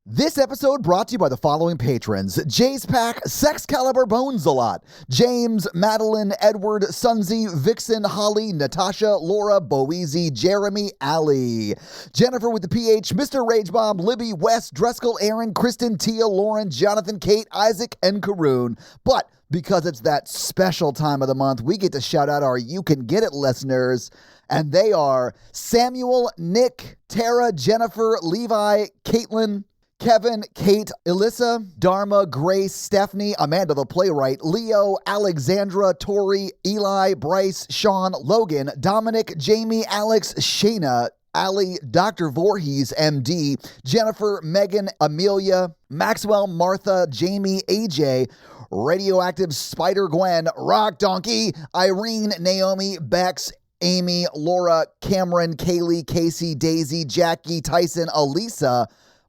This episode brought to you by the following patrons: Jay's Pack, Sex Caliber Bones a Lot, James, Madeline, Edward, Sunzi, Vixen, Holly, Natasha, Laura, Boezy, Jeremy, Ali, Jennifer with the PH, Mr. Rage Bomb, Libby, Wes, Dreskel, Aaron, Kristen, Tia, Lauren, Jonathan, Kate, Isaac, and Karoon. But because it's that special time of the month, we get to shout out our You Can Get It listeners. And they are Samuel, Nick, Tara, Jennifer, Levi, Caitlin, Kevin, Kate, Alyssa, Dharma, Grace, Stephanie, Amanda the Playwright, Leo, Alexandra, Tori, Eli, Bryce, Sean, Logan, Dominic, Jamie, Alex, Shayna, Ali, Dr. Voorhees, MD, Jennifer, Megan, Amelia, Maxwell, Martha, Jamie, AJ, Radioactive Spider Gwen, Rock Donkey, Irene, Naomi, Bex, Amy, Laura, Cameron, Kaylee, Casey, Daisy, Jackie, Tyson, Elisa,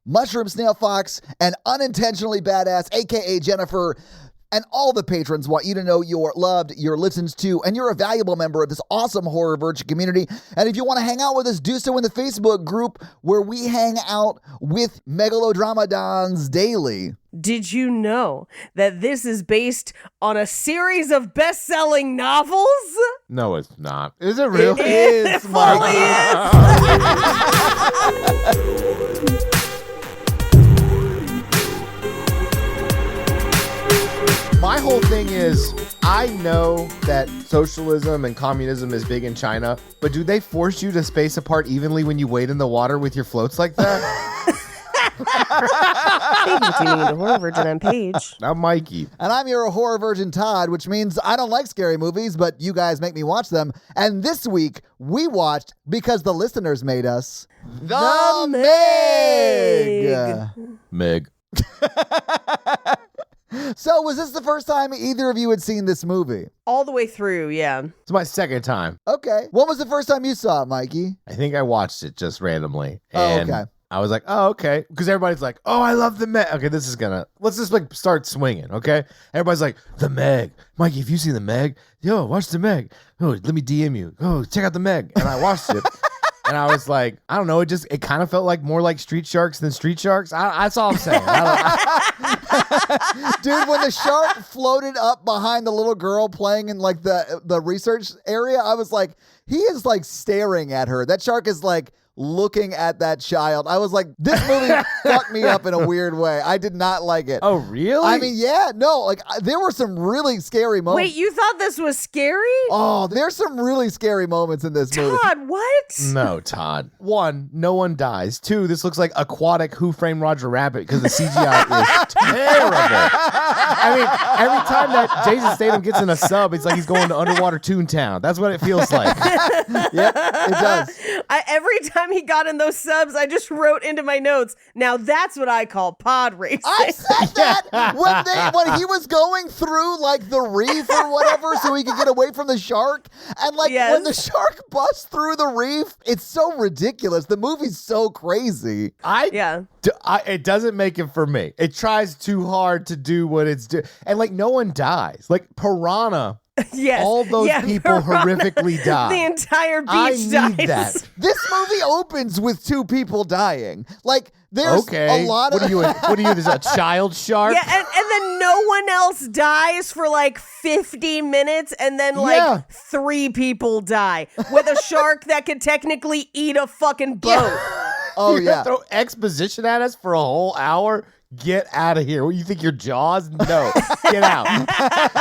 Mushroom Snail Fox, and Unintentionally Badass, aka Jennifer. And all the patrons want you to know you're loved, you're listened to, and you're a valuable member of this awesome horror virgin community. And if you want to hang out with us, do so in the Facebook group where we hang out with Megalodramadons daily. Did you know that this is based on a series of best-selling novels? No, it's not. Is it real? It is, It fully is. My whole thing is, I know that socialism and communism is big in China, but do they force you to space apart evenly when you wade in the water with your floats like that? Thank you for tuning into Horror Virgin. I'm Paige. I'm Mikey. And I'm your horror virgin Todd, which means I don't like scary movies, but you guys make me watch them. And this week, we watched, because the listeners made us, The Meg. So was this the first time either of you had seen this movie? All the way through, yeah. It's my second time. Okay. When was the first time you saw it, Mikey? I think I watched it just randomly. Oh, And okay. I was like, oh, okay. Because everybody's like, oh, I love the Meg. Okay, let's just like start swinging, okay? Everybody's like, the Meg. Mikey, if you see the Meg, yo, watch the Meg. Oh, let me DM you. Oh, check out the Meg. And I watched it. And I was like, I don't know. It kind of felt like more like Street Sharks than Street Sharks. That's all I'm saying. Dude, when the shark floated up behind the little girl playing in like the research area, I was like, he is like staring at her. That shark is like looking at that child. I was like, this movie fucked me up in a weird way. I did not like it. Oh, really? I mean, yeah, no, like there were some really scary moments. Wait, you thought this was scary? Oh, there's some really scary moments in this movie. Todd, what? No, Todd. One, no one dies. Two, this looks like aquatic Who Framed Roger Rabbit because the CGI is terrible. I mean, every time that Jason Statham gets in a sub, it's like he's going to underwater Toontown. That's what it feels like. Yep, it does. Every time he got in those subs, I just wrote into my notes, now that's what I call pod racing. I said that when he was going through like the reef or whatever so he could get away from the shark. And like when the shark busts through the reef, it's so ridiculous. The movie's so crazy. It doesn't make it for me. It tries too hard to do what it's doing. And like no one dies. Like Piranha. Yes. All those people horrifically die. The entire beach I dies. need that. This movie opens with 2 people dying. Like there's a lot of... What are you, there's a child shark? Yeah, and then no one else dies for like 50 minutes, and then like 3 people die with a shark that could technically eat a fucking boat. Yeah. Oh, yeah. Throw exposition at us for a whole hour? Get out of here. What, you think you're Jaws? No. Get out.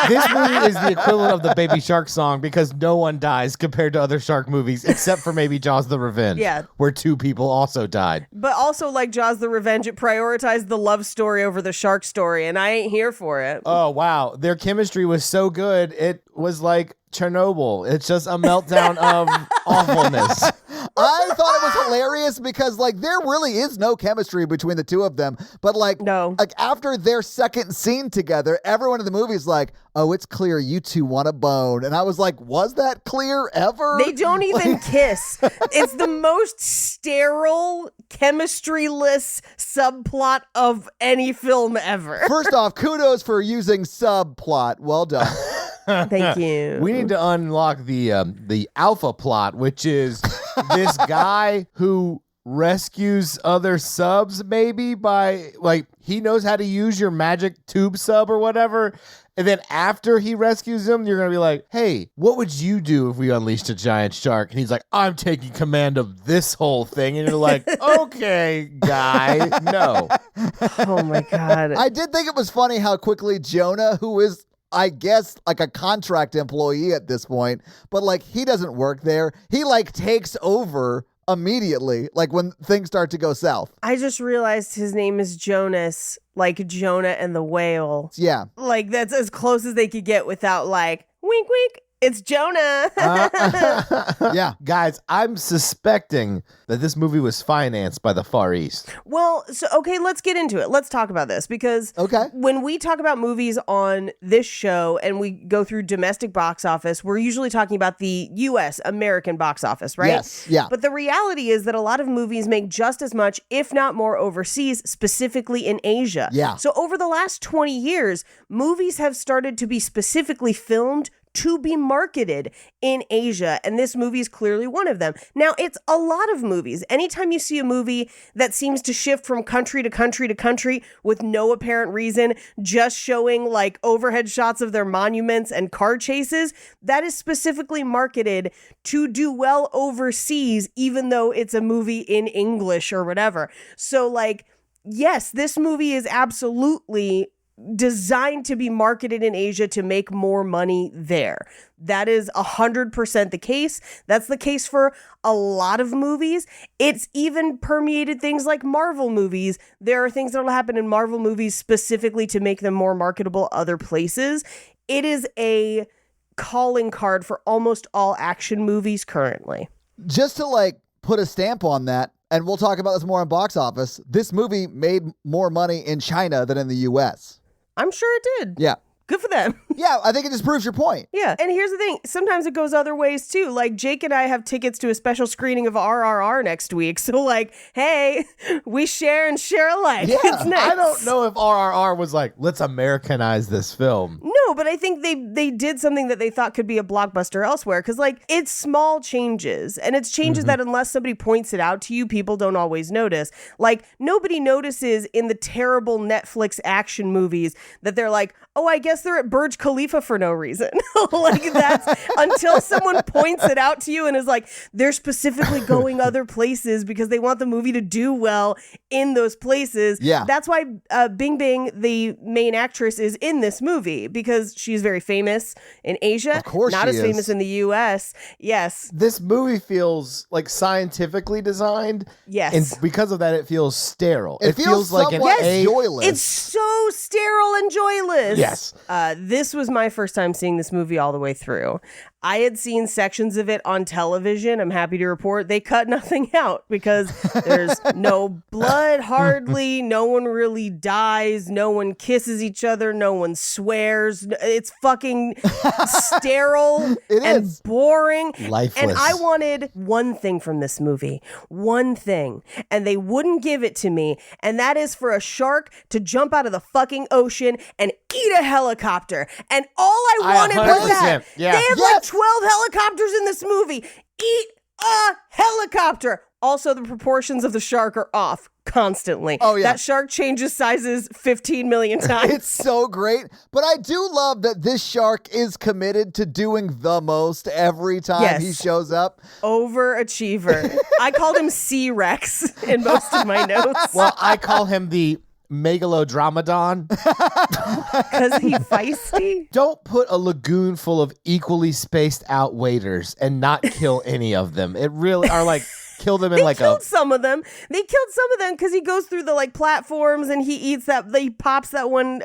This movie is the equivalent of the Baby Shark song because no one dies compared to other shark movies except for maybe Jaws the Revenge. Yeah. Where 2 people also died. But also like Jaws the Revenge, it prioritized the love story over the shark story, and I ain't here for it. Oh, wow. Their chemistry was so good. It was like Chernobyl. It's just a meltdown of awfulness. I thought it was hilarious because like there really is no chemistry between the 2 of them. But like, like after their second scene together, everyone in the movie is like, oh, it's clear you 2 want a bone. And I was like, was that clear ever? They don't even kiss. It's the most sterile, chemistry-less subplot of any film ever. First off, kudos for using subplot. Well done. Thank you. We need to unlock the alpha plot, which is this guy who rescues other subs maybe by like he knows how to use your magic tube sub or whatever. And then after he rescues him, you're going to be like, hey, what would you do if we unleashed a giant shark? And he's like, I'm taking command of this whole thing. And you're like, okay, guy, no. Oh, my God. I did think it was funny how quickly Jonah, who is, I guess, like a contract employee at this point, but like he doesn't work there. He like takes over immediately, like when things start to go south. I just realized his name is Jonas, like Jonah and the whale. Yeah. Like that's as close as they could get without like, wink, wink. It's Jonah. Yeah. Guys, I'm suspecting that this movie was financed by the Far East. Well, so, okay, let's get into it. Let's talk about this because when we talk about movies on this show and we go through domestic box office, we're usually talking about the U.S. American box office, right? Yes. Yeah. But the reality is that a lot of movies make just as much, if not more, overseas, specifically in Asia. Yeah. So over the last 20 years, movies have started to be specifically filmed to be marketed in Asia, and this movie is clearly one of them. Now, it's a lot of movies. Anytime you see a movie that seems to shift from country to country to country with no apparent reason, just showing like overhead shots of their monuments and car chases, that is specifically marketed to do well overseas, even though it's a movie in English or whatever. So like, yes, this movie is absolutely designed to be marketed in Asia to make more money there. That is 100% the case. That's the case for a lot of movies. It's even permeated things like Marvel movies. There are things that will happen in Marvel movies specifically to make them more marketable other places. It is a calling card for almost all action movies currently. Just to like put a stamp on that, and we'll talk about this more on box office, this movie made more money in China than in the U.S. I'm sure it did. Yeah. Good for them. Yeah, I think it just proves your point. Yeah. And here's the thing. Sometimes it goes other ways too. Like Jake and I have tickets to a special screening of RRR next week. So like, hey, we share and share alike. Yeah. It's nice. I don't know if RRR was like, let's Americanize this film. No, but I think they did something that they thought could be a blockbuster elsewhere. Because like it's small changes, and it's changes that unless somebody points it out to you, people don't always notice. Like nobody notices in the terrible Netflix action movies that they're like, oh, I guess they're at Burj Khalifa for no reason. Like that's until someone points it out to you and is like, they're specifically going other places because they want the movie to do well in those places. Yeah. That's why Bing Bing, the main actress, is in this movie because she's very famous in Asia. Of course not she as is. famous in the US. Yes. This movie feels like scientifically designed. Yes. And because of that, it feels sterile. It feels like an somewhat A. joyless. It's so sterile and joyless. Yes. This was my first time seeing this movie all the way through. I had seen sections of it on television. I'm happy to report they cut nothing out because there's no blood hardly. No one really dies. No one kisses each other. No one swears. It's fucking sterile and is. boring. Lifeless. And I wanted one thing from this movie. One thing. And they wouldn't give it to me. And that is for a shark to jump out of the fucking ocean and eat a helicopter. And all I wanted was that. 100%, yeah. They have Yes. like 12 helicopters in this movie. Eat a helicopter. Also, the proportions of the shark are off constantly. Oh, yeah. That shark changes sizes 15 million times. It's so great. But I do love that this shark is committed to doing the most every time he Yes. shows up. Overachiever. I called him C-Rex in most of my notes Well, I call him the Megalodromadon. because he's feisty. Don't put a lagoon full of equally spaced out waders and not kill any of them. It really are like kill them in They like killed some of them. They killed some of them because he goes through the like platforms and he eats that. He pops that one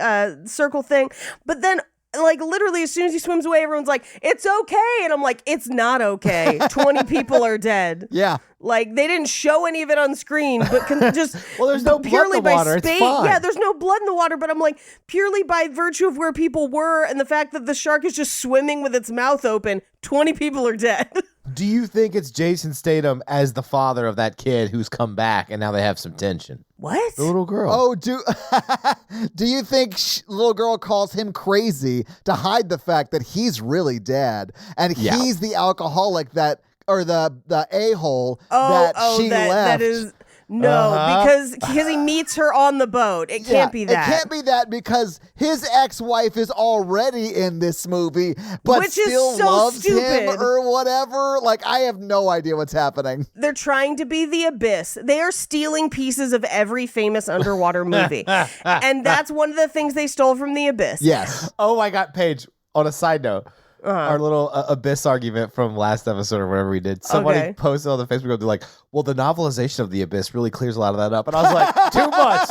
circle thing, but then. Like literally as soon as he swims away, everyone's like, it's okay. And I'm like, it's not okay. 20 people are dead. Yeah. Like they didn't show any of it on screen, but just Well, there's no blood in purely the by water. It's space. fine. Yeah, there's no blood in the water, but I'm like purely by virtue of where people were and the fact that the shark is just swimming with its mouth open, 20 people are dead. Do you think it's Jason Statham as the father of that kid who's come back and now they have some tension? What? The little girl. Oh, do you think little girl calls him crazy to hide the fact that he's really dead and Yeah. he's the alcoholic that or the a-hole that she left. That is because he meets her on the boat. It can't be that. It can't be that because his ex-wife is already in this movie, but Which still is so loves stupid. him or whatever. Like, I have no idea what's happening. They're trying to be the Abyss. They are stealing pieces of every famous underwater movie. And that's one of the things they stole from the Abyss. Yes. Oh my God, Paige, on a side note, our little Abyss argument from last episode or whatever we did, somebody posted on the Facebook group, they're like, well, the novelization of the Abyss really clears a lot of that up. And I was like, too much.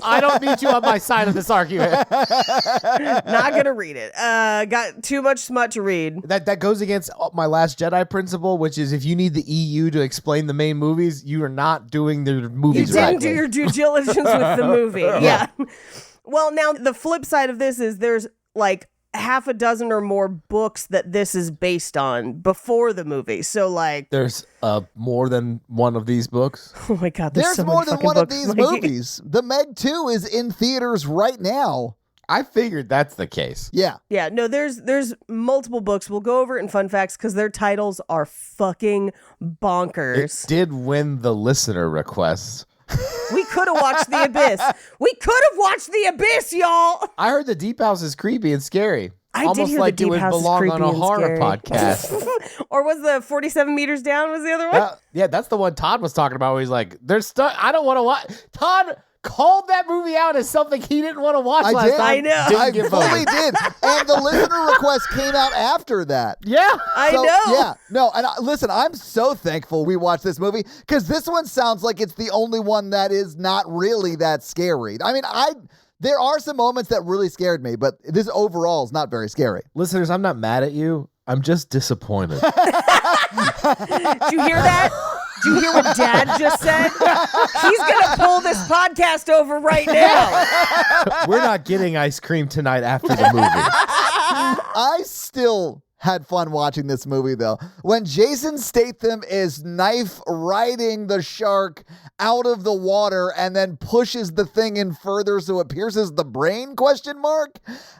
I don't need you on my side of this argument. Not going to read it. Got too much smut to read. That goes against my Last Jedi principle, which is if you need the EU to explain the main movies, you are not doing the movies You didn't do your due diligence with the movie. Yeah. Well, now the flip side of this is there's like half a dozen or more books that this is based on before the movie. So like there's more than one of these books. Oh my God, there's so more many than fucking one books. of these movies. The Meg 2 is in theaters right now. I figured that's the case. Yeah. Yeah, no, there's multiple books. We'll go over it in fun facts because their titles are fucking bonkers. It did win the listener request. We could have watched The Abyss. We could have watched The Abyss, y'all. I heard the Deep House is creepy and scary. I Almost did hear like the Deep it would House is belong creepy on a and horror scary. podcast. Or was the 47 Meters Down was the other one? Yeah, that's the one Todd was talking about where he's like, there's stuff I don't want to watch. Todd called that movie out as something he didn't want to watch last did. time. I know. Didn't I get fully voted. did. And the listener request came out after that. Yeah. I know. Yeah, no, and listen, I'm so thankful we watched this movie because this one sounds like it's the only one that is not really that scary. I mean, there are some moments that really scared me, but this overall is not very scary. Listeners, I'm not mad at you. I'm just disappointed. Did you hear that? Did you hear what Dad just said? He's going to pull this podcast over right now. We're not getting ice cream tonight after the movie. I still had fun watching this movie, though. When Jason Statham is knife riding the shark out of the water and then pushes the thing in further so it pierces the brain, ?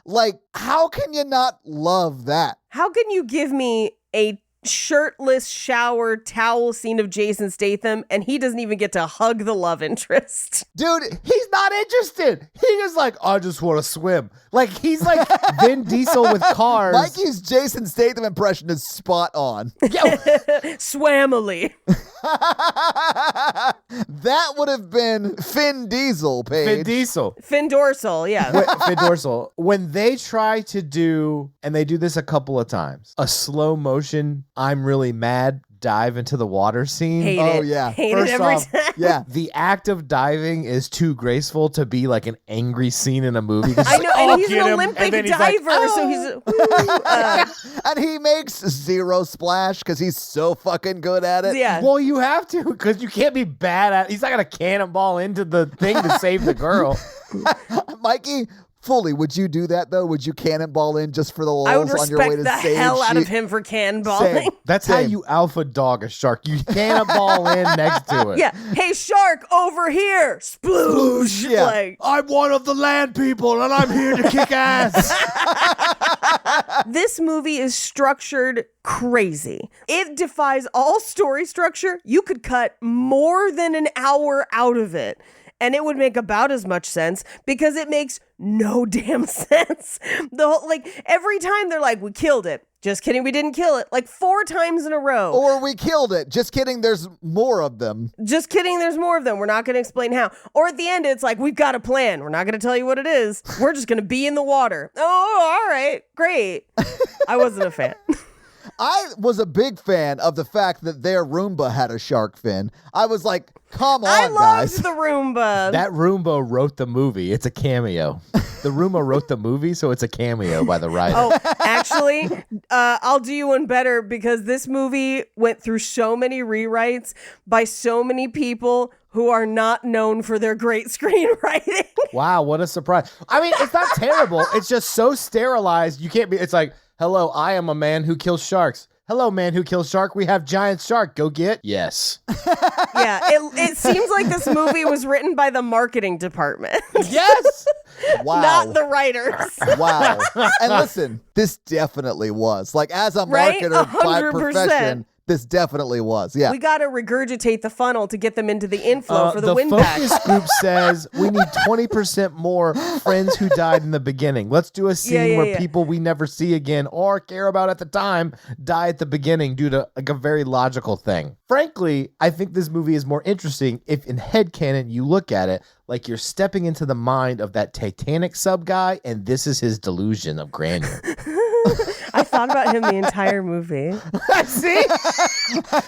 Like, how can you not love that? How can you give me a shirtless shower towel scene of Jason Statham and he doesn't even get to hug the love interest? Dude, He's not interested. He is like, I just want to swim. Like, he's like Vin Diesel with cars. Mikey's Jason Statham impression is spot on. Swamily. That would have been Finn Diesel, Paige. Vin Diesel. Fin dorsal, yeah. Vin Dorsal. When they try to do, and they do this a couple of times, a slow motion, I'm really mad, dive into the water scene. Hate Oh, it. yeah. Hate First it every off, time. Yeah. The act of diving is too graceful to be like an angry scene in a movie. 'Cause I it's know, like, and "Oh, he's get an him," Olympic and then he's like, diver, so he's And he makes zero splash because he's so fucking good at it. yeah. well, you have to, because you can't be bad at. He's not gonna cannonball into the thing to save the girl. Mikey, fully, would you do that, though? Would you cannonball in just for the I would lulz on your way respect to the save hell out of she- him for cannonballing. Same. That's how Same. you alpha dog a shark. You cannonball in next to it. Yeah. Hey, shark, over here. Sploosh. Yeah. Like, I'm one of the land people, and I'm here to kick ass. this movie is structured crazy. It defies all story structure. You could cut more than an hour out of it, and it would make about as much sense because it makes no damn sense. The whole, like, every time they're like, we killed it. Just kidding, we didn't kill it. Like 4 times in a row. Or we killed it. Just kidding, there's more of them. Just kidding, there's more of them. We're not going to explain how. Or at the end, it's like, we've got a plan. We're not going to tell you what it is. We're just going to be in the water. Oh, all right, great. I wasn't a fan. I was a big fan of the fact that their Roomba had a shark fin. I was like, come on, I loved guys. the Roomba. That Roomba wrote the movie. It's a cameo. The Roomba wrote the movie, so it's a cameo by the writer. Oh, actually, I'll do you one better because this movie went through so many rewrites by so many people who are not known for their great screenwriting. Wow, what a surprise. I mean, it's not terrible. It's just so sterilized. You can't be, it's like, hello, I am a man who kills sharks. Hello, man who kills shark. We have giant shark. Go get. Yes. Yeah, it seems like this movie was written by the marketing department. Yes. Wow. Not the writers. Wow. And listen, this definitely was. Like, as a Right? marketer by 100%. profession, this definitely was. Yeah. We got to regurgitate the funnel to get them into the inflow for the win focus back. group says we need 20% more friends who died in the beginning. Let's do a scene where people we never see again or care about at the time die at the beginning due to like a very logical thing. Frankly, I think this movie is more interesting if in headcanon you look at it like you're stepping into the mind of that Titanic sub guy and this is his delusion of grandeur. I thought about him the entire movie. See?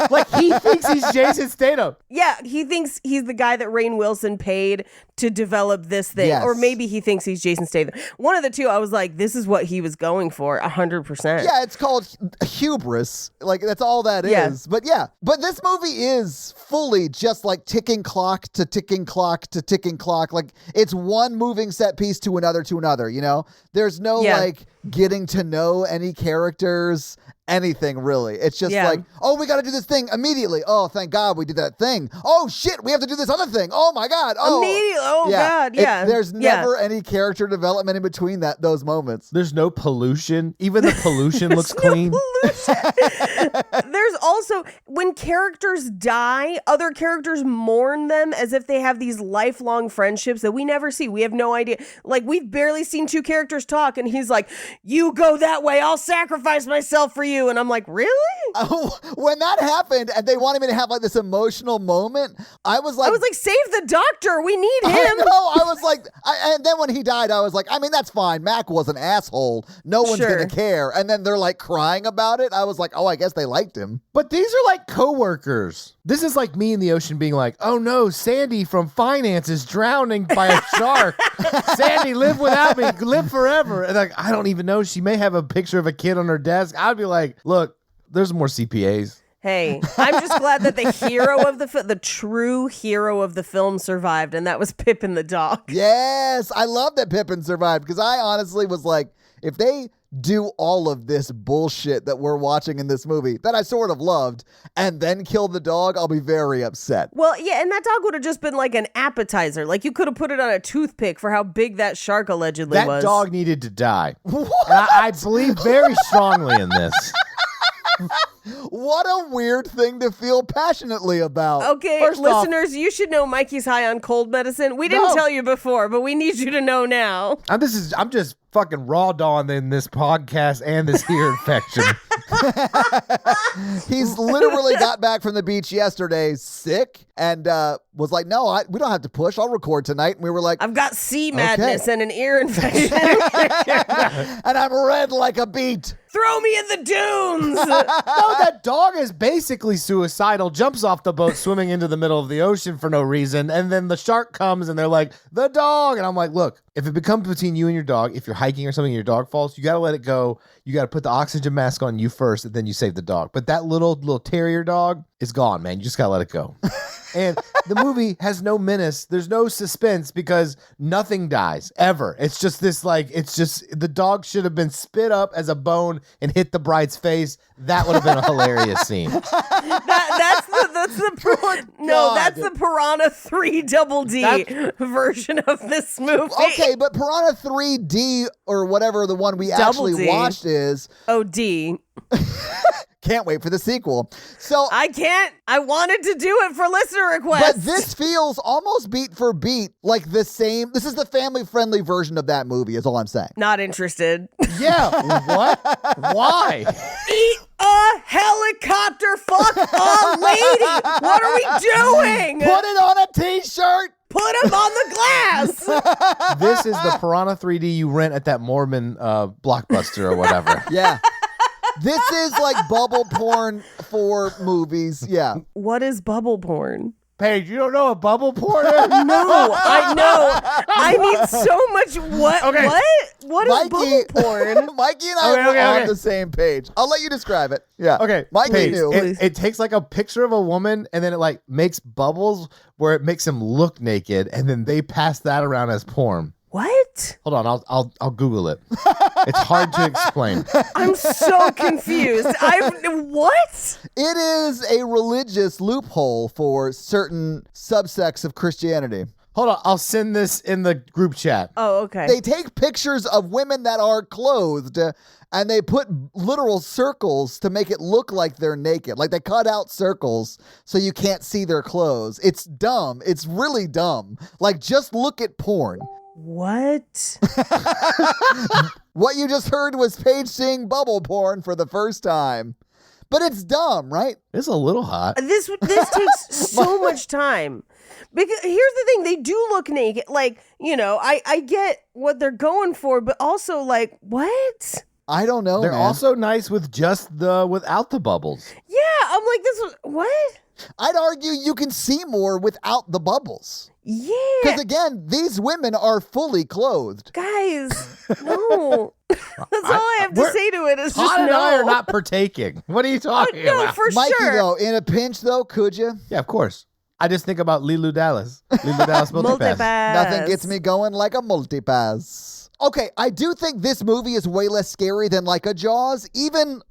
Like he thinks he's Jason Statham. Yeah, he thinks he's the guy that Rainn Wilson paid to develop this thing. Yes. Or maybe he thinks he's Jason Statham. One of the two, I was like, this is what he was going for, 100%. Yeah, it's called hubris. Like, that's all that Yeah. is. But yeah, but this movie is fully just like ticking clock to ticking clock to ticking clock. Like, it's one moving set piece to another, you know? There's no like getting to know any characters, anything really. It's just like, oh, we got to do this thing immediately. Oh, thank God we did that thing. Oh, shit, we have to do this other thing. Oh, my God. Oh, Immediately. Oh, God. Yeah. There's never any character development in between those moments. There's no pollution. Even the pollution looks clean. There's also, when characters die, other characters mourn them as if they have these lifelong friendships that we never see. We have no idea. Like, we've barely seen two characters talk, and he's like, you go that way, I'll sacrifice myself for you. And I'm like, really? Oh, when that happened and they wanted me to have like this emotional moment, I was like, save the doctor. We need him. I know. I was like, and then when he died, I was like, I mean, that's fine. Mac was an asshole. No one's going to care. And then they're like crying about it. I was like, oh, I guess they liked him. But these are like coworkers. This is like me in the ocean being like, oh no, Sandy from finance is drowning by a shark. Sandy, live without me. Live forever. And like, I don't even know. She may have a picture of a kid on her desk. I'd be like, look, there's more CPAs. Hey, I'm just glad that the hero of the true hero of the film survived, and that was Pippin the dog. Yes, I love that Pippin survived because I honestly was like, if they do all of this bullshit that we're watching in this movie that I sort of loved and then kill the dog, I'll be very upset. Well, yeah, and that dog would have just been like an appetizer. Like you could have put it on a toothpick for how big that shark allegedly was. That dog needed to die. What? And I believe very strongly in this. What a weird thing to feel passionately about. Okay, First listeners, you should know Mikey's high on cold medicine. We didn't tell you before, but we need you to know now. I'm just fucking raw dogging this podcast and this ear infection. He's literally got back from the beach yesterday sick and was like, no, we don't have to push. I'll record tonight. And we were like, I've got sea madness and an ear infection. and I'm red like a beet. Throw me in the dunes. No, that dog is basically suicidal, jumps off the boat swimming into the middle of the ocean for no reason, and then the shark comes and they're like, the dog. And I'm like, look, if it becomes between you and your dog, if you're hiking or something and your dog falls, you got to let it go. You got to put the oxygen mask on you first, and then you save the dog. But that little terrier dog is gone, man. You just got to let it go. And the movie has no menace. There's no suspense because nothing dies ever. It's just this the dog should have been spit up as a bone and hit the bride's face. That would have been a hilarious scene. That's the Piranha 3 Double D version of this movie. Okay, but Piranha 3D or whatever the one we actually watched is. Oh, D. Can't wait for the sequel. So I can't. I wanted to do it for listener requests. But this feels almost beat for beat like the same. This is the family-friendly version of that movie, is all I'm saying. Not interested. Yeah. What? Why? Eat a helicopter. Fuck a lady. What are we doing? Put it on a t-shirt. Put him on the glass. This is the Piranha 3D you rent at that Mormon Blockbuster or whatever. Yeah. This is like bubble porn for movies. Yeah. What is bubble porn? Paige, you don't know what bubble porn is? No, I know. I need so much. What? Okay. What is bubble porn? Mikey and I are on the same page. I'll let you describe it. Yeah. Okay. Mikey Paige, knew. It takes like a picture of a woman and then it like makes bubbles where it makes him look naked and then they pass that around as porn. What? Hold on, I'll Google it. It's hard to explain. I'm so confused. What? It is a religious loophole for certain subsects of Christianity. Hold on, I'll send this in the group chat. Oh, okay. They take pictures of women that are clothed and they put literal circles to make it look like they're naked. Like they cut out circles so you can't see their clothes. It's dumb. It's really dumb. Like just look at porn. What? What you just heard was Paige seeing bubble porn for the first time. But it's dumb, right? It's a little hot. This takes so much time. Because here's the thing, they do look naked. Like, I get what they're going for, but also like, what? I don't know, They're man. also nice with without the bubbles. Yeah, I'm like, what? I'd argue you can see more without the bubbles. Yeah. Because again, these women are fully clothed. Guys, no. That's all I have to say to it is just Todd and no. I are not partaking. What are you talking No, about? for Mikey, sure. though, in a pinch, though, could you? Yeah, of course. I just think about Lilu Dallas. Lilu Dallas multipass. Nothing gets me going like a multipass. Okay, I do think this movie is way less scary than like a Jaws. Even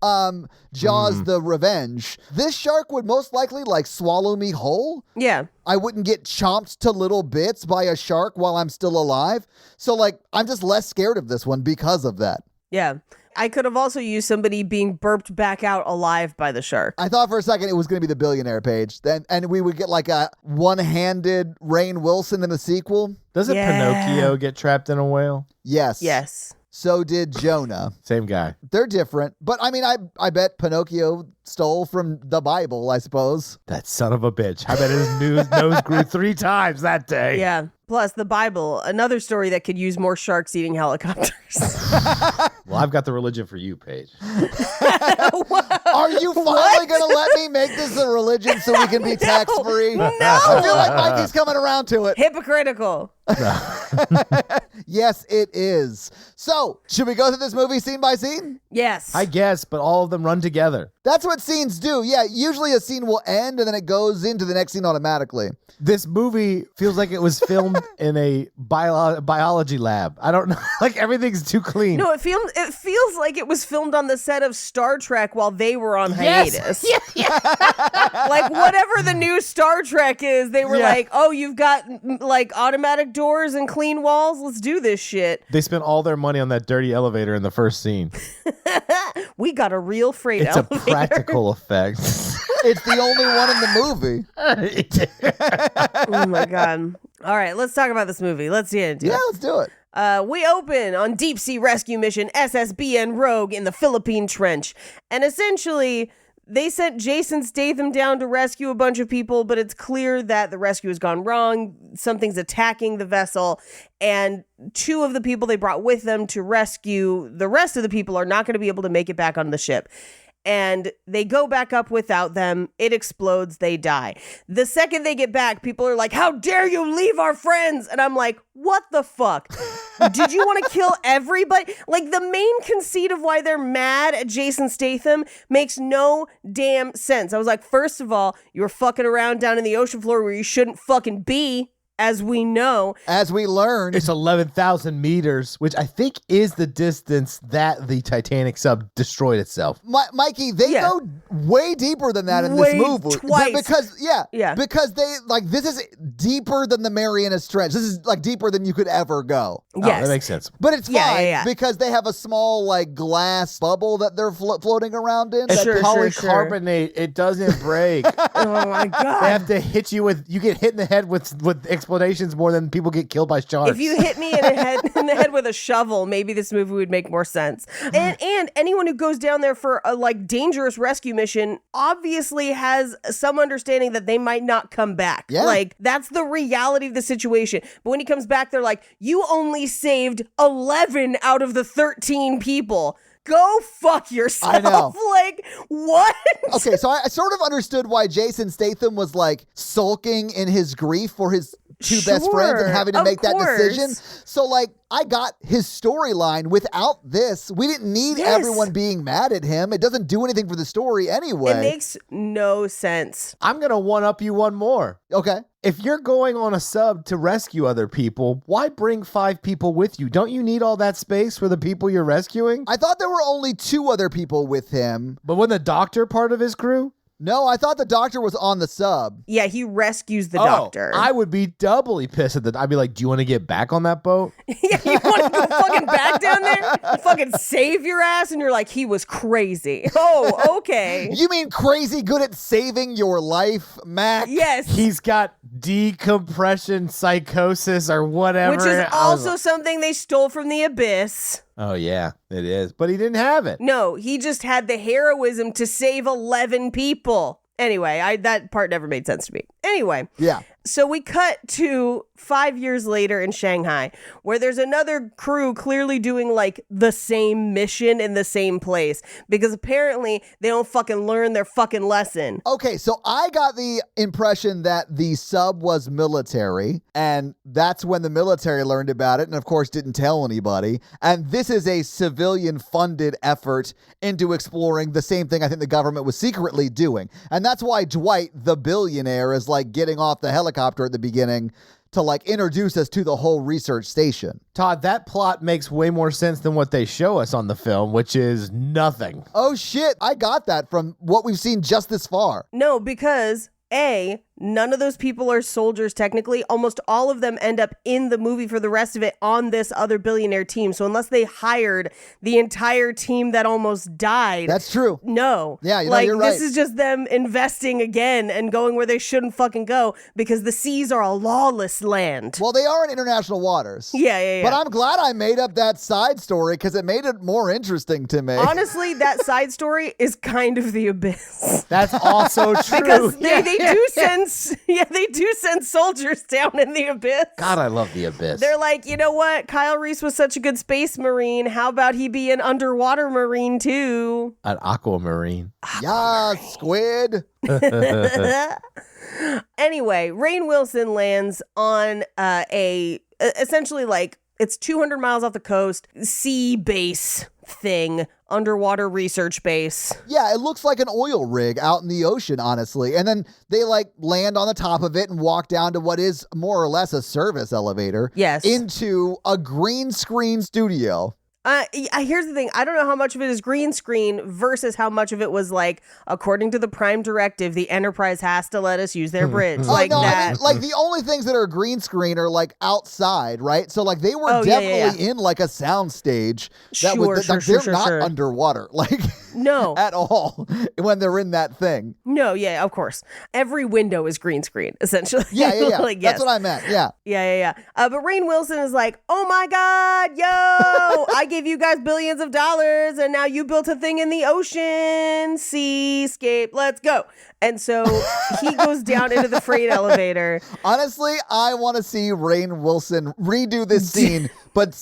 Jaws the Revenge. This shark would most likely like swallow me whole. Yeah. I wouldn't get chomped to little bits by a shark while I'm still alive. So like, I'm just less scared of this one because of that. Yeah. I could have also used somebody being burped back out alive by the shark. I thought for a second it was going to be the billionaire Page. And we would get like a one-handed Rainn Wilson in the sequel. Doesn't Pinocchio get trapped in a whale? Yes. Yes. So did Jonah. Same guy. They're different. But I mean, I bet Pinocchio stole from the Bible, I suppose. That son of a bitch. I bet his nose grew 3 times that day. Yeah. Plus, the Bible, another story that could use more sharks eating helicopters. Well, I've got the religion for you, Paige. Are you finally going to let me make this a religion so we can be tax-free? No. I feel like Mikey's coming around to it. Hypocritical. Yes, it is. So, should we go through this movie scene by scene? Yes. I guess, but all of them run together. That's what scenes do. Yeah, usually a scene will end and then it goes into the next scene automatically. This movie feels like it was filmed in a biology lab. I don't know. Like everything's too clean. No, it feels like it was filmed on the set of Star Trek while they were on hiatus. Like whatever the new Star Trek is, they were like, oh, you've got like automatic doors and clean walls. Let's do this shit. They spent all their money on that dirty elevator in the first scene. We got a real freight It's elevator. a practical effect. It's the only one in the movie. Oh my God. All right, let's talk about this movie. Let's get into Yeah, it. let's do it. We open on deep sea rescue mission SSBN Rogue in the Philippine Trench. And essentially, they sent Jason Statham down to rescue a bunch of people, but it's clear that the rescue has gone wrong. Something's attacking the vessel. And 2 of the people they brought with them to rescue the rest of the people are not going to be able to make it back on the ship. And they go back up without them. It explodes. They die. The second they get back, people are like, how dare you leave our friends? And I'm like, what the fuck? Did you want to kill everybody? Like, the main conceit of why they're mad at Jason Statham makes no damn sense. I was like, first of all, you were fucking around down in the ocean floor where you shouldn't fucking be. As we know. As we learned. It's 11,000 meters, which I think is the distance that the Titanic sub destroyed itself. Mikey, they go way deeper than that in this movie. Twice. Because they, like, this is deeper than the Marianas Trench. This is, like, deeper than you could ever go. Oh, that makes sense. But it's fine Yeah. because they have a small, like, glass bubble that they're floating around in. That Sure. polycarbonate, it doesn't break. Oh my God. They have to hit you you get hit in the head with explanations more than people get killed by sharks. If you hit me in the head with a shovel, maybe this movie would make more sense. And anyone who goes down there for a like dangerous rescue mission obviously has some understanding that they might not come back. Yeah. Like that's the reality of the situation. But when he comes back, they're like, you only saved 11 out of the 13 people. Go fuck yourself. I know. Like, what? Okay, so I sort of understood why Jason Statham was like sulking in his grief for his 2 best friends and having to of make that decision. course. So like I got his storyline. Without this, we didn't need Yes. everyone being mad at him. It doesn't do anything for the story anyway. It makes no sense. I'm going to one-up you one more. Okay. If you're going on a sub to rescue other people, why bring 5 people with you? Don't you need all that space for the people you're rescuing? I thought there were only 2 other people with him. But wasn't the doctor part of his crew? No, I thought the doctor was on the sub. Yeah, he rescues the doctor. I would be doubly pissed at I'd be like, do you want to get back on that boat? Yeah, you want to go fucking back down there? Fucking save your ass? And you're like, he was crazy. Oh, okay. You mean crazy good at saving your life, Mac? Yes. He's got decompression psychosis or whatever. Which is also something they stole from the Abyss. Oh, yeah, it is. But he didn't have it. No, he just had the heroism to save 11 people. Anyway, that part never made sense to me. Anyway. Yeah. So we cut to 5 years later in Shanghai, where there's another crew clearly doing like the same mission in the same place, because apparently they don't fucking learn their fucking lesson. Okay, so I got the impression that the sub was military, and that's when the military learned about it, and of course didn't tell anybody. And this is a civilian-funded effort into exploring the same thing I think the government was secretly doing. And that's why Dwight, the billionaire, is like getting off the helicopter at the beginning to like introduce us to the whole research station. Todd, that plot makes way more sense than what they show us on the film, which is nothing. Oh shit, I got that from what we've seen just this far. No, because none of those people are soldiers technically. Almost all of them end up in the movie for the rest of it on this other billionaire team. So unless they hired the entire team that almost died. That's true. No. Yeah, you're right. This is just them investing again and going where they shouldn't fucking go, because the seas are a lawless land. Well, they are in international waters. Yeah. But I'm glad I made up that side story because it made it more interesting to me. Honestly, that side story is kind of the Abyss. That's also true. Because they do send soldiers down in the Abyss. God, I love the Abyss. They're like, you know what? Kyle Reese was such a good space marine. How about he be an underwater marine too? An aquamarine. Yeah, squid. Anyway, Rainn Wilson lands on essentially like it's 200 miles off the coast, sea base thing, underwater research base. Yeah, it looks like an oil rig out in the ocean, honestly. And then they like land on the top of it and walk down to what is more or less a service elevator. Yes. Into a green screen studio. Here's the thing. I don't know how much of it is green screen versus how much of it was like, according to the Prime Directive, the Enterprise has to let us use their bridge. Like no, that. I mean, like the only things that are green screen are like outside, right? So like they were definitely in like a sound stage. They're not underwater, like no, at all when they're in that thing. No, yeah, of course. Every window is green screen, essentially. Yeah. Like, yes. That's what I meant. Yeah. Yeah. But Rainn Wilson is like, oh my God, yo, I gave you guys billions of dollars and now you built a thing in the ocean, seascape, let's go. And so he goes down into the freight elevator. Honestly, I want to see Rainn Wilson redo this scene, but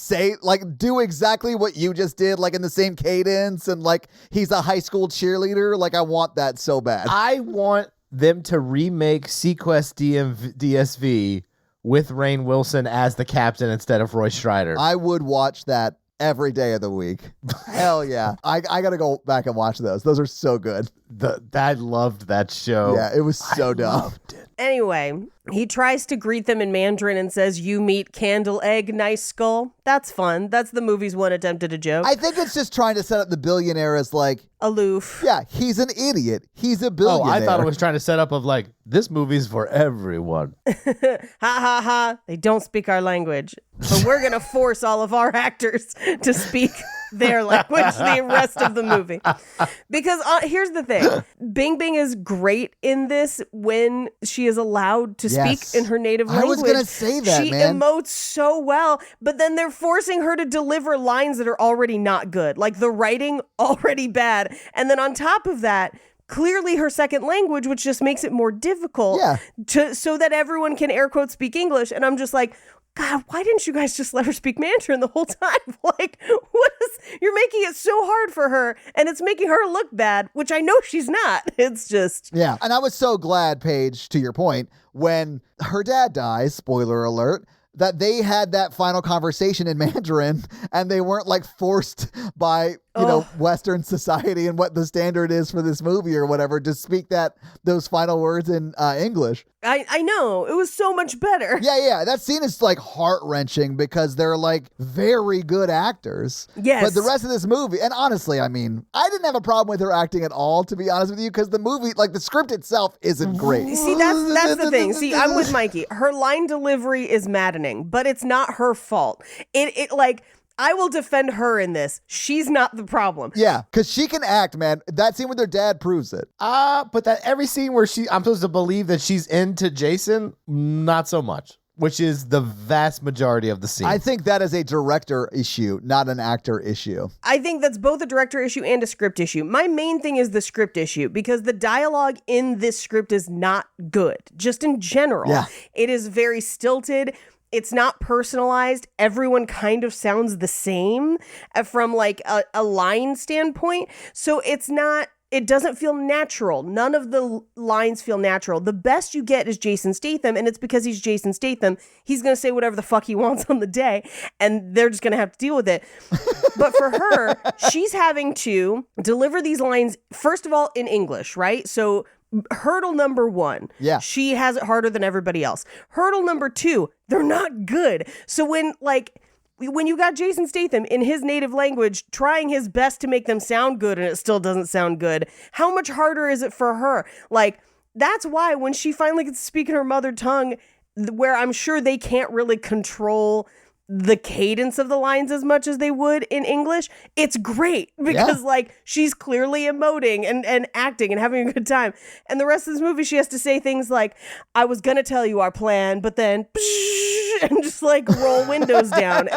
do exactly what you just did, like in the same cadence, and like he's a high school cheerleader. Like I want that so bad. I want them to remake Sequest DSV with Rainn Wilson as the captain instead of Roy Schreider. I would watch that every day of the week. Hell yeah. I got to go back and watch those. Those are so good. I loved that show. Yeah, it was so dumb. Loved it. Anyway, he tries to greet them in Mandarin and says, you meet Candle Egg, Nice Skull. That's fun. That's the movie's one attempt at a joke. I think it's just trying to set up the billionaire as like, aloof. yeah, he's an idiot. He's a billionaire. Oh, I thought it was trying to set up of like, this movie's for everyone. Ha ha ha. They don't speak our language. But we're going to force all of our actors to speak their language the rest of the movie. Because here's the thing. Bing Bing is great in this when she is allowed to speak in her native language. I was going to say that, she man. emotes so well, but then they're forcing her to deliver lines that are already not good. Like the writing already bad. And then on top of that, clearly her second language, which just makes it more difficult so that everyone can air quote speak English. And I'm just like, God, why didn't you guys just let her speak Mandarin the whole time? Like, you're making it so hard for her and it's making her look bad, which I know she's not. It's just. Yeah. And I was so glad, Paige, to your point, when her dad dies, spoiler alert, that they had that final conversation in Mandarin and they weren't like forced by, you know, Western society and what the standard is for this movie or whatever to speak those final words in English. I know. It was so much better. Yeah. That scene is like heart-wrenching because they're like very good actors. Yes. But the rest of this movie, and honestly, I mean, I didn't have a problem with her acting at all, to be honest with you, because the movie, like the script itself isn't great. See, that's the thing. See, I'm with Mikey. Her line delivery is maddening, but it's not her fault. It like, I will defend her in this. She's not the problem. Yeah, because she can act, man. That scene with her dad proves it. But that every scene where I'm supposed to believe that she's into Jason, not so much, which is the vast majority of the scene. I think that is a director issue, not an actor issue. I think that's both a director issue and a script issue. My main thing is the script issue because the dialogue in this script is not good, just in general. Yeah. It is very stilted. It's not personalized. Everyone kind of sounds the same from like a line standpoint. So it doesn't feel natural. None of the lines feel natural. The best you get is Jason Statham, and it's because he's Jason Statham. He's going to say whatever the fuck he wants on the day, and they're just going to have to deal with it. But for her, she's having to deliver these lines, first of all, in English, right? So hurdle number 1. Yeah. She has it harder than everybody else. Hurdle number 2, they're not good. So when you got Jason Statham in his native language trying his best to make them sound good and it still doesn't sound good, how much harder is it for her? Like, that's why when she finally gets to speak in her mother tongue, where I'm sure they can't really control the cadence of the lines as much as they would in English, it's great because like she's clearly emoting and acting and having a good time. And the rest of this movie, she has to say things like, I was going to tell you our plan, but then and just like roll windows down.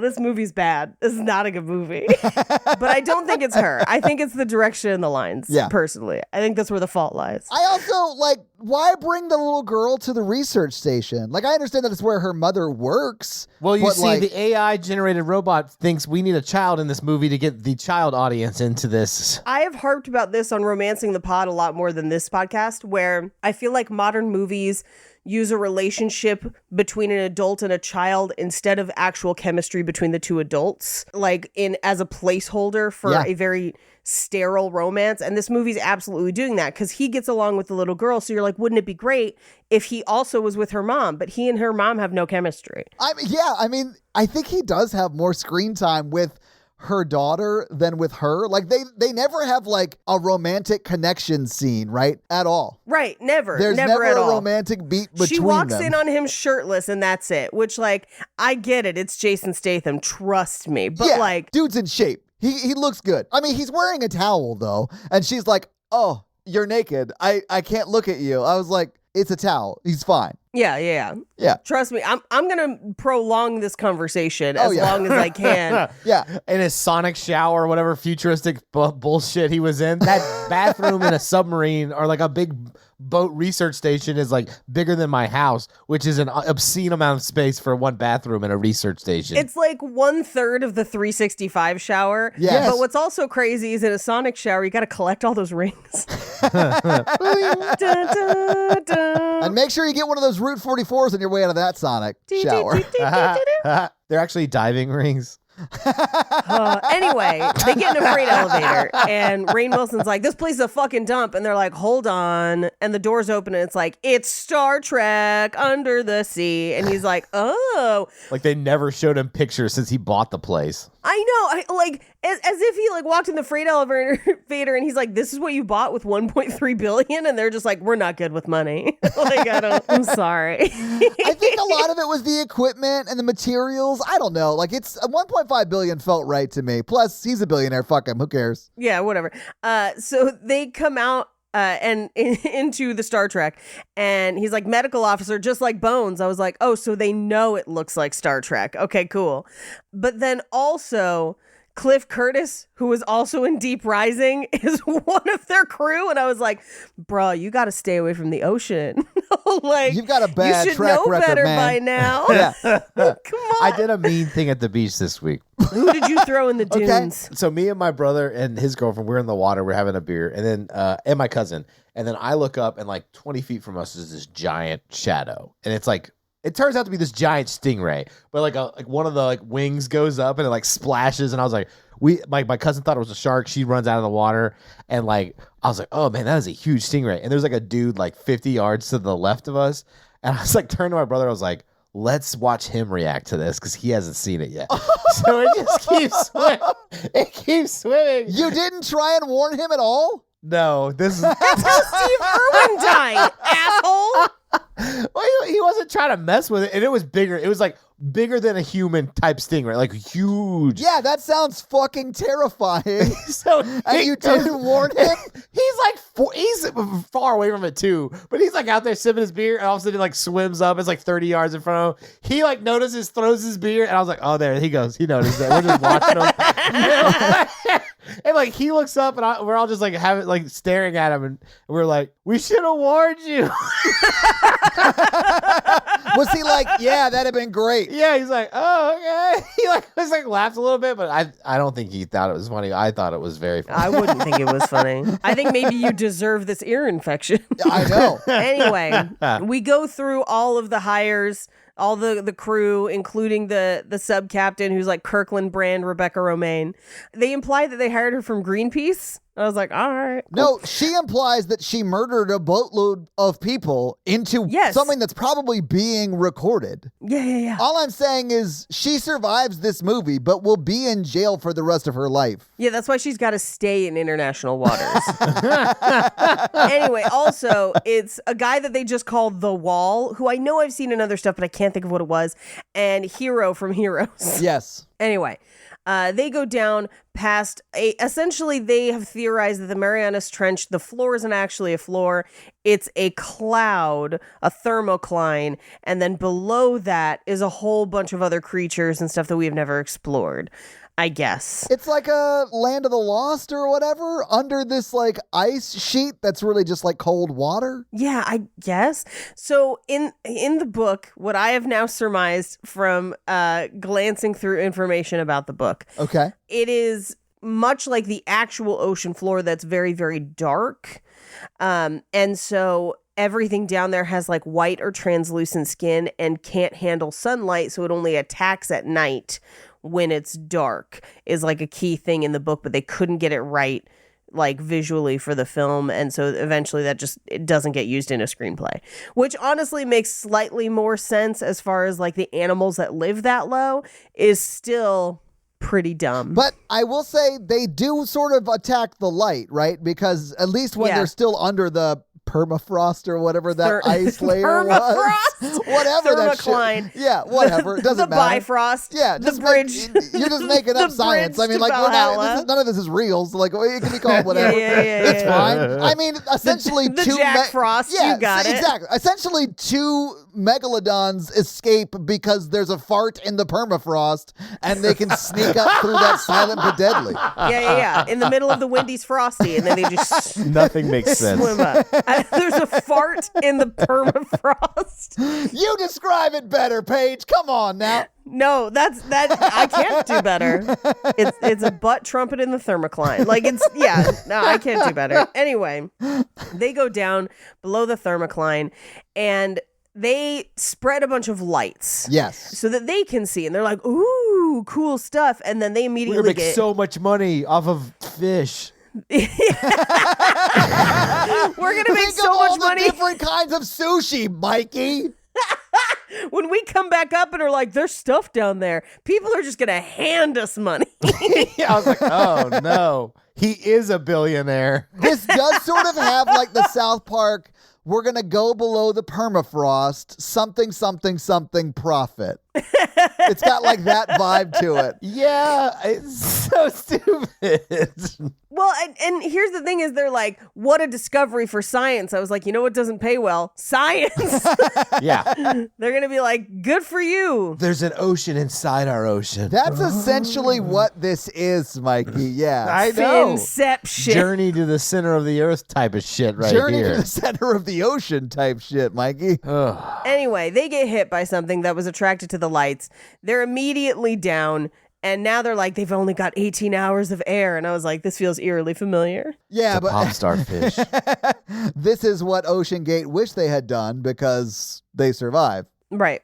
This movie's bad. This is not a good movie. But I don't think it's her. I think it's the direction and the lines. Yeah. Personally, I think that's where the fault lies. I also why bring the little girl to the research station? Like, I understand that it's where her mother works. Well, you see, the AI generated robot thinks we need a child in this movie to get the child audience into this. I have harped about this on Romancing the Pod a lot more than this podcast, where I feel like modern movies use a relationship between an adult and a child instead of actual chemistry between the two adults, like as a placeholder for a very sterile romance. And this movie's absolutely doing that because he gets along with the little girl. So you're like, wouldn't it be great if he also was with her mom? But he and her mom have no chemistry. I think he does have more screen time with her daughter than with her. Like they never have like a romantic connection scene, right? At all. Right. Never. There's never at a all. romantic beat between them. She walks in on him shirtless and that's it, which like, I get it. It's Jason Statham. Trust me. But dude's in shape. He looks good. I mean, he's wearing a towel though. And she's like, oh, you're naked. I can't look at you. I was like, it's a towel. He's fine. Yeah. Trust me, I'm gonna prolong this conversation as long as I can. In his sonic shower or whatever futuristic bullshit he was in. That bathroom in a submarine or like a big boat research station is like bigger than my house, which is an obscene amount of space for one bathroom in a research station. It's like 1/3 of the 365 shower. Yes. But what's also crazy is in a sonic shower, you got to collect all those rings. And make sure you get one of those Route 44s on your way out of that sonic shower. They're actually diving rings. Anyway, they get in a freight elevator and Rainn Wilson's like, this place is a fucking dump. And they're like, hold on. And the doors open and it's like, it's Star Trek Under the Sea. And he's like, oh. Like they never showed him pictures since he bought the place. I know. As if he like walked in the freight elevator and he's like, this is what you bought with $1.3 billion. And they're just like, we're not good with money. I'm sorry. I think a lot of it was the equipment and the materials. I don't know. Like it's $1.5 billion felt right to me. Plus he's a billionaire. Fuck him. Who cares? Yeah, whatever. So they come out and into the Star Trek and he's like medical officer, just like Bones. I was like, oh, so they know it looks like Star Trek. Okay, cool. But then also Cliff Curtis, who was also in Deep Rising, is one of their crew. And I was like, bro, you got to stay away from the ocean. Like, you've got a bad you should track know record, better man. by now. Yeah. Come on. I did a mean thing at the beach this week. Who did you throw in the dunes? So me and my brother and his girlfriend, we're in the water, we're having a beer, and then and my cousin, and then I look up and like 20 feet from us is this giant shadow, and it's like It turns out to be this giant stingray, but like one of the like wings goes up and it like splashes, and I was like, my cousin thought it was a shark. She runs out of the water, and like I was like, oh man, that is a huge stingray. And there's like a dude like 50 yards to the left of us, and I was like, turned to my brother, I was like, let's watch him react to this because he hasn't seen it yet. So it just keeps swimming. It keeps swimming. You didn't try and warn him at all? No, this is. That's how Steve Irwin died, asshole. Well, he wasn't trying to mess with it, and it was bigger. It was like bigger than a human type stingray, like huge. Yeah, that sounds fucking terrifying. So and you didn't warn him? He's far away from it too, but he's like out there sipping his beer, and all of a sudden he like swims up. It's like 30 yards in front of him. He like notices, throws his beer, and I was like, oh, there he goes. He noticed that. We're just watching him. And like he looks up, and we're all just like staring at him, and we're like, we should have warned you. Was he like, yeah, that'd have been great? Yeah, he's like, oh, okay. He was like laughed a little bit, but I don't think he thought it was funny. I thought it was very funny. I wouldn't think it was funny. I think maybe you deserve this ear infection. I know. Anyway, we go through all of the hires, all the crew, including the sub captain who's like Kirkland brand Rebecca Romaine. They imply that they hired her from Greenpeace. I was like, all right. Cool. No, she implies that she murdered a boatload of people into something that's probably being recorded. Yeah. All I'm saying is she survives this movie, but will be in jail for the rest of her life. Yeah, that's why she's got to stay in international waters. Anyway, also, it's a guy that they just called The Wall, who I know I've seen in other stuff, but I can't think of what it was, and Hero from Heroes. Yes. Anyway, they go down past essentially they have theorized that the Marianas Trench, the floor isn't actually a floor. It's a cloud, a thermocline. And then below that is a whole bunch of other creatures and stuff that we have never explored, I guess. It's like a Land of the Lost or whatever under this like ice sheet that's really just like cold water. Yeah, I guess. So in the book, what I have now surmised from glancing through information about the book, okay, it is much like the actual ocean floor that's very, very dark. And so everything down there has like white or translucent skin and can't handle sunlight, so it only attacks at night when it's dark is like a key thing in the book, but they couldn't get it right like visually for the film, and so eventually it doesn't get used in a screenplay, which honestly makes slightly more sense as far as like the animals that live that low is still pretty dumb. But I will say they do sort of attack the light, right? Because at least when they're still under the permafrost or whatever that ice layer was. Whatever that shit. Yeah, whatever. It doesn't the matter. Bifrost. Yeah, the bridge. You're just making up science. I mean, like none of this is real. So like it can be called whatever. It's fine. I mean, essentially the Jack Frost. You got it. Exactly. Essentially, two megalodons escape because there's a fart in the permafrost, and they can sneak up through that silent but deadly. Yeah. In the middle of the Wendy's Frosty, and then they just nothing makes sense. Swim up. There's a fart in the permafrost. You describe it better, Paige. Come on now. No, that I can't do better. It's a butt trumpet in the thermocline. Like I can't do better. Anyway, they go down below the thermocline and they spread a bunch of lights. Yes. So that they can see, and they're like, ooh, cool stuff. And then they immediately make so much money off of fish. We're gonna make so much money. Different kinds of sushi, Mikey. When we come back up and are like, there's stuff down there, people are just gonna hand us money. Yeah, I was like, oh no, he is a billionaire. This does sort of have like the South Park. We're gonna go below the permafrost. Something profit. It's got like that vibe to it. Yeah, it's so stupid. Well, and here's the thing is they're like, what a discovery for science. I was like, you know what doesn't pay well? Science. Yeah. They're going to be like, good for you. There's an ocean inside our ocean. That's essentially what this is, Mikey. Yeah. I know. Finception. Journey to the center of the earth type of shit right Journey here. to the center of the ocean type shit, Mikey. Anyway, they get hit by something that was attracted to the lights. They're immediately down. And now they're like, they've only got 18 hours of air. And I was like, this feels eerily familiar. Yeah, but pop star fish. This is what Ocean Gate wish they had done because they survive. Right.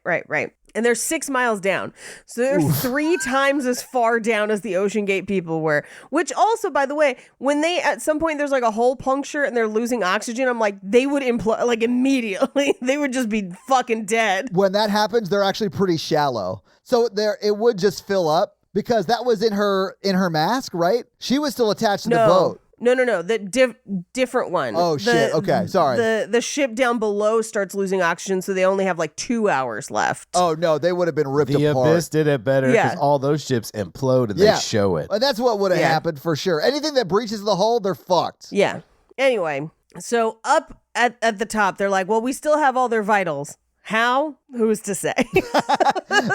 And they're 6 miles down. So they're 3 times as far down as the Ocean Gate people were. Which also, by the way, when they, at some point, there's like a hole puncture and they're losing oxygen, I'm like, they would implode, like immediately. They would just be fucking dead. When that happens, they're actually pretty shallow. So it would just fill up because that was in her mask, right? She was still attached to the boat. No. The different one. Oh, shit. Okay, sorry. The ship down below starts losing oxygen, so they only have like 2 hours left. Oh, no, they would have been ripped The apart. Abyss did it better because Yeah. all those ships implode and they show it. And that's what would have happened for sure. Anything that breaches the hull, they're fucked. Yeah. Anyway, so up at the top, they're like, well, we still have all their vitals. How? Who's to say?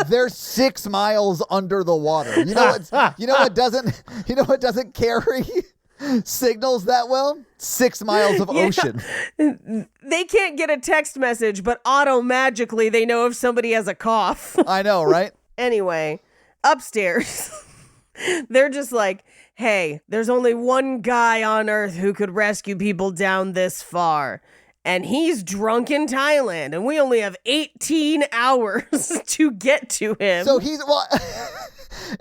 They're 6 miles under the water. You know what doesn't carry signals that well? 6 miles of ocean. They can't get a text message, but auto-magically they know if somebody has a cough. I know, right? Anyway, upstairs, they're just like, hey, there's only one guy on Earth who could rescue people down this far. And he's drunk in Thailand, and we only have 18 hours to get to him. So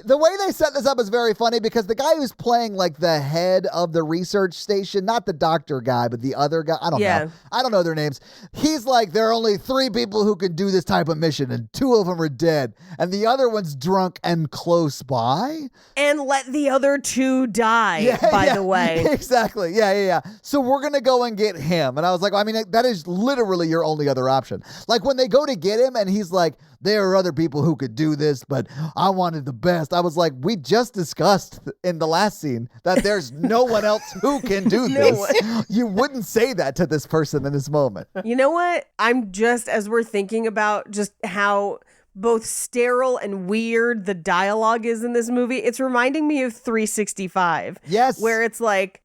the way they set this up is very funny because the guy who's playing like the head of the research station, not the doctor guy, but the other guy, I don't know. I don't know their names. He's like, there are only 3 people who can do this type of mission and 2 of them are dead. And the other one's drunk and close by. And let the other 2 die, by the way. Exactly. Yeah. So we're going to go and get him. And I was like, I mean, that is literally your only other option. Like when they go to get him and he's like, there are other people who could do this, but I wanted the best. I was like, we just discussed in the last scene that there's no one else who can do this. You wouldn't say that to this person in this moment. You know what? I'm just, as we're thinking about just how both sterile and weird the dialogue is in this movie, it's reminding me of 365. Yes. Where it's like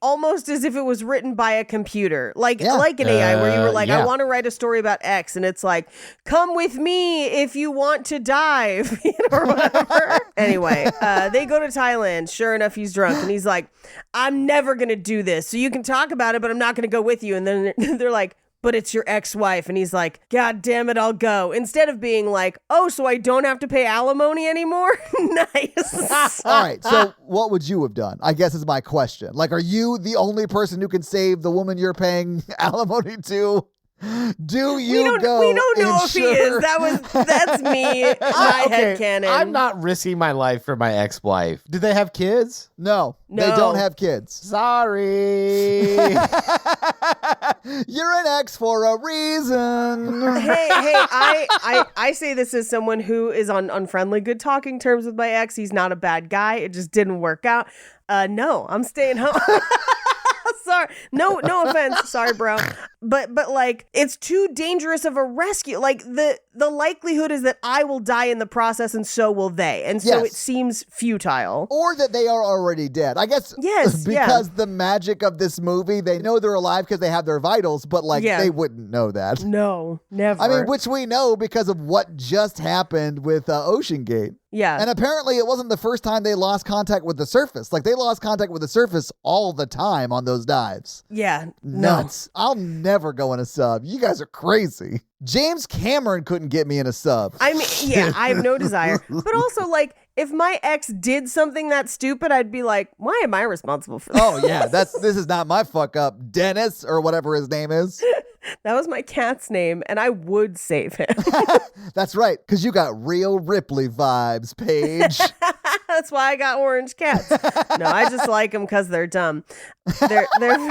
almost as if it was written by a computer. Like an AI where you were like, I want to write a story about X, and it's like, come with me if you want to dive, or whatever. Anyway, they go to Thailand. Sure enough, he's drunk, and he's like, I'm never going to do this. So you can talk about it, but I'm not going to go with you. And then they're like, but it's your ex-wife. And he's like, God damn it, I'll go. Instead of being like, oh, so I don't have to pay alimony anymore? Nice. All right. So what would you have done? I guess is my question. Like, are you the only person who can save the woman you're paying alimony to? Do you go? We don't know if he is. That's me. My headcanon. I'm not risking my life for my ex-wife. Do they have kids? No, they don't have kids. Sorry. You're an ex for a reason. Hey, I say this as someone who is on unfriendly good talking terms with my ex. He's not a bad guy. It just didn't work out. No, I'm staying home. Sorry. No offense. Sorry, bro. But like, it's too dangerous of a rescue. Like the likelihood is that I will die in the process and so will they. And so it seems futile. Or that they are already dead. I guess because the magic of this movie, they know they're alive because they have their vitals, but like they wouldn't know that. No, never. I mean, which we know because of what just happened with Ocean Gate. Yeah. And apparently it wasn't the first time they lost contact with the surface. Like they lost contact with the surface all the time on those dives. Yeah. Nuts. I'll never go in a sub. You guys are crazy. James Cameron couldn't get me in a sub. I mean, I have no desire. But also, like, if my ex did something that stupid, I'd be like, why am I responsible for this? Oh, yeah. This is not my fuck up. Dennis, or whatever his name is. That was my cat's name, and I would save him. That's right, because you got real Ripley vibes, Paige. That's why I got orange cats. No, I just like them because they're dumb. They're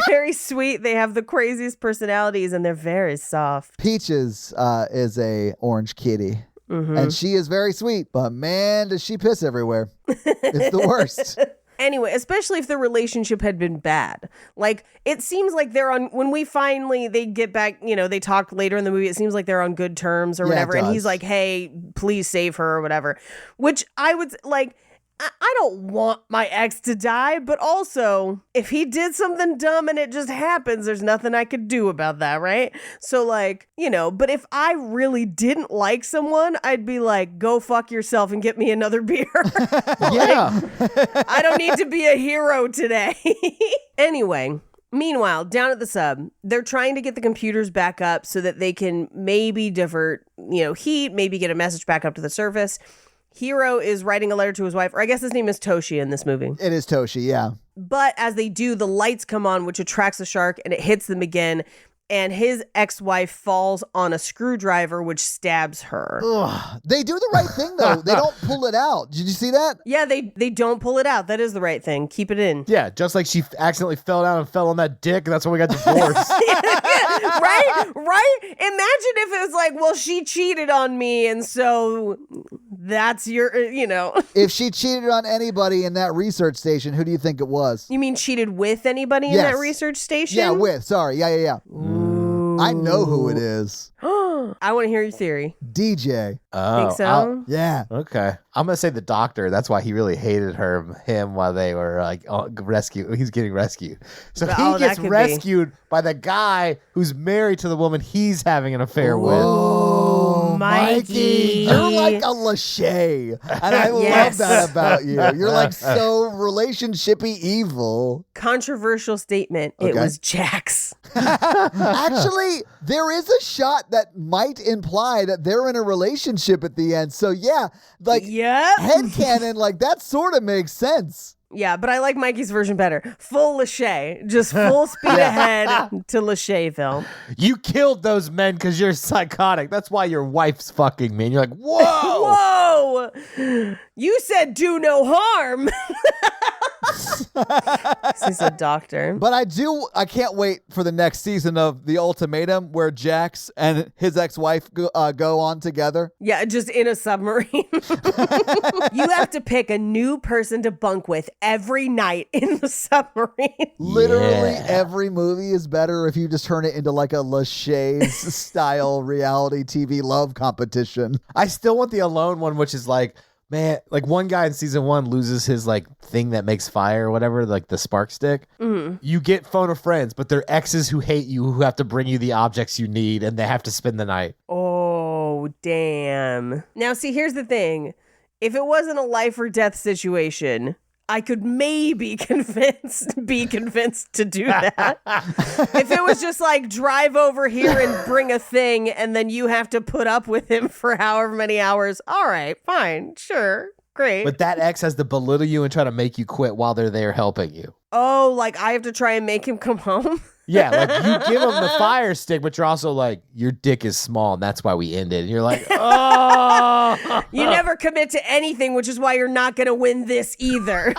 very sweet. They have the craziest personalities, and they're very soft. Peaches is a orange kitty. Mm-hmm. And she is very sweet, but man, does she piss everywhere. It's the worst. Anyway, especially if the relationship had been bad. Like, it seems like they're on, when they get back, they talk later in the movie, it seems like they're on good terms or whatever. And he's like, hey, please save her or whatever. Which I would, like, I don't want my ex to die, but also, if he did something dumb and it just happens, there's nothing I could do about that, right? So, like, but if I really didn't like someone, I'd be like, go fuck yourself and get me another beer. Yeah. I don't need to be a hero today. Anyway, Meanwhile, down at the sub, they're trying to get the computers back up so that they can maybe divert, heat, maybe get a message back up to the surface. Hero is writing a letter to his wife, or I guess his name is Toshi in this movie. It is Toshi, yeah. But as they do, the lights come on, which attracts the shark, and it hits them again. And his ex-wife falls on a screwdriver, which stabs her. Ugh. They do the right thing, though. They don't pull it out. Did you see that? Yeah, they don't pull it out. That is the right thing. Keep it in. Yeah, just like she accidentally fell down and fell on that dick, and that's why we got divorced. Right? Imagine if it was like, well, she cheated on me, and so that's your, If she cheated on anybody in that research station, who do you think it was? You mean cheated with anybody in Yes. that research station? Yeah, with. Sorry. Yeah. I know who it is. I want to hear your theory. DJ. Think so? Yeah. Okay. I'm going to say the doctor. That's why he really hated him while they were rescued. He's getting rescued. So he gets rescued by the guy who's married to the woman he's having an affair with. Oh, Mikey. You're like a Lachey. And I love that about you. You're like so relationshipy evil. Controversial statement. Okay. It was Jax. Actually, there is a shot that might imply that they're in a relationship at the end. So yeah, headcanon, like that sort of makes sense. Yeah, but I like Mikey's version better. Full Lachey. Just full speed ahead to Lacheyville. You killed those men because you're psychotic. That's why your wife's fucking me. And you're like, whoa! Whoa! You said do no harm. He's a doctor. But I can't wait for the next season of The Ultimatum where Jax and his ex-wife go on together. Yeah, just in a submarine. You have to pick a new person to bunk with every night in the submarine. Literally every movie is better if you just turn it into like a Lachey's style reality TV love competition. I still want the alone one, which is like, man, like one guy in season 1 loses his like thing that makes fire or whatever, like the spark stick. Mm-hmm. You get phone of friends, but they're exes who hate you, who have to bring you the objects you need, and they have to spend the night. Oh, damn. Now, see, here's the thing. If it wasn't a life or death situation, I could maybe be convinced to do that. If it was just like drive over here and bring a thing and then you have to put up with him for however many hours. All right, fine, sure, great. But that ex has to belittle you and try to make you quit while they're there helping you. Oh, like I have to try and make him come home? Yeah, like you give him the fire stick, but you're also like, your dick is small, and that's why we ended. And you're like, oh. You never commit to anything, which is why you're not going to win this either.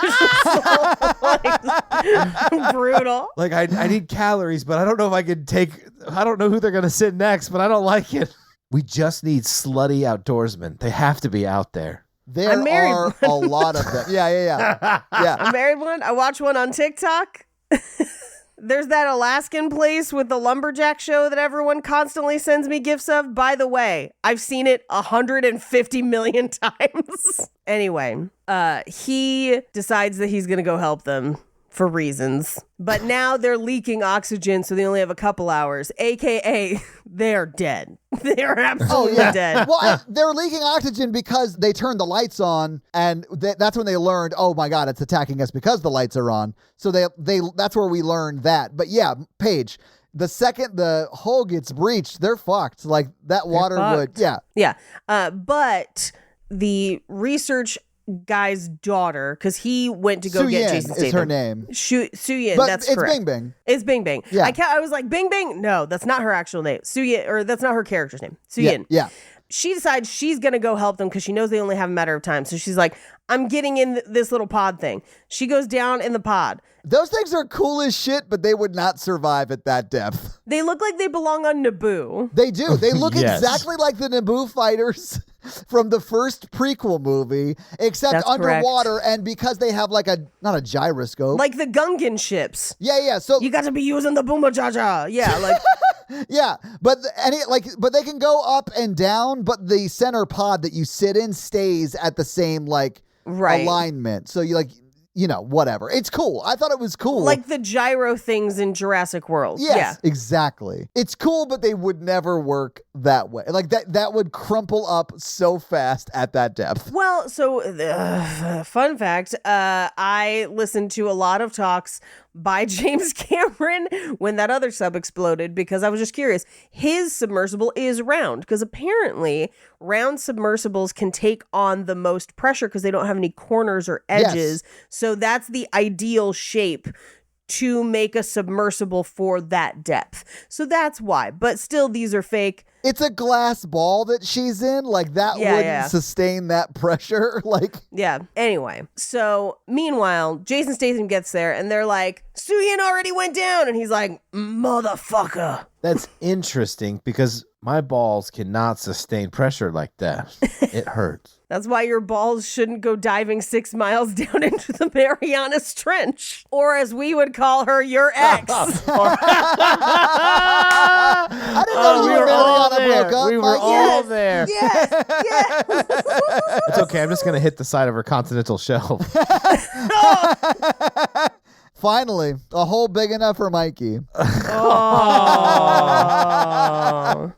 Brutal. Like, I need calories, but I don't know if I can I don't know who they're going to sit next, but I don't like it. We just need slutty outdoorsmen. They have to be out there. There are a lot of them. Yeah. I married one. I watched one on TikTok. There's that Alaskan place with the lumberjack show that everyone constantly sends me gifts of. By the way, I've seen it 150 million times. Anyway, he decides that he's going to go help them for reasons. But now they're leaking oxygen, so they only have a couple hours, AKA they're dead. They're absolutely dead. Well, they're leaking oxygen because they turned the lights on, and that's when they learned, oh my God, it's attacking us because the lights are on. So they that's where we learned that. But yeah, Paige, the second the hull gets breached, they're fucked. Like that water would, Yeah. But the research guy's daughter, because he went to go get Jason Statham. Is her name. Su-Yin, but that's it's correct. Bing Bing. It's Bing Bing. Yeah. I was like, Bing Bing? No, that's not her actual name. Su-Yin, or that's not her character's name. Su-Yin. Yeah. She decides she's going to go help them because she knows they only have a matter of time. So she's like, I'm getting in this little pod thing. She goes down in the pod. Those things are cool as shit, but they would not survive at that depth. They look like they belong on Naboo. They do. They look Yes. exactly like the Naboo fighters from the first prequel movie, except That's underwater, correct. and because they have like not a gyroscope. Like the Gungan ships. Yeah. So You got to be using the Boomba Jaja. Yeah, like... yeah, but but they can go up and down, but the center pod that you sit in stays at the same alignment. So you whatever. It's cool. I thought it was cool. Like the gyro things in Jurassic World. Yes, Yeah. exactly. It's cool, but they would never work that way. Like that would crumple up so fast at that depth. Well, so fun fact, I listened to a lot of talks by James Cameron when that other sub exploded, because I was just curious. His submersible is round because apparently round submersibles can take on the most pressure because they don't have any corners or edges. Yes. So that's the ideal shape to make a submersible for that depth. So that's why. But still, these are fake. It's a glass ball that she's in. Like, that wouldn't sustain that pressure. Like, yeah. Anyway, so meanwhile, Jason Statham gets there and they're like, Suyin already went down. And he's like, motherfucker. That's interesting because my balls cannot sustain pressure like that. It hurts. That's why your balls shouldn't go diving 6 miles down into the Marianas Trench. Or as we would call her, your ex. I didn't know you were all broke up. We were all there. Yes, yes. It's okay. I'm just going to hit the side of her continental shelf. Finally, a hole big enough for Mikey. Oh.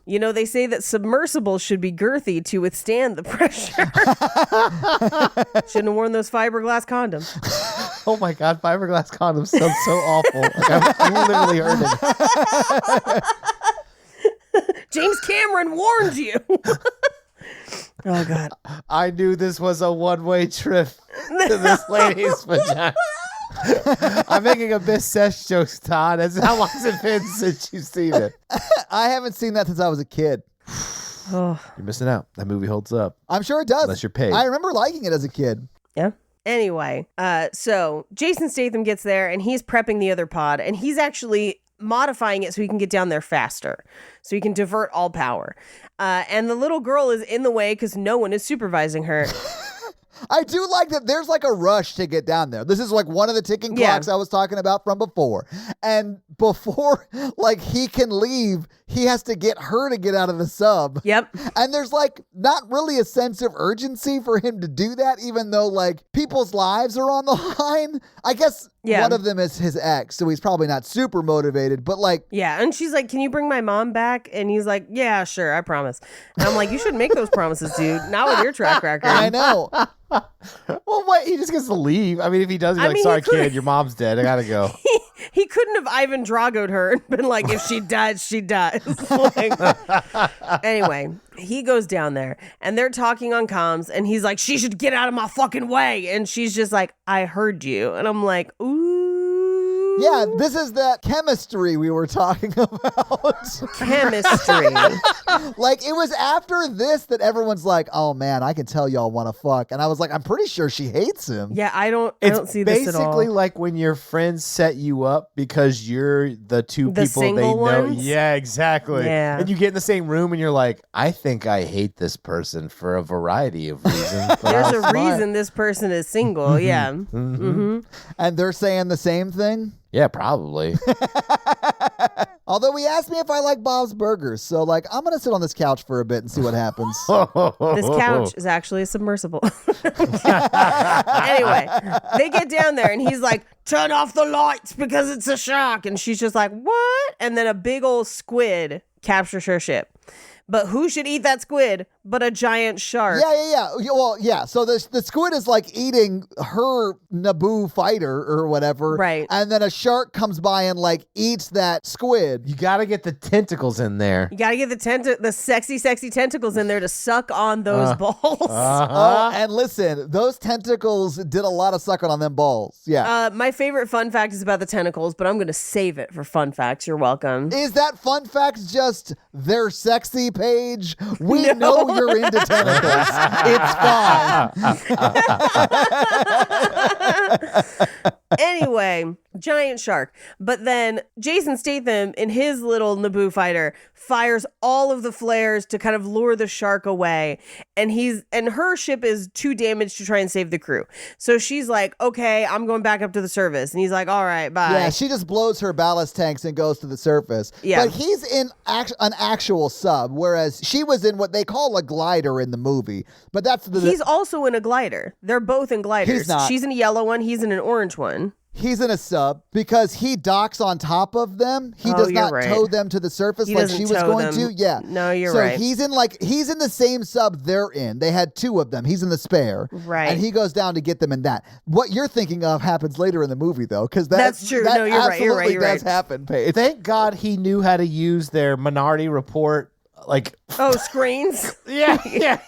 You know, they say that submersibles should be girthy to withstand the pressure. Shouldn't have worn those fiberglass condoms. Oh my God, fiberglass condoms sound so awful. Like, I'm literally hurting. James Cameron warned you. Oh, God. I knew this was a one-way trip to this lady's vagina. I'm making a Miss Sesh jokes, Todd. How long has it been since you've seen it? I haven't seen that since I was a kid. Oh. You're missing out. That movie holds up. I'm sure it does. Unless you're paid. I remember liking it as a kid. Yeah. Anyway, so Jason Statham gets there and he's prepping the other pod and he's actually modifying it so he can get down there faster, so he can divert all power. And the little girl is in the way because no one is supervising her. I do like that there's like a rush to get down there. This is like one of the ticking clocks I was talking about from before. And before like he can leave, he has to get her to get out of the sub. Yep. And there's like not really a sense of urgency for him to do that, even though like people's lives are on the line. I guess one of them is his ex, so he's probably not super motivated, but like... Yeah, and she's like, can you bring my mom back? And he's like, yeah, sure, I promise. And I'm like, you shouldn't make those promises, dude. Not with your track record. I know. Well, what? He just gets to leave. I mean, if he does, he's like, sorry, kid, your mom's dead. I gotta go. He couldn't have Ivan Drago'd her and been like, if she dies, she dies. Like, anyway, he goes down there and they're talking on comms and he's like, she should get out of my fucking way. And she's just like, I heard you. And I'm like, ooh. Yeah, this is that chemistry we were talking about. Chemistry. Like, it was after this that everyone's like, oh man, I can tell y'all want to fuck. And I was like, I'm pretty sure she hates him. Yeah, I don't see this at all. It's basically like when your friends set you up because you're the two people they know. Ones? Yeah, exactly. Yeah. And you get in the same room and you're like, I think I hate this person for a variety of reasons. There's a reason this person is single. Yeah. And they're saying the same thing? Yeah, probably. Although he asked me if I like Bob's Burgers, so like I'm gonna sit on this couch for a bit and see what happens. This couch is actually a submersible. Anyway, they get down there and he's like, turn off the lights because it's a shark. And she's just like, what? And then a big old squid captures her ship. But who should eat that squid but a giant shark? Yeah. Well, yeah. So the squid is like eating her Naboo fighter or whatever. Right. And then a shark comes by and like eats that squid. You got to get the tentacles in there. You got to get the sexy tentacles in there to suck on those balls. Oh, and listen, those tentacles did a lot of sucking on them balls. Yeah. My favorite fun fact is about the tentacles, but I'm going to save it for fun facts. You're welcome. Is that fun fact just they're sexy, Paige? We know you're into tentacles. It's fine. Anyway, giant shark. But then Jason Statham in his little Naboo fighter fires all of the flares to kind of lure the shark away. And her ship is too damaged to try and save the crew. So she's like, okay, I'm going back up to the surface. And he's like, all right, bye. Yeah, she just blows her ballast tanks and goes to the surface. Yeah. But he's in an actual sub, whereas she was in what they call a glider in the movie. But that's He's also in a glider. They're both in gliders. He's not. She's in a yellow one. He's in an orange one. He's in a sub because he docks on top of them. He does not tow them to the surface like she was going to. Yeah. No, you're right. So he's in the same sub they're in. They had 2 of them. He's in the spare. Right. And he goes down to get them in that. What you're thinking of happens later in the movie, though, because that's true. That no, you're right. You're right. Absolutely does happen, Paige. Thank God he knew how to use their Minority Report. Like screens. Yeah.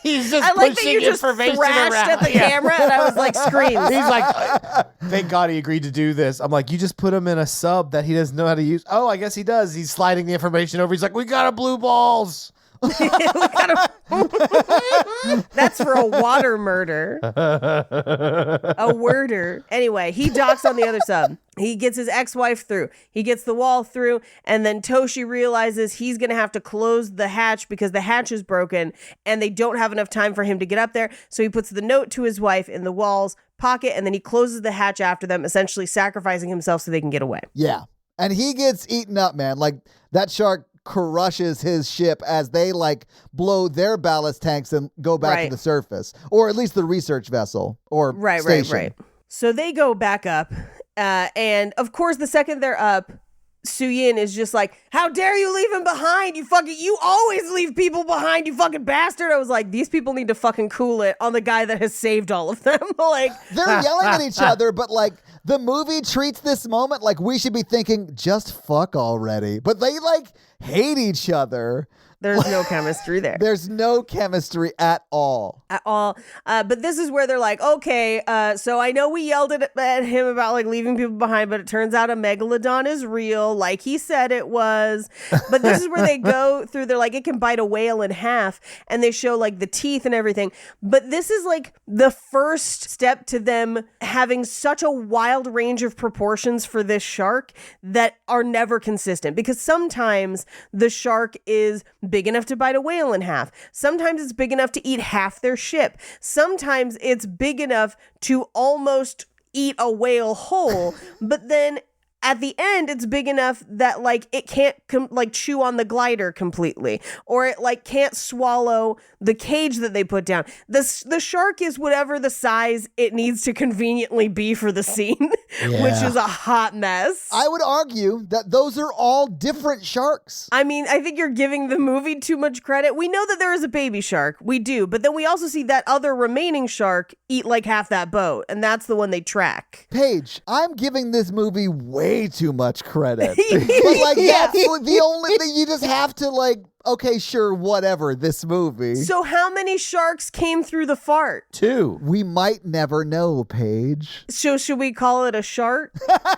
He's just I like that pushing you just information thrashed around. at the camera, and I was like, screens. He's like, thank God he agreed to do this. I'm like, you just put him in a sub that he doesn't know how to use. Oh, I guess he does. He's sliding the information over. He's like, we got a blue balls. That's for a water murder. A worder. Anyway, he docks on the other sub. He gets his ex-wife through. He gets the wall through. And then Toshi realizes he's going to have to close the hatch because the hatch is broken and they don't have enough time for him to get up there. So he puts the note to his wife in the wall's pocket and then he closes the hatch after them, essentially sacrificing himself so they can get away. Yeah. And he gets eaten up, man. Like that shark crushes his ship as they like blow their ballast tanks and go back to the surface, or at least the research vessel or station. Right. So they go back up, and of course, the second they're up, Su-Yin is just like, "How dare you leave him behind? You always leave people behind, you fucking bastard!" I was like, these people need to fucking cool it on the guy that has saved all of them. Like they're yelling at each other, but like. The movie treats this moment like we should be thinking, just fuck already. But they like hate each other. There's no chemistry there. There's no chemistry at all. At all. But this is where they're like, okay, so I know we yelled at him about like leaving people behind, but it turns out a megalodon is real, like he said it was. But this is where they go through, they're like, it can bite a whale in half, and they show like the teeth and everything. But this is like the first step to them having such a wild range of proportions for this shark that are never consistent. Because sometimes the shark is big enough to bite a whale in half. Sometimes it's big enough to eat half their ship. Sometimes it's big enough to almost eat a whale whole, but then at the end, it's big enough that like it can't chew on the glider completely, or it like can't swallow the cage that they put down. The shark is whatever the size it needs to conveniently be for the scene, which is a hot mess. I would argue that those are all different sharks. I mean, I think you're giving the movie too much credit. We know that there is a baby shark. We do. But then we also see that other remaining shark eat like half that boat, and that's the one they track. Paige, I'm giving this movie way too much credit. But like that's the only thing. You just have to like, okay, sure, whatever, this movie. So how many sharks came through the fart? 2. We might never know, Paige. So should we call it a shart?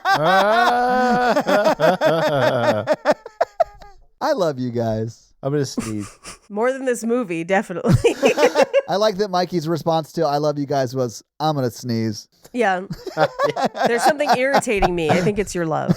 I love you guys. I'm going to sneeze. More than this movie, definitely. I like that Mikey's response to I love you guys was, I'm going to sneeze. Yeah. There's something irritating me. I think it's your love.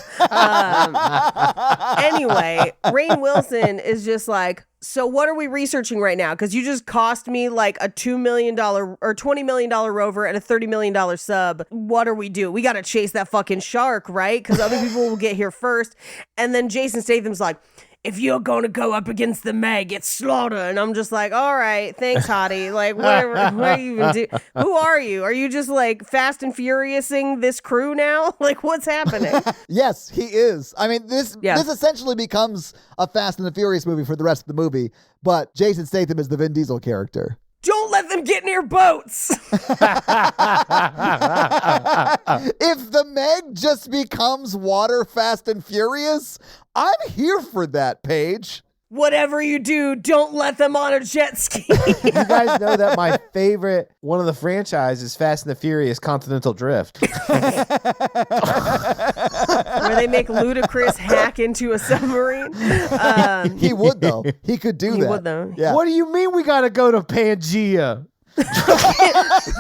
Anyway, Rainn Wilson is just like, so what are we researching right now? Because you just cost me like a $2 million or $20 million rover and a $30 million sub. What do? We got to chase that fucking shark, right? Because other people will get here first. And then Jason Statham's like, if you're going to go up against the Meg, it's slaughter. And I'm just like, all right, thanks, hottie. Like, whatever. What do you even do? Who are you? Are you just like Fast and Furiousing this crew now? Like, what's happening? Yes, he is. I mean, this essentially becomes a Fast and the Furious movie for the rest of the movie, but Jason Statham is the Vin Diesel character. Don't let them get near boats. If the Meg just becomes water Fast and Furious, I'm here for that, Paige. Whatever you do, don't let them on a jet ski. You guys know that my favorite one of the franchise is Fast and the Furious Continental Drift. Where they make Ludacris hack into a submarine. He would, though. He could do that. He would, though. Yeah. What do you mean we got to go to Pangea?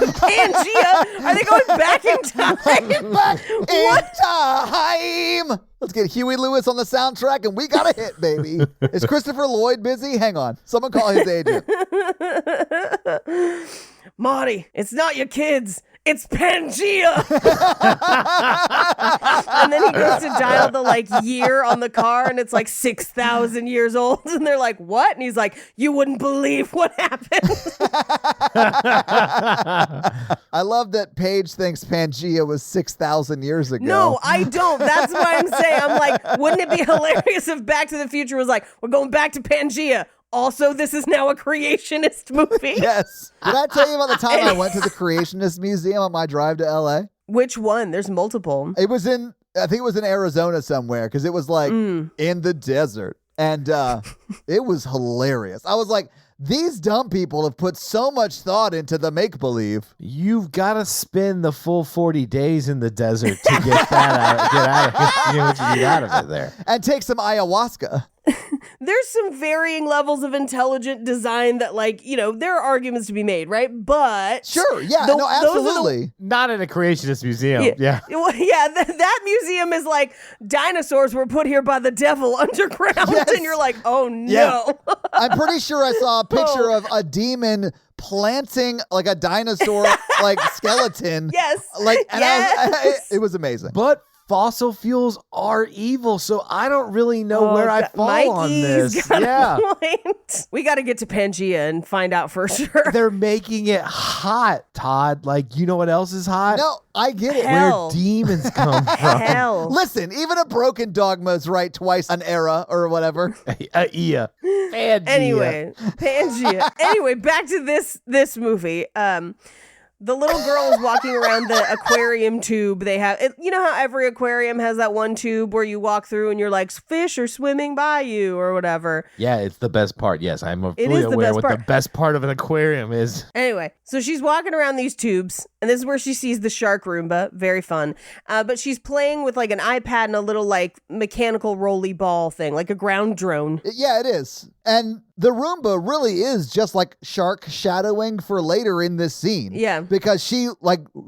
Pangea? Are they going back in time? Back in time. Let's get Huey Lewis on the soundtrack, and we got a hit, baby. Is Christopher Lloyd busy? Hang on. Someone call his agent. Marty, it's not your kids. It's Pangea. And then he goes to dial the year on the car, and it's 6,000 years old. And they're like, what? And he's like, you wouldn't believe what happened. I love that Paige thinks Pangea was 6,000 years ago. No, I don't. That's why I'm saying, I'm like, wouldn't it be hilarious if Back to the Future was like, we're going back to Pangea. Also, this is now a creationist movie. Yes. Did I tell you about the time I went to the Creationist Museum on my drive to LA? Which one? There's multiple. I think it was in Arizona somewhere, because it was in the desert. And it was hilarious. I was like, these dumb people have put so much thought into the make-believe. You've got to spend the full 40 days in the desert to get what you need out of it there. And take some ayahuasca. There's some varying levels of intelligent design that, there are arguments to be made, right? But sure, yeah, no, absolutely. Not in a creationist museum. Yeah. Well, yeah, that museum is like dinosaurs were put here by the devil underground, yes. And you're like, oh no. Yeah. I'm pretty sure I saw a picture of a demon planting a dinosaur skeleton. Yes. It was amazing. But fossil fuels are evil, so I don't really know where I fall on this. Yeah. We got to get to Pangea and find out for sure. They're making it hot, Todd. You know what else is hot? No, I get it. Hell. Where demons come from. Hell. Listen, even a broken dogma is right twice an era or whatever. Yeah. Pangea. Anyway, Pangea. Anyway, back to this movie. The little girl is walking around the aquarium tube. They have, you know how every aquarium has that one tube where you walk through and you're like, fish are swimming by you or whatever. Yeah, it's the best part. Yes, I'm fully aware what the best part of an aquarium is. Anyway, so she's walking around these tubes, and this is where she sees the shark Roomba. Very fun. But she's playing with an iPad and a little mechanical rolly ball thing, like a ground drone. Yeah, it is. And the Roomba really is just shark shadowing for later in this scene. Yeah. Because she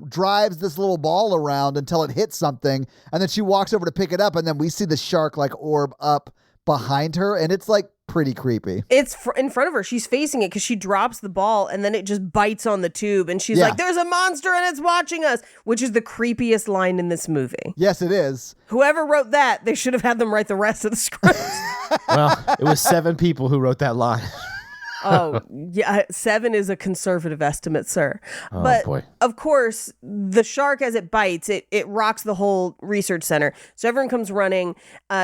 drives this little ball around until it hits something, and then she walks over to pick it up, and then we see the shark orb up behind her, and it's pretty creepy. It's in front of her. She's facing it because she drops the ball and then it just bites on the tube, and she's like, there's a monster and it's watching us, which is the creepiest line in this movie. Yes, it is. Whoever wrote that, they should have had them write the rest of the script. Well, it was 7 people who wrote that line. Oh, yeah. 7 is a conservative estimate, sir. Oh, but boy. Of course, the shark, as it bites, it rocks the whole research center. So everyone comes running.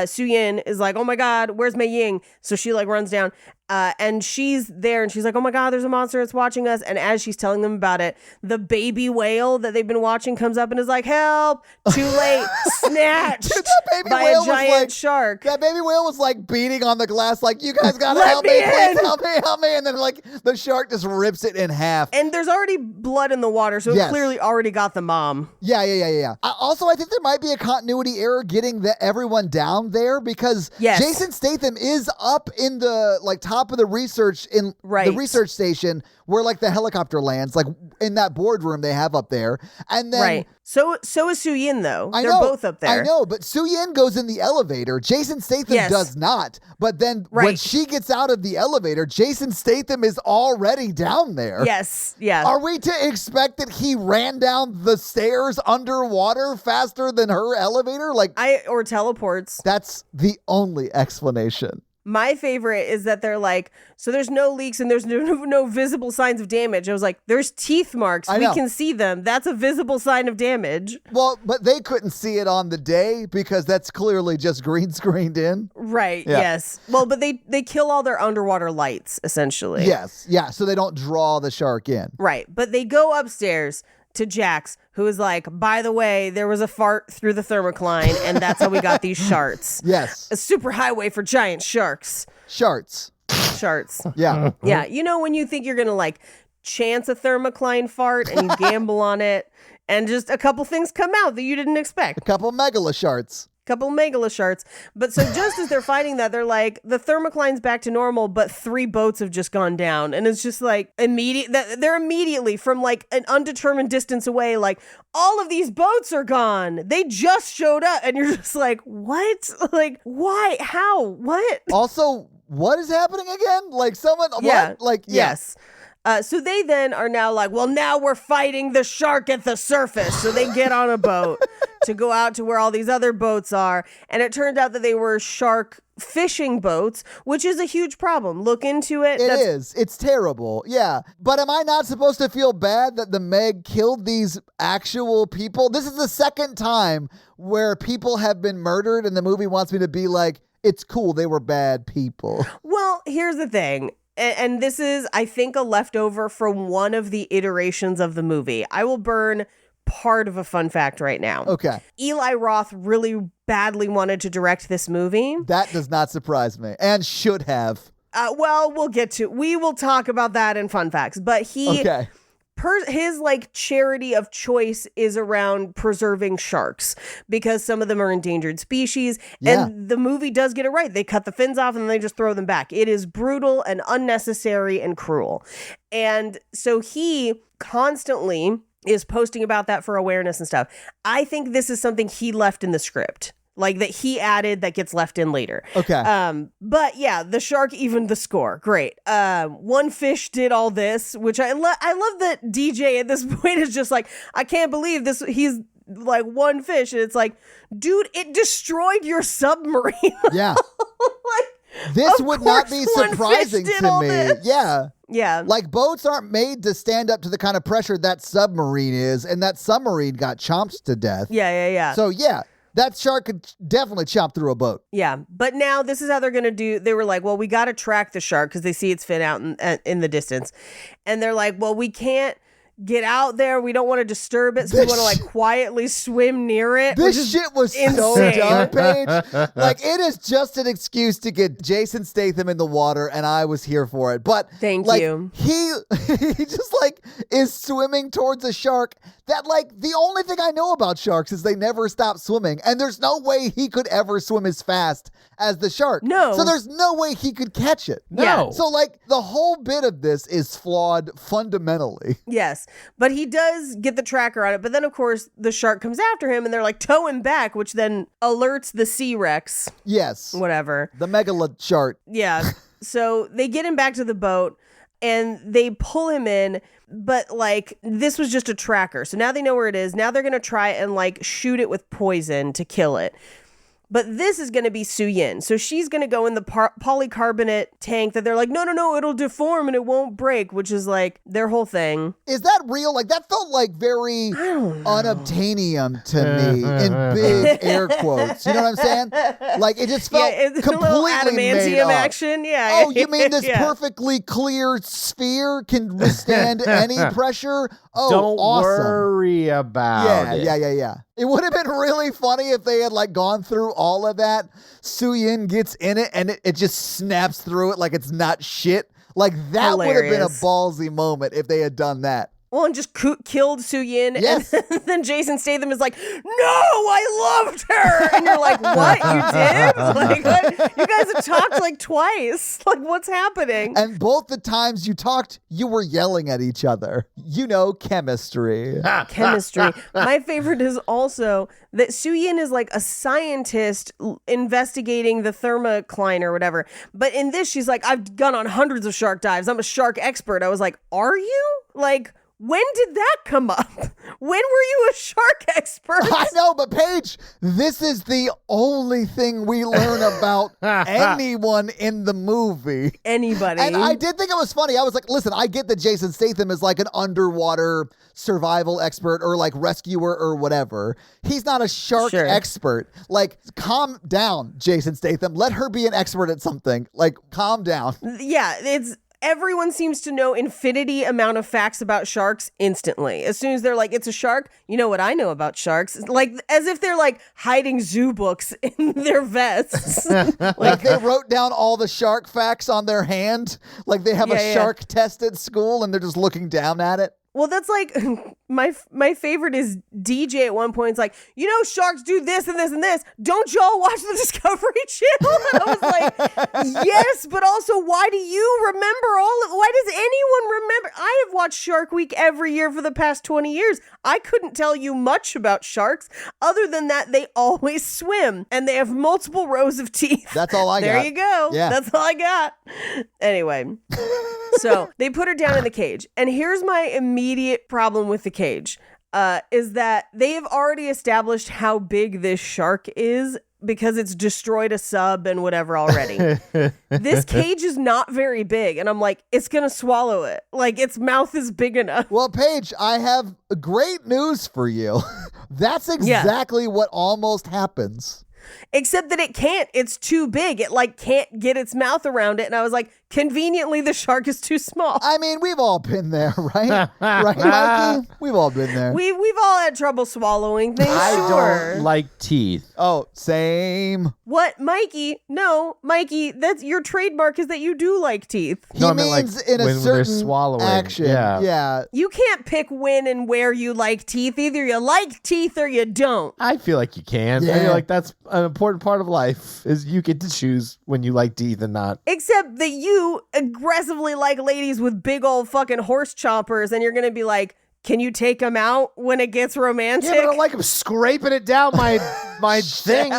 Su-Yin is like, oh my God, where's Mei Ying? So she runs down. And she's there and she's like, oh my God, there's a monster that's watching us. And as she's telling them about it, the baby whale that they've been watching comes up and is like, help, too late, snatched by a giant shark. That baby whale was beating on the glass you guys gotta help me, please help me. And then the shark just rips it in half. And there's already blood in the water, so it clearly already got the mom. Yeah. Also, I think there might be a continuity error getting everyone down there, because Jason Statham is up in the top of the research the research station where the helicopter lands, in that boardroom they have up there. And then So is Su-Yin, though. They're both up there. I know, but Su-Yin goes in the elevator. Jason Statham does not. But then when she gets out of the elevator, Jason Statham is already down there. Yes, yeah. Are we to expect that he ran down the stairs underwater faster than her elevator? Or teleports. That's the only explanation. My favorite is that they're so there's no leaks and there's no visible signs of damage. I was like, there's teeth marks. We can see them. That's a visible sign of damage. Well, but they couldn't see it on the day because that's clearly just green screened in. Right, yes. Well, but they kill all their underwater lights, essentially. Yes, yeah, so they don't draw the shark in. Right, but they go upstairs to Jax, who is like, by the way, there was a fart through the thermocline, and that's how we got these sharts. Yes. A super highway for giant sharks. Sharts. Yeah. Yeah. You know when you think you're going to chance a thermocline fart and you gamble on it, and just a couple things come out that you didn't expect. A couple megala sharts. couple megalasharks. But so just as they're fighting that, they're like, the thermocline's back to normal, but 3 boats have just gone down. And it's just like they're immediately from like an undetermined distance away, like, all of these boats are gone. They just showed up. And you're just like, what? Like, why? How? What? Also, what is happening again? Like someone, Yeah. what? Like, yeah. Yes. So they then are now like, well, now we're fighting the shark at the surface. So they get on a boat to go out to where all these other boats are. And it turned out that they were shark fishing boats, which is a huge problem. Look into it. It is. It's terrible. Yeah. But am I not supposed to feel bad that the Meg killed these actual people? This is the second time where people have been murdered and the movie wants me to be like, it's cool, they were bad people. Well, here's the thing. And this is, I think, a leftover from one of the iterations of the movie. I will burn part of a fun fact right now. Okay. Eli Roth really badly wanted to direct this movie. That does not surprise me, and should have. Well, we will talk about that in fun facts. But Okay. his like charity of choice is around preserving sharks because some of them are endangered species. Yeah. And the movie does get it right. They cut the fins off and then they just throw them back. It is brutal and unnecessary and cruel. And so he constantly is posting about that for awareness and stuff. I think this is something he left in the script. Like that he added that gets left in later. Okay. But yeah, the shark evened the score. Great. One fish did all this, which I love that DJ at this point is just like, I can't believe this. He's like one fish. And it's like, dude, it destroyed your submarine. Yeah. Like, This of would not course be one surprising fish did to all me. this. Yeah. Yeah. Like boats aren't made to stand up to the kind of pressure that submarine is, and that submarine got chomped to death. Yeah. So yeah, that shark could definitely chomp through a boat. Yeah, but now this is how they're going to do. They were like, well, we got to track the shark because they see its fin out in the distance. And they're like, well, we can't get out there. We don't want to disturb it. So we want to like quietly swim near it. This shit was so insane. dumb, Paige. Like, it is just an excuse to get Jason Statham in the water, and I was here for it. But Thank like, you. He just like is swimming towards a shark that like the only thing I know about sharks is they never stop swimming, and there's no way he could ever swim as fast as the shark. No. So there's no way he could catch it. Yeah. So like the whole bit of this is flawed fundamentally. Yes, but he does get the tracker on it. But then, of course, the shark comes after him and they're like, tow him back, which then alerts the Sea Rex, Yes. whatever. The megala shark. Yeah. So they get him back to the boat and they pull him in. But like, this was just a tracker. So now they know where it is. Now they're going to try and like shoot it with poison to kill it. But this is going to be Su Yin. So she's going to go in the polycarbonate tank that they're like, no, it'll deform and it won't break, which is like their whole thing. Is that real? Like, that felt like very unobtainium to me in big air quotes. You know what I'm saying? Like, it just felt it's a completely little made adamantium up. action. Yeah. Oh, you mean this Yeah. perfectly clear sphere can withstand any pressure? Oh, Don't awesome. worry about it. Yeah. It would have been really funny if they had like gone through all of that. Su Yin gets in it and it just snaps through it like it's not shit. Like that would have been a Hilarious. ballsy moment if they had done that. Well, and just killed Su Yin. Yes. And then Jason Statham is like, no, I loved her. And you're like, what? You did? Like, what? You guys have talked like twice. Like, what's happening? And both the times you talked, you were yelling at each other. You know, chemistry. Chemistry. My favorite is also that Su Yin is like a scientist investigating the thermocline or whatever. But in this, she's like, I've gone on hundreds of shark dives. I'm a shark expert. I was like, are you? Like, when did that come up? When were you a shark expert? I know, but Paige, this is the only thing we learn about anyone in the movie. Anybody. And I did think it was funny. I was like, listen, I get that Jason Statham is like an underwater survival expert or like rescuer or whatever. He's not a shark Sure. expert. Like, calm down, Jason Statham. Let her be an expert at something. Like, calm down. Yeah, it's everyone seems to know infinity amount of facts about sharks instantly. As soon as they're like, it's a shark, you know what I know about sharks? Like, as if they're like hiding zoo books in their vests. Like they wrote down all the shark facts on their hand. Like they have a Yeah. shark test at school and they're just looking down at it. Well, that's like my favorite is DJ at one point. It's like, sharks do this and this and this. Don't y'all watch the Discovery Channel? And I was like, yes, but also why do you remember why does anyone remember? I have watched Shark Week every year for the past 20 years. I couldn't tell you much about sharks other than that they always swim and they have multiple rows of teeth. That's all I got. There you go. Yeah. That's all I got. Anyway. So they put her down in the cage. And here's my immediate problem with the cage, is that they have already established how big this shark is because it's destroyed a sub and whatever already. This cage is not very big. And I'm like, it's going to swallow it. Like, its mouth is big enough. Well, Paige, I have great news for you. That's exactly what almost happens. Except that it can't. It's too big. It can't get its mouth around it. And I was like, conveniently, the shark is too small. I mean, we've all been there, right? Right, Mikey? We've all been there. We've all had trouble swallowing things. I sure. don't like teeth. Oh, same. What, Mikey? No, Mikey. That's your trademark is that you do like teeth. He No, I meant, means like, in a when they're certain swallowing. action. Yeah. You can't pick when and where you like teeth. Either you like teeth or you don't. I feel like you can. I Yeah. feel like that's an important part of life is you get to choose when you like teeth and not. Except that you aggressively like ladies with big old fucking horse chompers, and you're gonna be like, can you take them out when it gets romantic? Yeah, but I don't like him scraping it down my thing.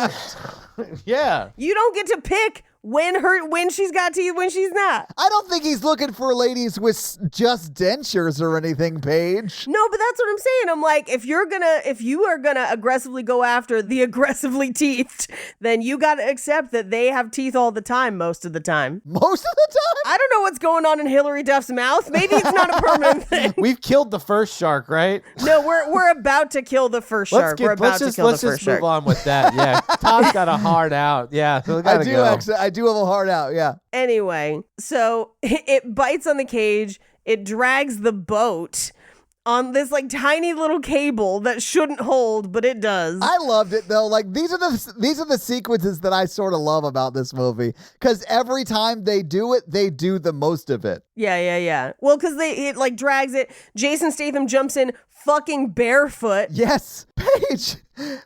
Yeah. You don't get to pick when she's got teeth, when she's not. I don't think he's looking for ladies with just dentures or anything, Paige. No, but that's what I'm saying. I'm like, if you are gonna aggressively go after the aggressively teethed, then you gotta accept that they have teeth all the time, most of the time. Most of the time? I don't know what's going on in Hillary Duff's mouth. Maybe it's not a permanent thing. We've killed the first shark, right? No, we're about to kill the first shark. Let's just move on with that. Yeah. Todd's got a hard out. Yeah. So we gotta go. I do have a heart out, yeah. Anyway, so it bites on the cage. It drags the boat on this tiny little cable that shouldn't hold, but it does. I loved it though. Like these are the sequences that I sort of love about this movie because every time they do it, they do the most of it. Yeah. Well, because it drags it. Jason Statham jumps in fucking barefoot. Yes, Paige,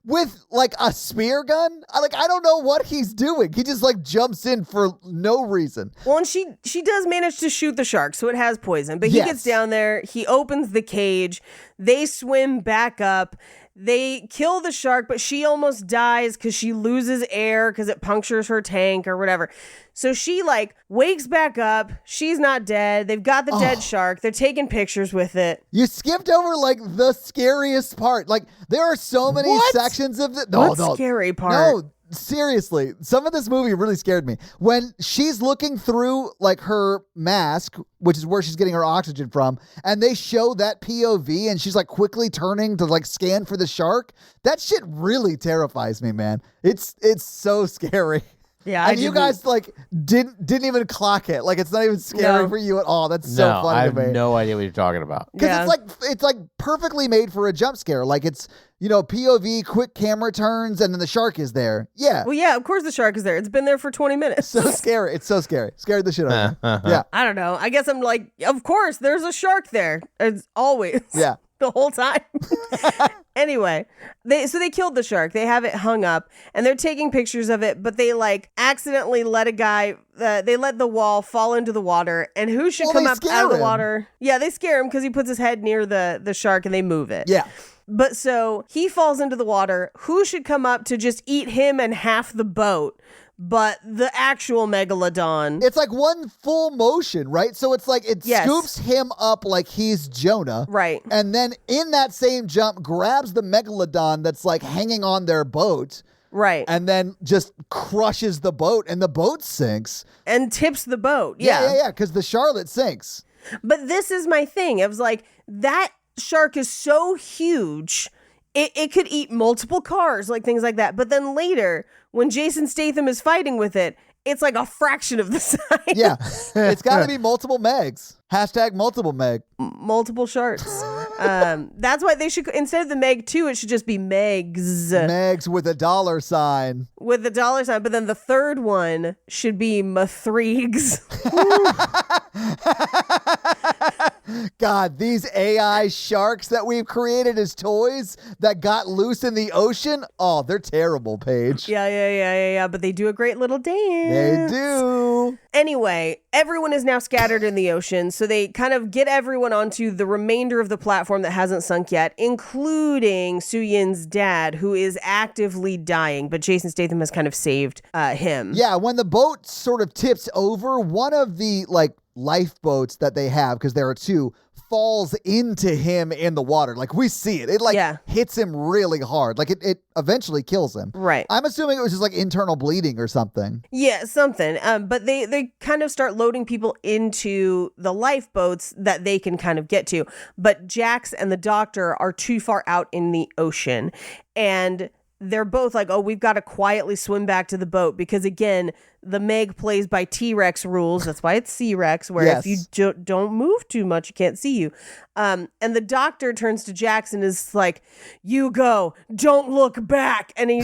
with a spear gun. I don't know what he's doing. He just jumps in for no reason. Well, and she does manage to shoot the shark, so it has poison. But he Yes. gets down there. He opens the cage. They swim back up. They kill the shark, but she almost dies because she loses air because it punctures her tank or whatever. So she wakes back up. She's not dead. They've got the dead shark. They're taking pictures with it. You skipped over the scariest part. There are so many sections of it. What scary part? No, seriously. Some of this movie really scared me. When she's looking through her mask, which is where she's getting her oxygen from, and they show that POV and she's quickly turning to scan for the shark. That shit really terrifies me, man. It's so scary. Yeah, and you guys didn't even clock it. It's not even scary for you at all. That's so funny to me. I have no idea what you're talking about. Because it's perfectly made for a jump scare. It's POV, quick camera turns, and then the shark is there. Yeah. Well, yeah, of course the shark is there. It's been there for 20 minutes. So scary. It's so scary. Scared the shit out of me. Yeah. I don't know. I guess I'm of course there's a shark there. It's always. Yeah. The whole time. Anyway, they killed the shark. They have it hung up and they're taking pictures of it, but they accidentally let a guy, they let the wall fall into the water, and who should come up out of the water? Yeah, they scare him because he puts his head near the shark and they move it. Yeah. But so he falls into the water. Who should come up to just eat him and half the boat? But the actual megalodon. It's one full motion, right? So it's scoops him up like he's Jonah. Right. And then in that same jump, grabs the megalodon that's hanging on their boat. Right. And then just crushes the boat and the boat sinks. And tips the boat. Yeah. Because the Charlotte sinks. But this is my thing. It was that shark is so huge. It could eat multiple cars, things like that. But then later, when Jason Statham is fighting with it, it's a fraction of the size. Yeah. It's got to be multiple Megs. # multiple Meg. Multiple sharks. That's why they should, instead of the Meg 2, it should just be Megs. Megs with a $sign. With the $sign. But then the third one should be Mathreegs. God, these AI sharks that we've created as toys that got loose in the ocean, oh, they're terrible, Paige. Yeah. But they do a great little dance. They do. Anyway, everyone is now scattered in the ocean, so they kind of get everyone onto the remainder of the platform that hasn't sunk yet, including Soo-Yin's dad, who is actively dying, but Jason Statham has kind of saved him. Yeah, when the boat sort of tips over, one of the lifeboats that they have, because there are two, falls into him in the water. Like, we see it. It hits him really hard. Like, it eventually kills him. Right. I'm assuming it was just like internal bleeding or something. Yeah, something. But they kind of start loading people into the lifeboats that they can kind of get to. But Jax and the doctor are too far out in the ocean. And they're both like, oh, we've got to quietly swim back to the boat because, again, the Meg plays by T-Rex rules. That's why it's C-Rex, where if you don't move too much, you can't see you. And the doctor turns to Jax and is like, you go, don't look back. And he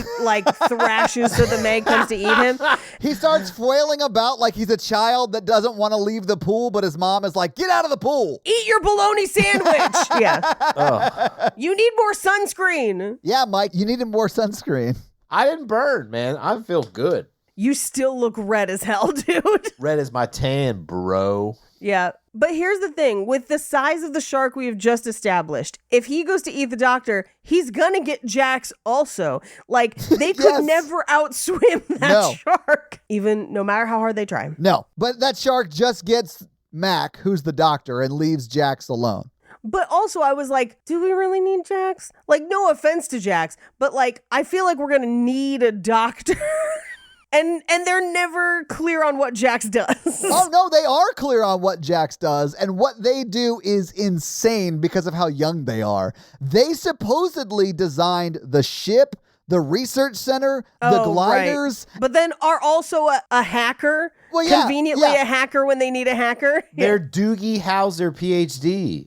thrashes so the Meg comes to eat him. He starts flailing about like he's a child that doesn't want to leave the pool, but his mom is like, get out of the pool. Eat your bologna sandwich. Yeah. Oh. You need more sunscreen. Yeah, Mike, you needed more sunscreen. I didn't burn, man. I feel good. You still look red as hell, dude. Red as my tan, bro. Yeah. But here's the thing. With the size of the shark we have just established, if he goes to eat the doctor, he's gonna get Jax also. Like, they could never outswim that shark, even no matter how hard they try. No, but that shark just gets Mac, who's the doctor, and leaves Jax alone. But also, I was like, do we really need Jax? Like, no offense to Jax, but I feel like we're gonna need a doctor. And they're never clear on what Jax does. Oh, no, they are clear on what Jax does. And what they do is insane because of how young they are. They supposedly designed the ship, the research center, the gliders. Right. But then are also a hacker. Well, yeah, conveniently a hacker when they need a hacker. They're Doogie Howser PhD.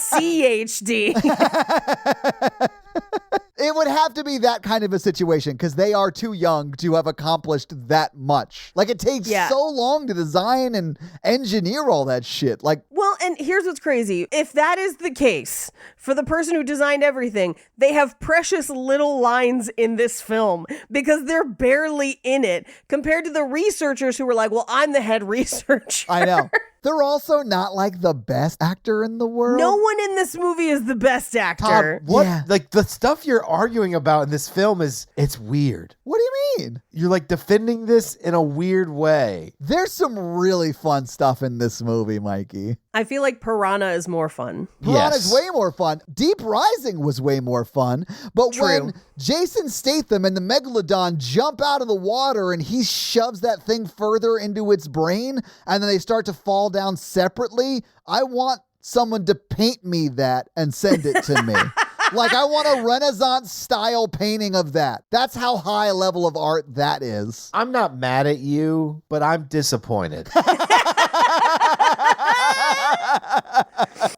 CHD. It would have to be that kind of a situation because they are too young to have accomplished that much. Like, it takes so long to design and engineer all that shit. Well, and here's what's crazy. If that is the case, for the person who designed everything, they have precious little lines in this film because they're barely in it compared to the researchers who were like, well, I'm the head researcher. I know. They're also not the best actor in the world. No one in this movie is the best actor. Todd, what? Yeah. The stuff you're arguing about in this film it's weird. What do you mean? You're defending this in a weird way. There's some really fun stuff in this movie, Mikey. I feel like Piranha is more fun. Piranha's way more fun. Deep Rising was way more fun. But when Jason Statham and the Megalodon jump out of the water and he shoves that thing further into its brain and then they start to fall down separately, I want someone to paint me that and send it to me. I want a Renaissance style painting of that. That's how high a level of art that is. I'm not mad at you, but I'm disappointed.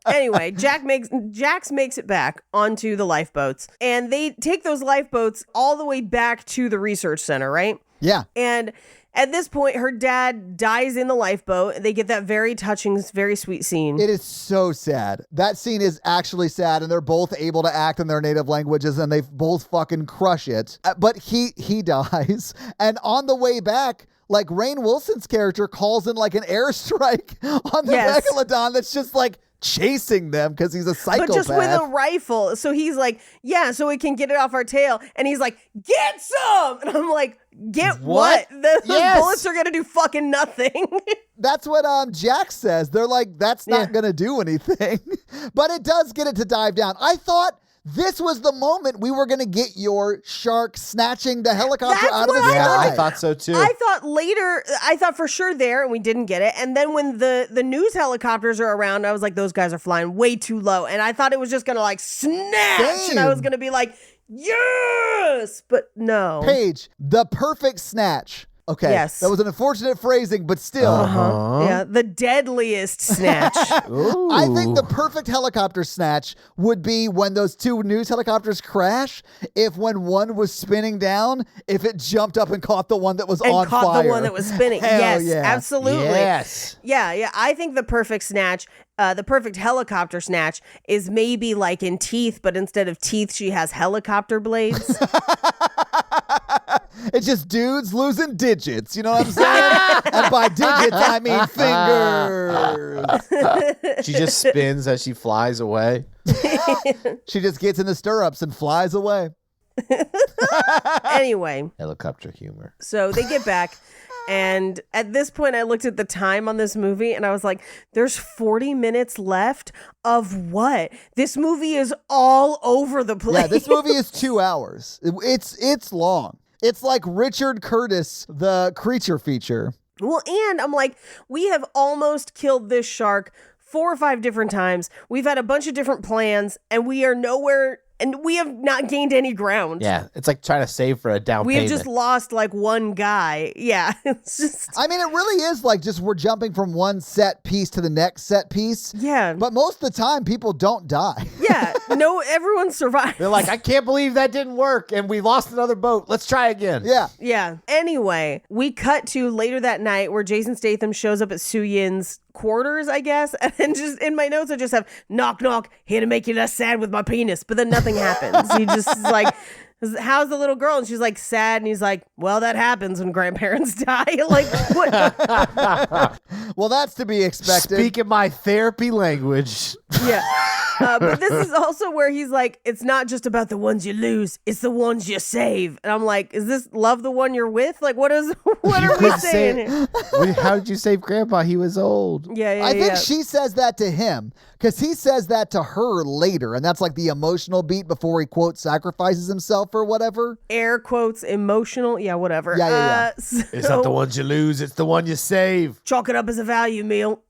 Anyway, Jax makes it back onto the lifeboats, and they take those lifeboats all the way back to the research center, right? Yeah. And at this point, her dad dies in the lifeboat. They get that very touching, very sweet scene. It is so sad. That scene is actually sad, and they're both able to act in their native languages, and they both fucking crush it. But he dies, and on the way back, Rainn Wilson's character calls in an airstrike on the Megalodon that's just chasing them because he's a psychopath. But just with a rifle. So he's like, yeah, so we can get it off our tail. And he's like, get some! And I'm like, get what? The bullets are going to do fucking nothing. That's what Jax says. They're like, that's not going to do anything. But it does get it to dive down. I thought this was the moment we were going to get your shark snatching the helicopter out of the sky. Yeah, I thought so too. I thought for sure there, and we didn't get it. And then when the news helicopters are around, I was like, those guys are flying way too low. And I thought it was just going to snatch. Same. And I was going to be like, yes! But no. Paige, the perfect snatch. Okay. Yes. That was an unfortunate phrasing, but still. Yeah, the deadliest snatch. Ooh. I think the perfect helicopter snatch would be when those two news helicopters crash. If when one was spinning down, if it jumped up and caught the one that was And on caught fire. the one that was spinning. Hell Yes, yeah. absolutely. Yes. Yeah. I think the perfect snatch, the perfect helicopter snatch is maybe like in Teeth, but instead of teeth, she has helicopter blades. It's just dudes losing digits. You know what I'm saying? And by digits, I mean fingers. She just spins as she flies away. She just gets in the stirrups and flies away. Anyway, Helicopter humor. so they get back. And at this point, I looked at the time on this movie and I was like, there's 40 minutes left of what? This movie is all over the place. Yeah, this movie is 2 hours. It's long. It's like Richard Curtis, the creature feature. Well, and I'm like, we have almost killed this shark 4 or 5 different times. We've had a bunch of different plans and we are nowhere, and we have not gained any ground. Yeah, it's like trying to save for a down We payment. have just lost like one guy. Yeah. It's just, I mean, it really is like just we're jumping from one set piece to the next set piece. yeah. But most of the time, people don't die. Yeah. No, everyone survived. They're like, I can't believe that didn't work, and we lost another boat. Let's try again. Yeah. Yeah. Anyway, we cut to later that night where Jason Statham shows up at Soo Yin's quarters, I guess. And then just in my notes, I just have knock, knock, here to make you less sad with my penis. But then nothing happens. He just is like, how's the little girl? And she's like sad. And he's like, well, that happens when grandparents die. Like, what? Well, that's to be expected. Speaking my therapy language. Yeah. But this is also where he's like, it's not just about the ones you lose, it's the ones you save. And I'm like, is this love the one you're with? Like, what are we saying here? How did you save Grandpa? He was old. Yeah. I think she says that to him because he says that to her later. And that's like the emotional beat before he, quote, sacrifices himself or whatever. Air quotes, emotional. Yeah, whatever. Yeah. It's not the ones you lose, it's the one you save. Chalk it up as a value meal.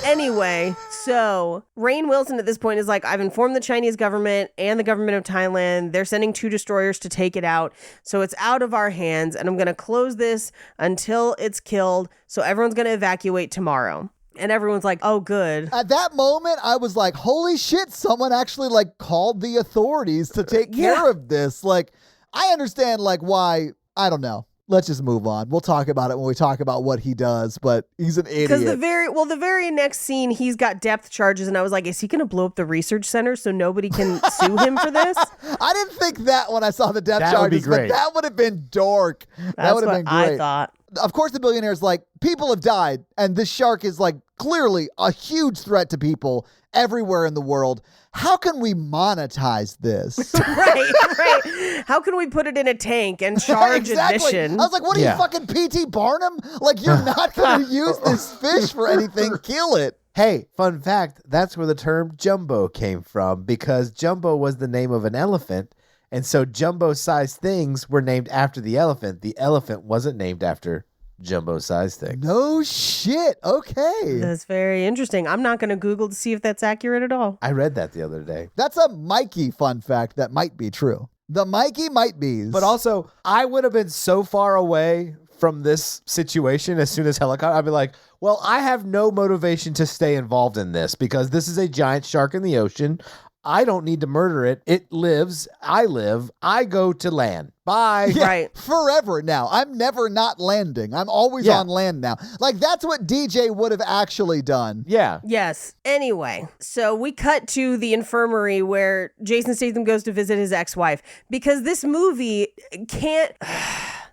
Anyway, so Rainn Wilson at this point is like, I've informed the Chinese government and the government of Thailand. They're sending 2 destroyers to take it out. So it's out of our hands. And I'm going to close this until it's killed. So everyone's going to evacuate tomorrow. And everyone's like, oh, good. At that moment, I was like, holy shit, someone actually like called the authorities to take care of this. Like, I understand like why, I don't know. Let's just move on. We'll talk about it when we talk about what he does, but he's an idiot. Because the very next scene, he's got depth charges, and I was like, is he going to blow up the research center so nobody can sue him for this? I didn't think that when I saw the depth That would be charges, but great. that would have been dark. That That's would have what been great. I thought. Of course, the billionaire's like, people have died, and this shark is like clearly a huge threat to people everywhere in the world. How can we monetize this? Right. How can we put it in a tank and charge Exactly. admission? I was like, what are you, fucking P.T. Barnum? Like, you're not going to use this fish for anything. Kill it. Hey, fun fact, that's where the term jumbo came from, because jumbo was the name of an elephant, and so jumbo-sized things were named after the elephant. The elephant wasn't named after jumbo-sized things. No shit. Okay. That's very interesting. I'm not going to Google to see if that's accurate at all. I read that the other day. That's a Mikey fun fact that might be true. The Mikey might be. But also, I would have been so far away from this situation as soon as helicopter. I'd be like, well, I have no motivation to stay involved in this because this is a giant shark in the ocean. I don't need to murder it. It lives. I live. I go to land. Bye. Yeah, Right. forever now. I'm never not landing. I'm always on land now. Like, that's what DJ would have actually done. Yeah. Yes. Anyway, so we cut to the infirmary where Jason Statham goes to visit his ex-wife because this movie can't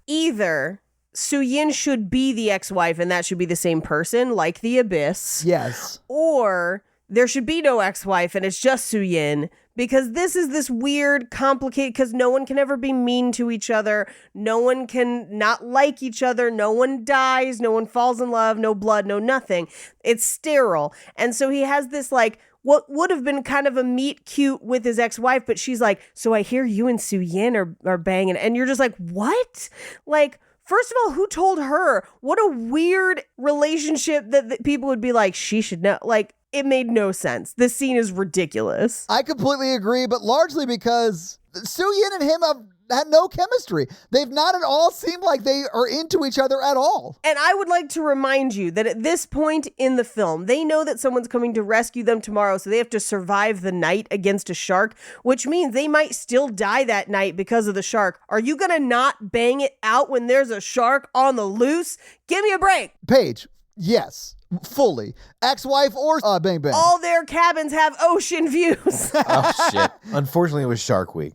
either. Soo Yin should be the ex-wife and that should be the same person, like The Abyss. Yes. Or there should be no ex-wife and it's just Soo Yin, because this is this weird, complicated, because no one can ever be mean to each other. No one can not like each other. No one dies. No one falls in love. No blood, no nothing. It's sterile. And so he has this like, what would have been kind of a meet cute with his ex-wife, but she's like, so I hear you and Soo Yin are banging. And you're just like, what? Like, first of all, who told her? What a weird relationship that people would be like, she should know. Like, it made no sense. This scene is ridiculous. I completely agree, but largely because Soo-Yin and him have had no chemistry. They've not at all seemed like they are into each other at all. And I would like to remind you that at this point in the film, they know that someone's coming to rescue them tomorrow, so they have to survive the night against a shark, which means they might still die that night because of the shark. Are you gonna not bang it out when there's a shark on the loose? Give me a break. Paige, yes, fully. Ex-wife or bang bang. All their cabins have ocean views. Oh, shit. Unfortunately, it was Shark Week.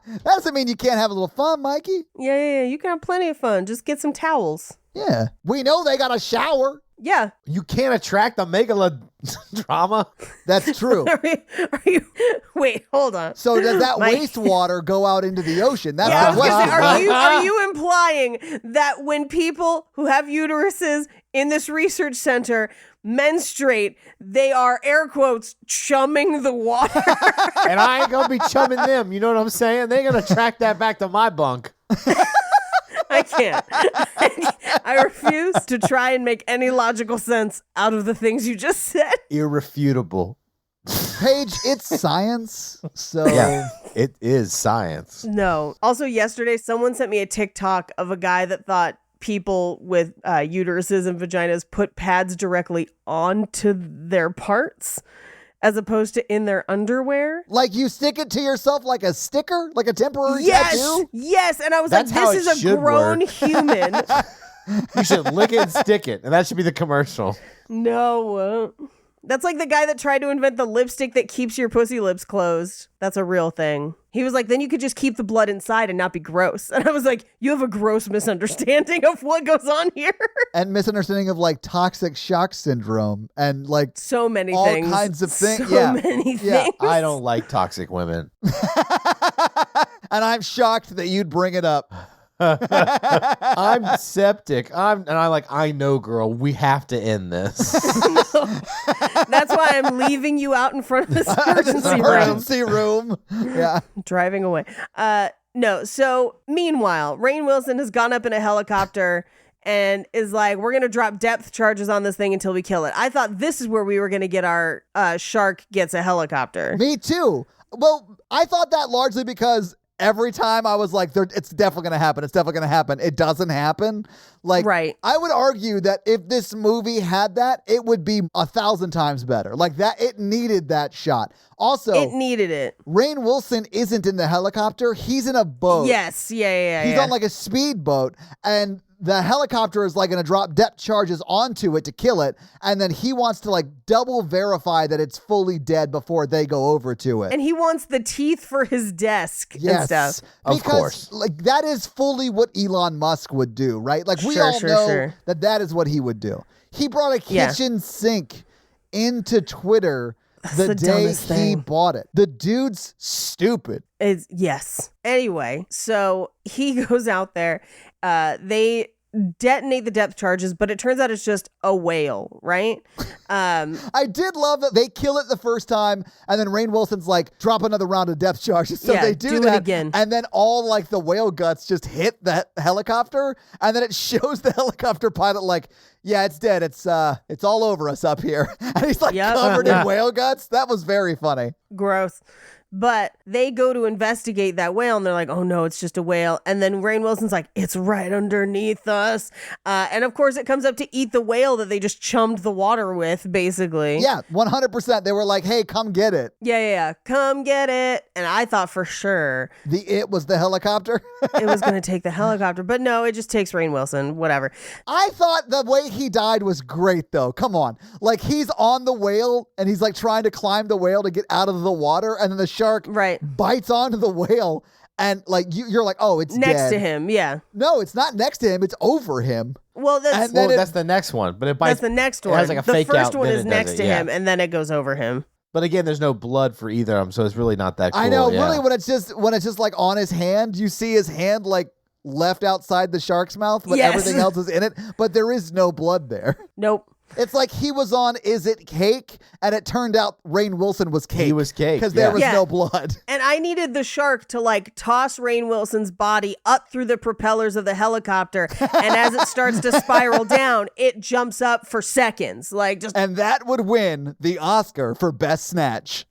That doesn't mean you can't have a little fun, Mikey. Yeah, you can have plenty of fun. Just get some towels. Yeah. We know they got a shower. Yeah. You can't attract a megalodrama. That's true. Are you wait, hold on. So does that Mike. wastewater go out into the ocean? That's Yeah, I the was gonna say, question. are you implying that when people who have uteruses in this research center menstruate, they are, air quotes, chumming the water? And I ain't gonna be chumming them. You know what I'm saying? They're gonna track that back to my bunk. I can't. I refuse to try and make any logical sense out of the things you just said. Irrefutable. Paige, it's science. So Yeah, it is science. No. Also, yesterday, someone sent me a TikTok of a guy that thought people with uteruses and vaginas put pads directly onto their parts as opposed to in their underwear. like you stick it to yourself like a sticker, like a temporary Yes, tattoo? yes. And I was That's how like, this it is a should grown work. human. You should lick it and stick it, and that should be the commercial. No. That's like the guy that tried to invent the lipstick that keeps your pussy lips closed. That's a real thing. He was like, then you could just keep the blood inside and not be gross. And I was like, you have a gross misunderstanding of what goes on here. And misunderstanding of like toxic shock syndrome and like So many all things. kinds of things. So Yeah. many Yeah. things. I don't like toxic women. And I'm shocked that you'd bring it up. I'm septic. I know, girl, we have to end this. That's why I'm leaving you out in front of this emergency room. Emergency room. Yeah. Driving away. No. So meanwhile, Rainn Wilson has gone up in a helicopter and is like, we're going to drop depth charges on this thing until we kill it. I thought this is where we were going to get our shark gets a helicopter. Me too. Well, I thought that largely because every time I was like, it's definitely going to happen. It's definitely going to happen. It doesn't happen. Like, Right. I would argue that if this movie had that, it would be 1,000 times better. Like that, it needed that shot. Also, It needed it. Rainn Wilson isn't in the helicopter. He's in a boat. Yes. Yeah. He's on like a speedboat, and the helicopter is like going to drop depth charges onto it to kill it, and then he wants to like double verify that it's fully dead before they go over to it. And he wants the teeth for his desk and stuff. Of because course. like that is fully what Elon Musk would do, right? Like we Sure, all sure, know sure. that is what he would do. He brought a Yeah. kitchen sink into Twitter the the day dumbest he thing. bought it. The dude's stupid. Yes. Anyway, so he goes out there. They detonate the depth charges, but it turns out it's just a whale, right? I did love that they kill it the first time, and then Rainn Wilson's like, drop another round of depth charges. So Yeah, they do do it that again. and then all like the whale guts just hit that helicopter, and then it shows the helicopter pilot like, yeah, it's dead. It's all over us up here, and he's like Yep. covered in whale guts. That was very funny. Gross. But they go to investigate that whale and they're like, oh no, it's just a whale. And then Rainn Wilson's like, it's right underneath us. And of course it comes up to eat the whale that they just chummed the water with, basically. Yeah, 100%. They were like, hey, come get it. Yeah. Come get it. And I thought for sure It was the helicopter. it was going to take the helicopter. But no, it just takes Rainn Wilson. Whatever. I thought the way he died was great, though. Come on. Like, he's on the whale, and he's, like, trying to climb the whale to get out of the water, and then the shark Right. bites onto the whale, and, like, you're like, oh, it's Next dead. to him. Yeah. No, it's not next to him. It's over him. Well, that's, And then Well, that's the next one, but it bites. that's the next it one. has like a the fake first out, one then is it does next it, to yeah. him, and then it goes over him. But again, there's no blood for either of them, so it's really not that cool. I know. yeah. Really, when it's just, like, on his hand, you see his hand, like, left outside the shark's mouth, but Yes. everything else is in it, but there is no blood there. Nope. It's like he was on Is It Cake? And it turned out Rainn Wilson was Cake. He was Cake. Because there was no blood. And I needed the shark to like toss Rainn Wilson's body up through the propellers of the helicopter. And as it starts to spiral down, it jumps up for seconds. Like just. And that would win the Oscar for Best Snatch.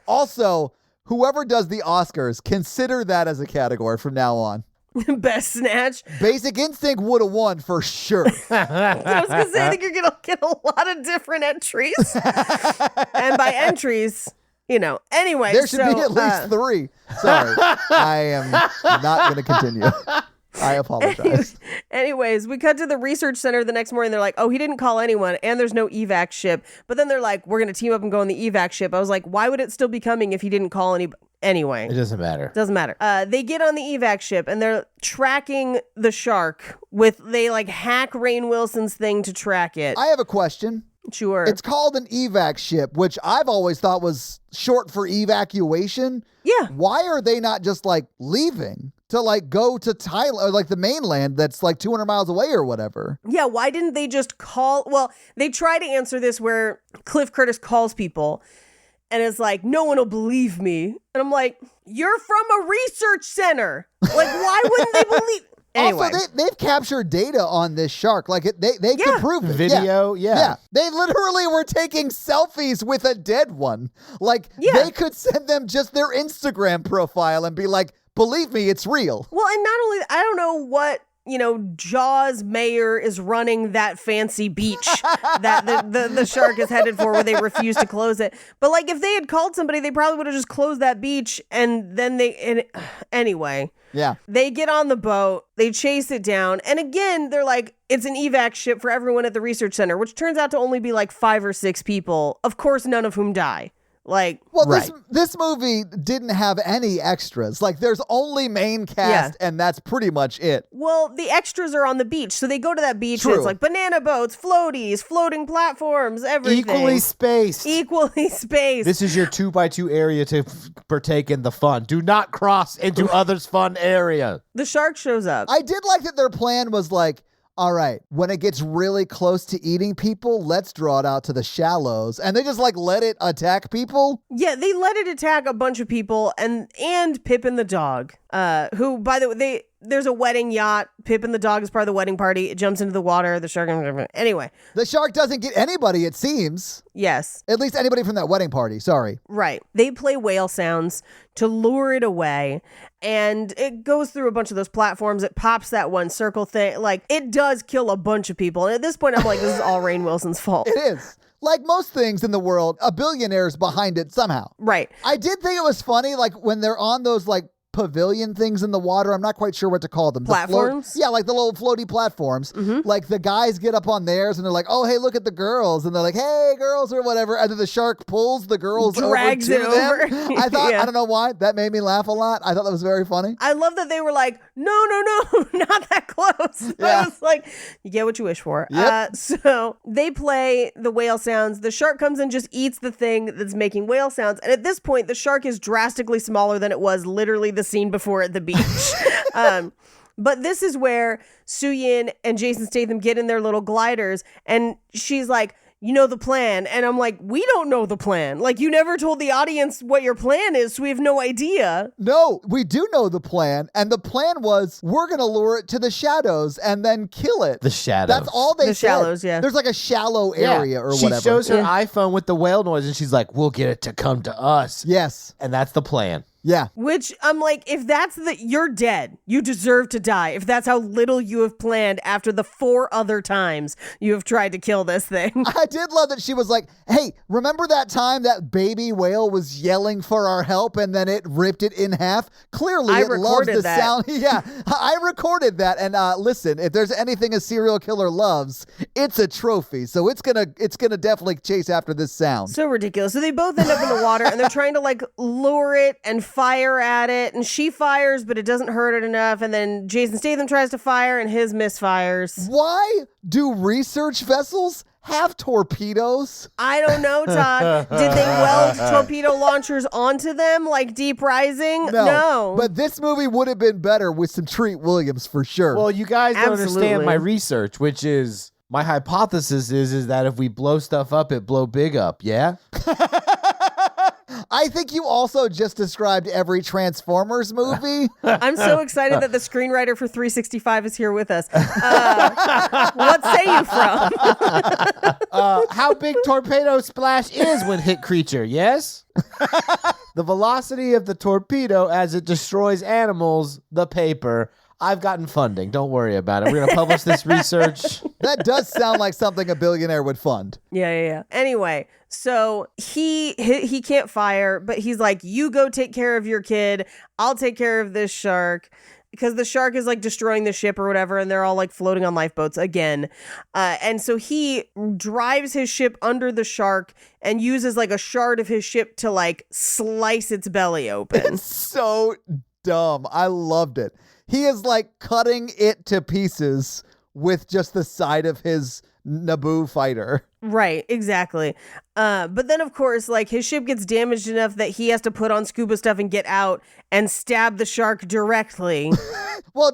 Also, whoever does the Oscars, consider that as a category from now on. Best Snatch. Basic Instinct would have won for sure. I was going to say, I think you're going to get a lot of different entries. And by entries, anyway. There should be at least 3. Sorry. I am not going to continue. I apologize. Anyways, we cut to the research center the next morning. They're like, oh, he didn't call anyone, and there's no evac ship. But then they're like, we're going to team up and go on the evac ship. I was like, why would it still be coming if he didn't call anybody? Anyway. It doesn't matter. Doesn't matter. They get on the evac ship, and they're tracking the shark they like hack Rainn Wilson's thing to track it. I have a question. Sure. It's called an evac ship, which I've always thought was short for evacuation. Yeah. Why are they not just like leaving to like go to Thailand or like the mainland that's like 200 miles away or whatever? Yeah, why didn't they just call? Well, they try to answer this where Cliff Curtis calls people and is like, no one will believe me. And I'm like, you're from a research center. Like, why wouldn't they believe? Anyway. Also, they've captured data on this shark. Like, they could prove it. Video, yeah. They literally were taking selfies with a dead one. Like, they could send them just their Instagram profile and be like, believe me, it's real. Well, and not only, I don't know what, Jaws mayor is running that fancy beach that the shark is headed for where they refuse to close it. But like if they had called somebody, they probably would have just closed that beach and then anyway. Yeah. They get on the boat, they chase it down. And again, they're like, it's an evac ship for everyone at the research center, which turns out to only be like 5 or 6 people. Of course, none of whom die. Like, well, this movie didn't have any extras. Like, there's only main cast, and that's pretty much it. Well, the extras are on the beach, so they go to that beach. True. And it's like banana boats, floaties, floating platforms, everything. Equally spaced. This is your 2x2 area to partake in the fun. Do not cross into others' fun area. The shark shows up. I did like that their plan was like, all right, when it gets really close to eating people, let's draw it out to the shallows. And they just like let it attack people. Yeah, they let it attack a bunch of people and Pippin the dog, who, by the way, there's a wedding yacht. Pippin the dog is part of the wedding party. It jumps into the water. The shark. Anyway. The shark doesn't get anybody, it seems. Yes. At least anybody from that wedding party. Sorry. Right. They play whale sounds to lure it away. And it goes through a bunch of those platforms. It pops that one circle thing. Like, it does kill a bunch of people. And at this point, I'm like, this is all Rainn Wilson's fault. It is. Like most things in the world, a billionaire's behind it somehow. Right. I did think it was funny, like when they're on those like pavilion things in the water. I'm not quite sure what to call them. Platforms? Yeah, like the little floaty platforms. Mm-hmm. Like the guys get up on theirs and they're like, oh, hey, look at the girls. And they're like, hey, girls or whatever. And then the shark pulls the girls drags over to it over. them. I thought, I don't know why, that made me laugh a lot. I thought that was very funny. I love that they were like, no, not that close. Yeah. I was like, you get what you wish for. Yep. So they play the whale sounds. The shark comes and just eats the thing that's making whale sounds. And at this point, the shark is drastically smaller than it was literally the scene before at the beach. But this is where Soo-Yin and Jason Statham get in their little gliders. And she's like, you know the plan. And I'm like, we don't know the plan. Like, you never told the audience what your plan is, so we have no idea. No, we do know the plan. And the plan was, we're going to lure it to the shadows and then kill it. The shadows. That's all they said. The shallows, yeah. There's like a shallow area or whatever. She shows her iPhone with the whale noise and she's like, we'll get it to come to us. Yes. And that's the plan. Yeah. Which I'm like, if that's you're dead. You deserve to die. If that's how little you have planned after the 4 other times you have tried to kill this thing. I did love that she was like, hey, remember that time that baby whale was yelling for our help and then it ripped it in half? Clearly it loves the sound. Yeah, I recorded that. And listen, if there's anything a serial killer loves, it's a trophy. So it's gonna definitely chase after this sound. So ridiculous. So they both end up in the water and they're trying to like lure it and fire at it, and she fires, but it doesn't hurt it enough. And then Jason Statham tries to fire, and his misfires. Why do research vessels have torpedoes? I don't know, Todd. Did they weld torpedo launchers onto them like Deep Rising? No. But this movie would have been better with some Treat Williams for sure. Well, you guys don't Absolutely. understand my research, which is my hypothesis is that if we blow stuff up, it blow big up. Yeah. I think you also just described every Transformers movie. I'm so excited that the screenwriter for 365 is here with us. What say you from? How big torpedo splash is when hit creature? Yes. The velocity of the torpedo as it destroys animals. The paper. I've gotten funding. Don't worry about it. We're going to publish this research. That does sound like something a billionaire would fund. Yeah. Anyway, so he can't fire, but he's like, you go take care of your kid. I'll take care of this shark. Because the shark is like destroying the ship or whatever, and they're all like floating on lifeboats again. And so he drives his ship under the shark and uses like a shard of his ship to like slice its belly open. It's so dumb. I loved it. He is like cutting it to pieces with just the side of his Naboo fighter. Right, exactly. But then, of course, like his ship gets damaged enough that he has to put on scuba stuff and get out and stab the shark directly. Well,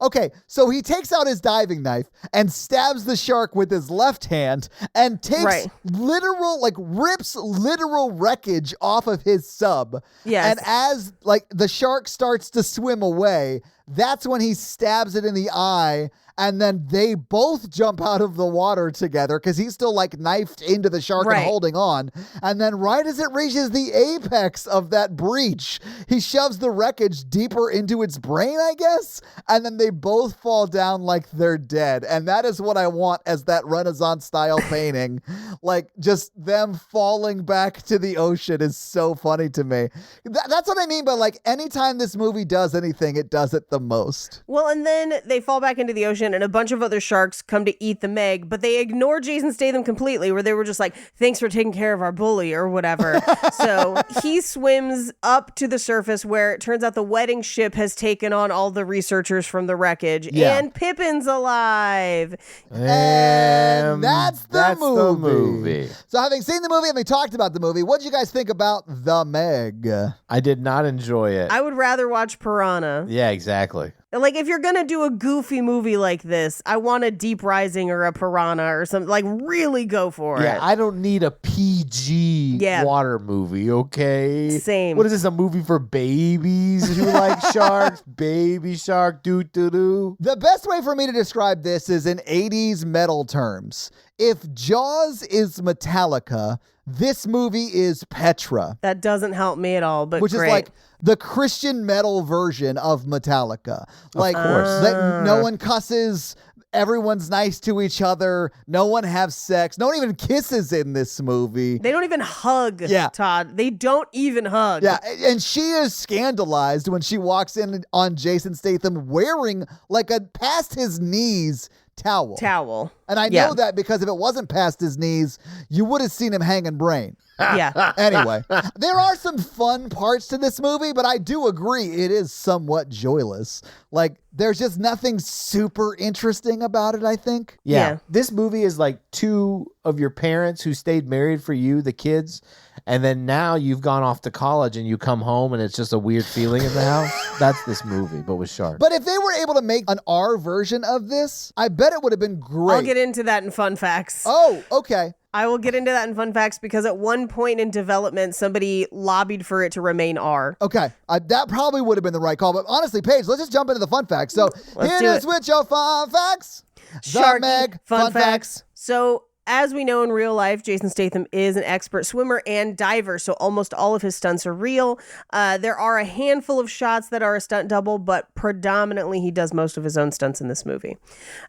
okay, so he takes out his diving knife and stabs the shark with his left hand and takes rips literal wreckage off of his sub. Yes. And as like the shark starts to swim away, that's when he stabs it in the eye. And then they both jump out of the water together because he's still like knifed into the shark and holding on. And then right as it reaches the apex of that breach, he shoves the wreckage deeper into its brain, I guess. And then they both fall down like they're dead. And that is what I want as that Renaissance style painting. Like just them falling back to the ocean is so funny to me. That's what I mean by like anytime this movie does anything, it does it the most. Well, and then they fall back into the ocean and a bunch of other sharks come to eat the Meg, but they ignore Jason Statham completely, where they were just like, thanks for taking care of our bully or whatever. So he swims up to the surface where it turns out the wedding ship has taken on all the researchers from the wreckage and Pippin's alive. And that's the the movie. movie. So having seen the movie and we talked about the movie, what did you guys think about The Meg? I did not enjoy it. I would rather watch Piranha. Yeah, exactly. Like, if you're going to do a goofy movie like this, I want a Deep Rising or a Piranha or something. Like, really go for it. Yeah, I don't need a PG water movie, okay? Same. What is this, a movie for babies who like sharks? Baby shark, doo-doo-doo. The best way for me to describe this is in 80s metal terms. If Jaws is Metallica, this movie is Petra. That doesn't help me at all, but which great. is like the Christian metal version of Metallica. Like, of course. That no one cusses, everyone's nice to each other, no one has sex, no one even kisses in this movie. They don't even hug, Todd. They don't even hug. Yeah, and she is scandalized when she walks in on Jason Statham wearing like a past his knees towel. And I know that because if it wasn't past his knees, you would have seen him hanging brain. Yeah. Anyway, there are some fun parts to this movie, but I do agree it is somewhat joyless. Like, there's just nothing super interesting about it, I think. Yeah. This movie is like two of your parents who stayed married for you, the kids, and then now you've gone off to college and you come home and it's just a weird feeling in the house. That's this movie, but with sharks. But if they were able to make an R version of this, I bet it would have been great. I'll get into that in fun facts. Oh, okay. I will get into that in fun facts because at one point in development, somebody lobbied for it to remain R. Okay. That probably would have been the right call. But honestly, Paige, let's just jump into the fun facts. So here it is with your fun facts. Shark Meg fun facts. So as we know in real life, Jason Statham is an expert swimmer and diver, so almost all of his stunts are real. There are a handful of shots that are a stunt double, but predominantly he does most of his own stunts in this movie.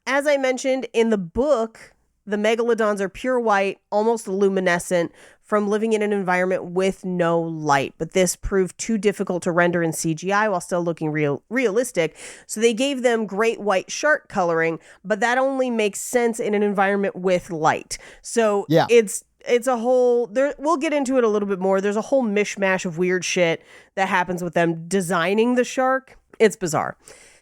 As I mentioned in the book, the megalodons are pure white, almost luminescent, from living in an environment with no light. But this proved too difficult to render in CGI while still looking realistic. So they gave them great white shark coloring, but that only makes sense in an environment with light. So it's a whole, we'll get into it a little bit more. There's a whole mishmash of weird shit that happens with them designing the shark. It's bizarre.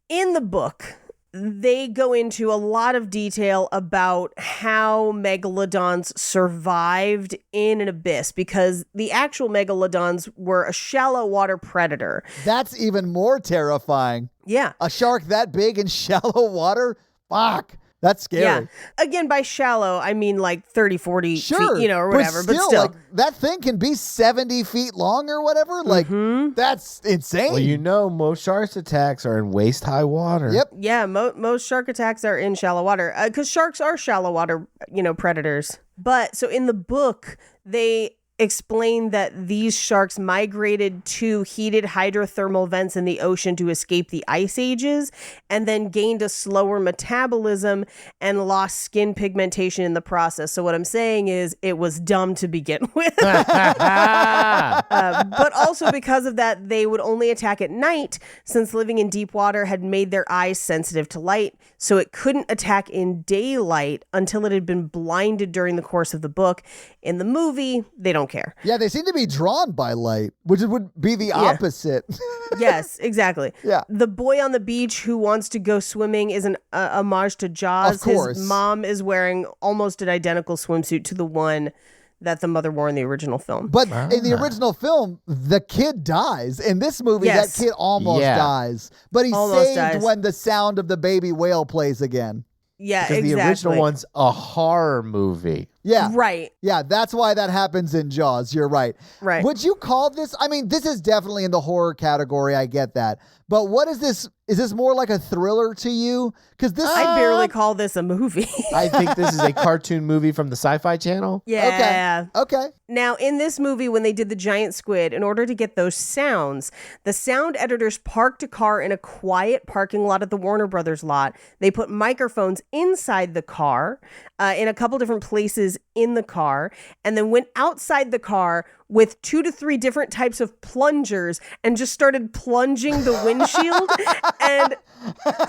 In the book, they go into a lot of detail about how megalodons survived in an abyss, because the actual megalodons were a shallow water predator. That's even more terrifying. Yeah. A shark that big in shallow water? Fuck. That's scary. Yeah. Again, by shallow, I mean like 30, 40 feet, or whatever. But still. Like, that thing can be 70 feet long or whatever. Like, that's insane. Well, most sharks attacks are in waist-high water. Yep. Yeah, most shark attacks are in shallow water, because sharks are shallow water, predators. But so in the book, they explain that these sharks migrated to heated hydrothermal vents in the ocean to escape the ice ages, and then gained a slower metabolism and lost skin pigmentation in the process. So what I'm saying is it was dumb to begin with. But also because of that, they would only attack at night, since living in deep water had made their eyes sensitive to light. So it couldn't attack in daylight until it had been blinded during the course of the book. In the movie, they don't care. Yeah, they seem to be drawn by light, which would be the opposite. Yes, exactly. Yeah. The boy on the beach who wants to go swimming is an homage to Jaws. Of course. His mom is wearing almost an identical swimsuit to the one that the mother wore in the original film. But in the original film, the kid dies. In this movie, that kid almost dies. But he's Almost saved dies. when the sound of the baby whale plays again. Yeah, Because exactly. the original one's a horror movie. Yeah. Right. Yeah, that's why that happens in Jaws. You're right. Right. Would you call this, I mean, this is definitely in the horror category. I get that. But what is this? Is this more like a thriller to you? Because this, I barely call this a movie. I think this is a cartoon movie from the Sci-Fi Channel. Yeah. Okay. Now, in this movie, when they did the giant squid, in order to get those sounds, the sound editors parked a car in a quiet parking lot at the Warner Brothers lot. They put microphones inside the car, in a couple different places in the car, and then went outside the car with 2 to 3 different types of plungers and just started plunging the windshield. And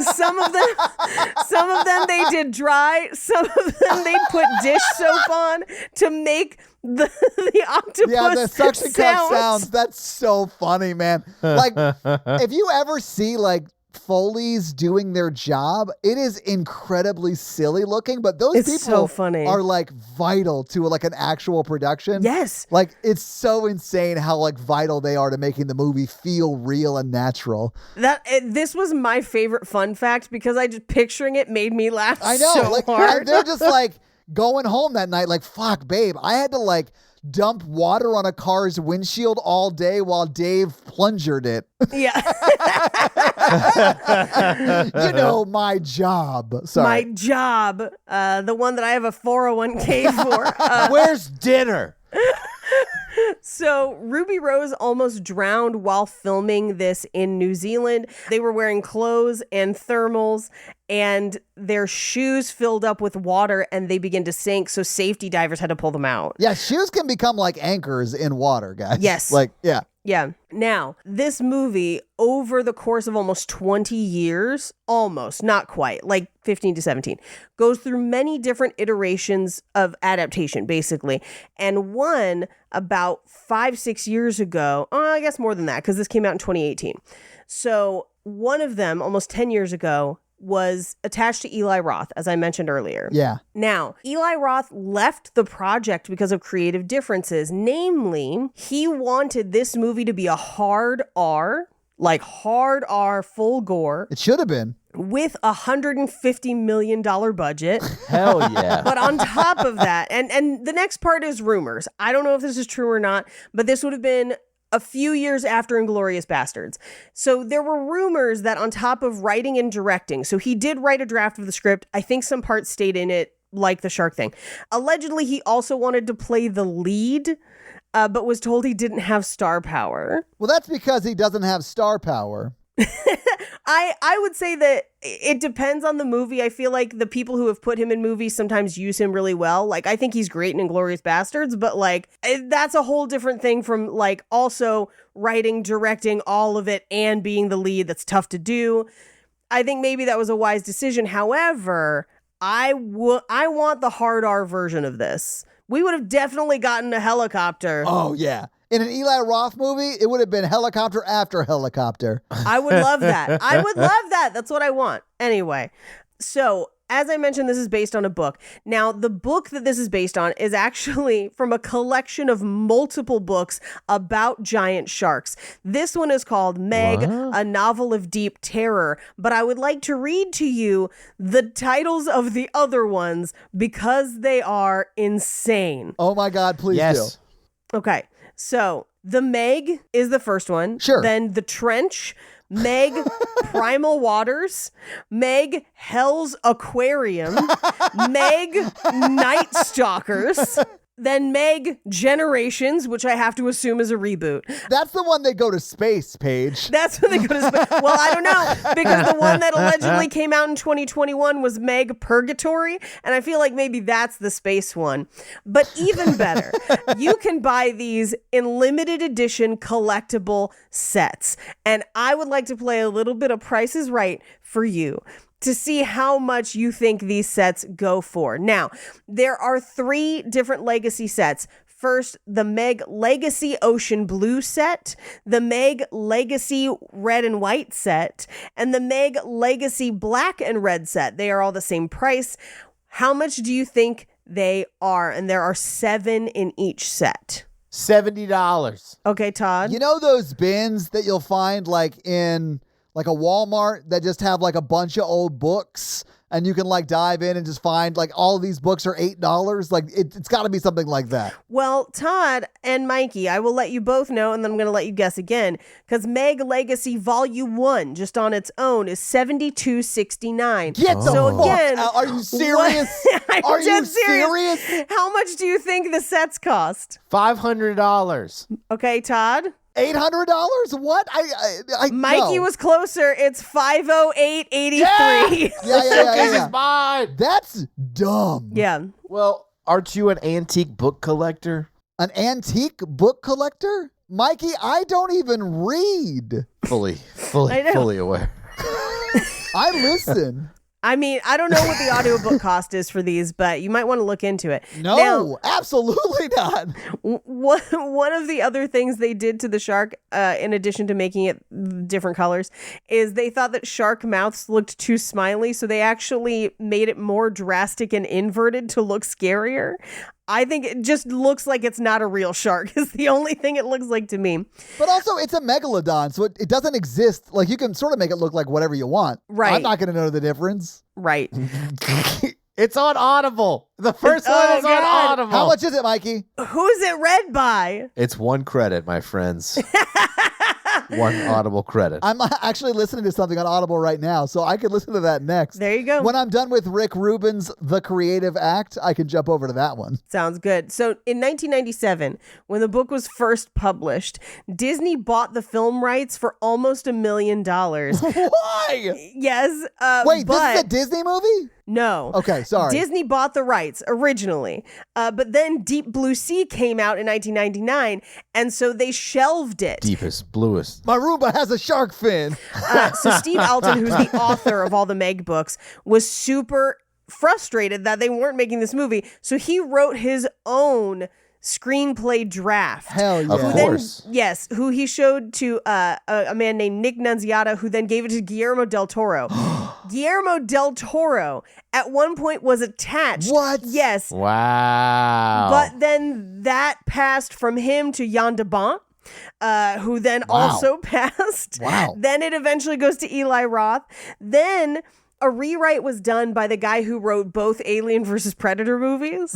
some of them they did dry, some of them they put dish soap on to make the octopus Yeah, the suction cup sounds. sounds. That's so funny, man. Like, if you ever see like Foley's doing their job, it is incredibly silly looking, but those It's people so funny. are like vital to like an actual production. Yes. Like, it's so insane how like vital they are to making the movie feel real and natural. This was my favorite fun fact, because I just picturing it made me laugh I know, so like hard. they're just like going home that night like, fuck, babe, I had to like dump water on a car's windshield all day while Dave plungered it. Yeah. You know, my job. Sorry. My job, the one that I have a 401k for. Where's dinner? So Ruby Rose almost drowned while filming this in New Zealand. They were wearing clothes and thermals, and their shoes filled up with water and they began to sink. So safety divers had to pull them out. Yeah, shoes can become like anchors in water, guys. Yes. Like, yeah. Yeah. Now, this movie, over the course of almost 20 years, almost, not quite, like 15 to 17, goes through many different iterations of adaptation, basically. And one about 5-6 years ago, I guess more than that, because this came out in 2018. So one of them, almost 10 years ago, was attached to Eli Roth, as I mentioned earlier. Yeah. Now, Eli Roth left the project because of creative differences. Namely, he wanted this movie to be a hard R, like hard R, full gore, It should have been. with $150 million budget. Hell yeah. But on top of that, and the next part is rumors. I don't know if this is true or not, but this would have been a few years after Inglourious Bastards. So there were rumors that on top of writing and directing, so he did write a draft of the script. I think some parts stayed in it, like the shark thing. Allegedly, he also wanted to play the lead, but was told he didn't have star power. Well, that's because he doesn't have star power. I would say that it depends on the movie. I feel like the people who have put him in movies sometimes use him really well. Like, I think he's great in Inglourious Bastards, but like, that's a whole different thing from like also writing, directing all of it and being the lead. That's tough to do. I think maybe that was a wise decision. However, I want the hard R version of this. We would have definitely gotten a helicopter. Oh, yeah. In an Eli Roth movie, it would have been helicopter after helicopter. I would love that. I would love that. That's what I want. Anyway, so as I mentioned, this is based on a book. Now, the book that this is based on is actually from a collection of multiple books about giant sharks. This one is called Meg, A Novel of Deep Terror. But I would like to read to you the titles of the other ones because they are insane. Oh my God, please Yes. do. Okay, so The Meg is the first one. Sure. Then The Trench, Meg, Primal Waters, Meg, Hell's Aquarium, Meg, Night Stalkers, then Meg, Generations, which I have to assume is a reboot. That's the one they go to space, Paige. That's when they go to space. Well, I don't know, because the one that allegedly came out in 2021 was Meg Purgatory, and I feel like maybe that's the space one. But even better, you can buy these in limited edition collectible sets. And I would like to play a little bit of Price is Right for you to see how much you think these sets go for. Now, there are 3 different legacy sets. First, the Meg Legacy Ocean Blue set, the Meg Legacy Red and White set, and the Meg Legacy Black and Red set. They are all the same price. How much do you think they are? And there are 7 in each set. $70. Okay, Todd? You know those bins that you'll find like in like a Walmart that just have like a bunch of old books and you can like dive in and just find like all of these books are $8? Like it's got to be something like that. Well, Todd and Mikey, I will let you both know, and then I'm going to let you guess again, because Meg Legacy Volume 1, just on its own, is $72.69. Get the So fuck again, out. Are you serious? I'm Are you dead serious? How much do you think the sets cost? $500. Okay, Todd? $800? What? I Mikey no. was closer. It's $508.83. Yeah. Mine. That's dumb. Yeah. Well, aren't you an antique book collector? An antique book collector? Mikey, I don't even read. Fully I know. aware. I listen. I mean, I don't know what the audiobook cost is for these, but you might want to look into it. No, Now, absolutely not. one of the other things they did to the shark, in addition to making it different colors, is they thought that shark mouths looked too smiley, so they actually made it more drastic and inverted to look scarier. I think it just looks like it's not a real shark is the only thing it looks like to me. But also, it's a megalodon, so it doesn't exist. Like, you can sort of make it look like whatever you want. Right. I'm not going to know the difference. Right. It's on Audible. The first Oh, one is on God. Audible. How much is it, Mikey? Who's it read by? It's 1 credit, my friends. 1 Audible credit. I'm actually listening to something on Audible right now, so I could listen to that next. There you go. When I'm done with Rick Rubin's The Creative Act, I can jump over to that one. Sounds good. So in 1997, when the book was first published, Disney bought the film rights for almost $1 million. Why? Yes. Wait, but this is a Disney movie? no. Okay, sorry. Disney bought the rights originally, but then Deep Blue Sea came out in 1999, and so they shelved it. Deepest, bluest. My Roomba has a shark fin. So Steve Alton, who's the author of all the Meg books, was super frustrated that they weren't making this movie, so he wrote his own screenplay draft. Hell yeah. Of course. Yes, who he showed to a man named Nick Nunziata, who then gave it to Guillermo del Toro. Guillermo del Toro at one point was attached. What? Yes. Wow. But then that passed from him to Jan de Bont, who then Wow. also passed. Wow. Then it eventually goes to Eli Roth. Then a rewrite was done by the guy who wrote both Alien versus Predator movies.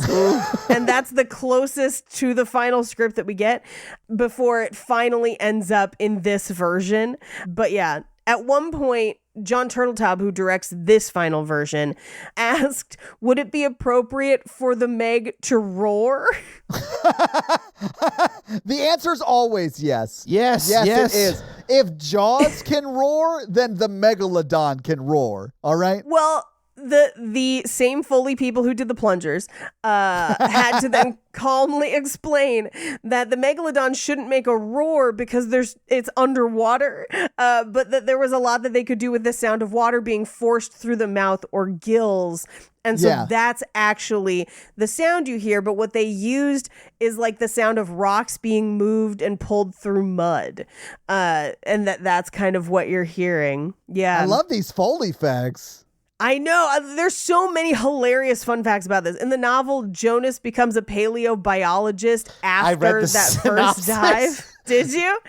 And that's the closest to the final script that we get before it finally ends up in this version. But yeah, at one point, John Turteltaub, who directs this final version, asked, would it be appropriate for the Meg to roar? The answer's always yes. Yes, Yes, yes. it is. If Jaws can roar, then the Megalodon can roar. All right? Well, the same Foley people who did the plungers had to then calmly explain that the megalodon shouldn't make a roar because it's underwater, but that there was a lot that they could do with the sound of water being forced through the mouth or gills. And so that's actually the sound you hear. But what they used is like the sound of rocks being moved and pulled through mud. And that's kind of what you're hearing. Yeah. I love these Foley effects. I know. There's so many hilarious fun facts about this. In the novel, Jonas becomes a paleobiologist after that first dive. Did you?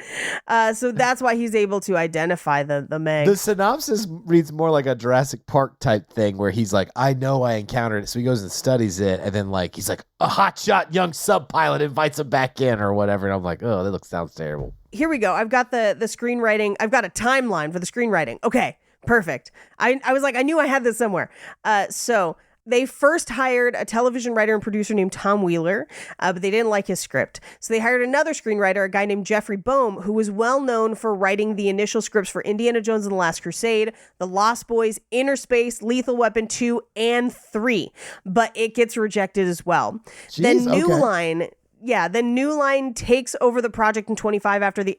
So that's why he's able to identify the Meg. The synopsis reads more like a Jurassic Park type thing where he's like, I know I encountered it. So he goes and studies it. And then like he's like, a hotshot young sub pilot invites him back in or whatever. And I'm like, oh, that sounds terrible. Here we go. I've got the screenwriting. I've got a timeline for the screenwriting. Okay, perfect. I was like, I knew I had this somewhere. So they first hired a television writer and producer named Tom Wheeler, but they didn't like his script. So they hired another screenwriter, a guy named Jeffrey Boehm, who was well known for writing the initial scripts for Indiana Jones and the Last Crusade, The Lost Boys, Inner Space, Lethal Weapon 2, and 3. But it gets rejected as well. Then New Line... Yeah, then New Line takes over the project in 2005 after the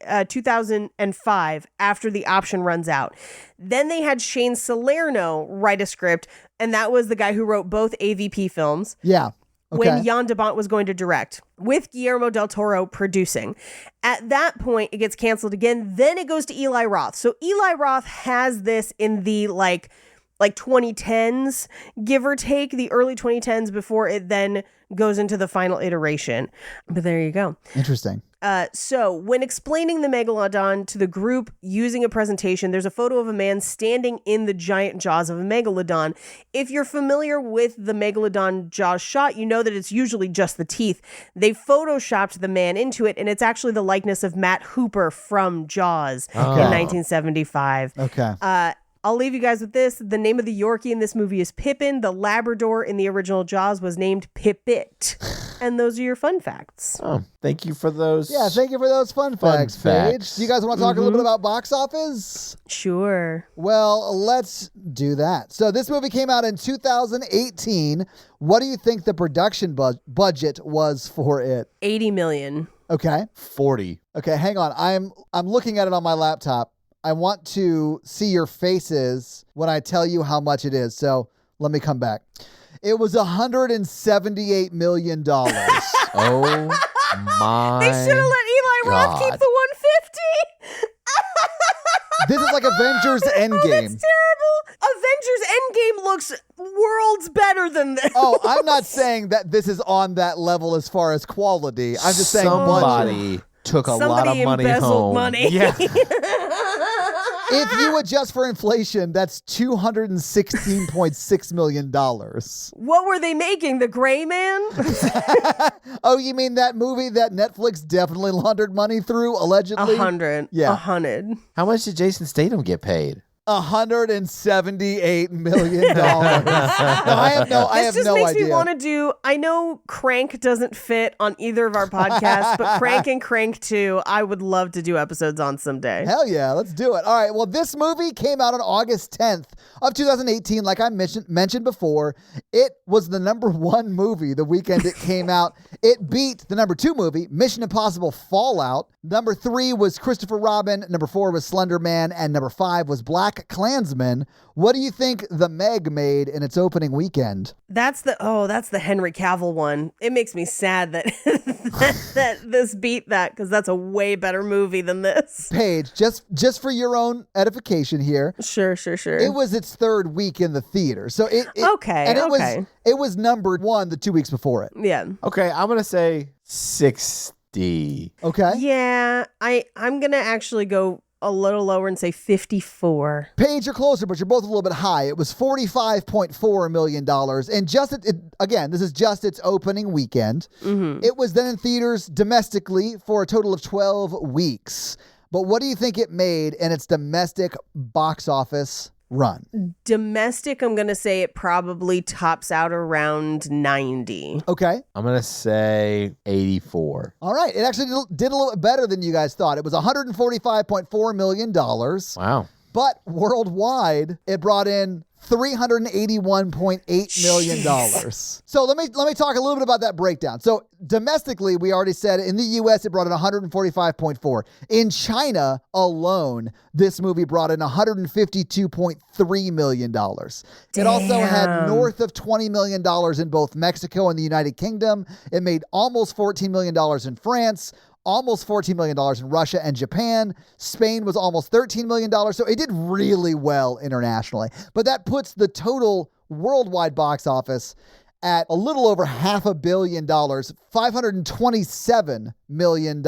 option runs out. Then they had Shane Salerno write a script, and that was the guy who wrote both AVP films. Yeah. Okay. When Jan de Bont was going to direct, with Guillermo del Toro producing. At that point, it gets canceled again. Then it goes to Eli Roth. So Eli Roth has this in the like 2010s, give or take, the early 2010s before it then goes into the final iteration. But there you go. Interesting. So when explaining the megalodon to the group using a presentation, there's a photo of a man standing in the giant jaws of a megalodon. If you're familiar with the megalodon jaws shot, you know that it's usually just the teeth. They photoshopped the man into it, and it's actually the likeness of Matt Hooper from Jaws in 1975. Okay. I'll leave you guys with this. The name of the Yorkie in this movie is Pippin. The Labrador in the original Jaws was named Pippet. And those are your fun facts. Oh, thank you for those. Yeah, thank you for those fun facts, Paige. Do you guys want to talk a little bit about box office? Sure. Well, let's do that. So this movie came out in 2018. What do you think the production budget was for it? 80 million. Okay. 40. Okay, hang on. I'm looking at it on my laptop. I want to see your faces when I tell you how much it is. So let me come back. It was $178 million. Oh my! They should have let Eli Roth keep the 150. This is like Avengers Endgame. Oh, that's terrible. Avengers Endgame looks worlds better than this. Oh, I'm not saying that this is on that level as far as quality. I'm just saying somebody took a lot of money home. Money. Yeah. If you adjust for inflation, that's $216.6 million. What were they making? The Gray Man? Oh, you mean that movie that Netflix definitely laundered money through, allegedly? 100. Yeah. 100. How much did Jason Statham get paid? $178 million. No, I have no idea. This just makes me want to do, I know Crank doesn't fit on either of our podcasts, but Crank and Crank 2, I would love to do episodes on someday. Hell yeah, let's do it. All right, well, this movie came out on August 10th of 2018. Like I mentioned before, it was the #1 movie the weekend it came out. It beat the #2 movie, Mission Impossible Fallout. #3 was Christopher Robin. #4 was Slender Man. And #5 was Black Klansman. What do you think The Meg made in its opening weekend? That's the Henry Cavill one. It makes me sad that that this beat that, because that's a way better movie than this. Paige, just for your own edification here. Sure. It was its third week in the theater. So it was #1 the 2 weeks before it. Yeah. Okay, I'm going to say 60. Okay. Yeah, I'm going to actually go a little lower and say 54. Paige, you're closer, but you're both a little bit high. It was $45.4 million. And again, this is just its opening weekend. Mm-hmm. It was then in theaters domestically for a total of 12 weeks. But what do you think it made in its domestic box office run? Domestic, I'm going to say it probably tops out around 90. Okay. I'm going to say 84. All right. It actually did a little bit better than you guys thought. It was $145.4 million. Wow. But worldwide, it brought in $381.8 million. So let me talk a little bit about that breakdown. So domestically, we already said in the US, it brought in 145.4. In China alone, this movie brought in $152.3 million. It also had north of $20 million in both Mexico and the United Kingdom. It made almost $14 million in France, almost $14 million in Russia and Japan. Spain was almost $13 million. So it did really well internationally. But that puts the total worldwide box office at a little over $500 million, $527 million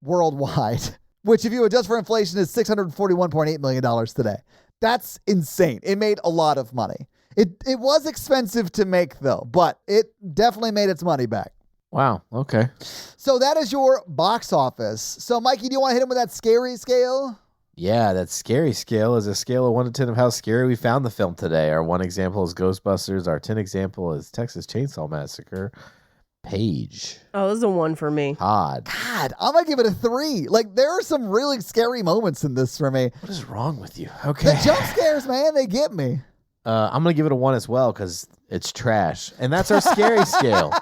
worldwide, which if you adjust for inflation is $641.8 million today. That's insane. It made a lot of money. It was expensive to make though, but it definitely made its money back. Wow. Okay. So that is your box office. So, Mikey, do you want to hit him with that scary scale? Yeah, that scary scale is a scale of 1 to 10 of how scary we found the film today. Our 1 example is Ghostbusters. Our 10 example is Texas Chainsaw Massacre. Paige. Oh, this is a 1 for me. Todd. God, I'm going to give it a 3. Like, there are some really scary moments in this for me. What is wrong with you? Okay. The jump scares, man, they get me. I'm going to give it a 1 as well because it's trash. And that's our scary scale.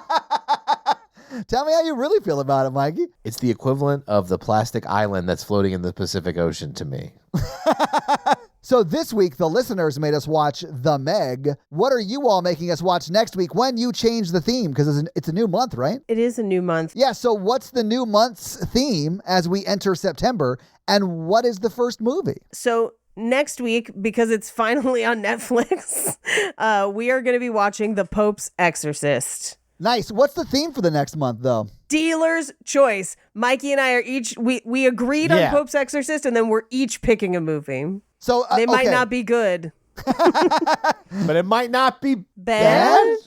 Tell me how you really feel about it, Mikey. It's the equivalent of the plastic island that's floating in the Pacific Ocean to me. So this week, the listeners made us watch The Meg. What are you all making us watch next week when you change the theme? Because it's a new month, right? It is a new month. Yeah, so what's the new month's theme as we enter September? And what is the first movie? So next week, because it's finally on Netflix, we are going to be watching The Pope's Exorcist. Nice. What's the theme for the next month, though? Dealer's choice. Mikey and I are each, we agreed on Pope's Exorcist, and then we're each picking a movie. So they might not be good. But it might not be bad.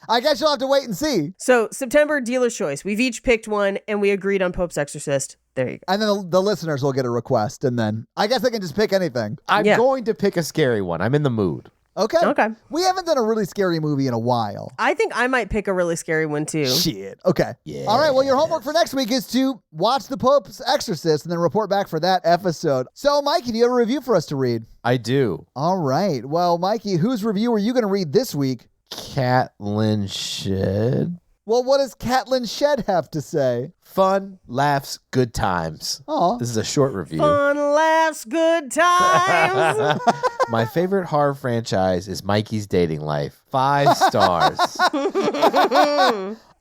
I guess you'll have to wait and see. So September, Dealer's choice. We've each picked one, and we agreed on Pope's Exorcist. There you go. And then the listeners will get a request, and then I guess they can just pick anything. I'm going to pick a scary one. I'm in the mood. Okay. We haven't done a really scary movie in a while. I think I might pick a really scary one too. Shit. Okay. Yeah. All right. Well, your homework for next week is to watch The Pope's Exorcist and then report back for that episode. So, Mikey, do you have a review for us to read? I do. All right. Well, Mikey, whose review are you going to read this week? Catlin Shed. Well, what does Catlin Shed have to say? Fun, laughs, good times. Oh, this is a short review. Fun, laughs, good times. My favorite horror franchise is Mikey's Dating Life. 5 stars.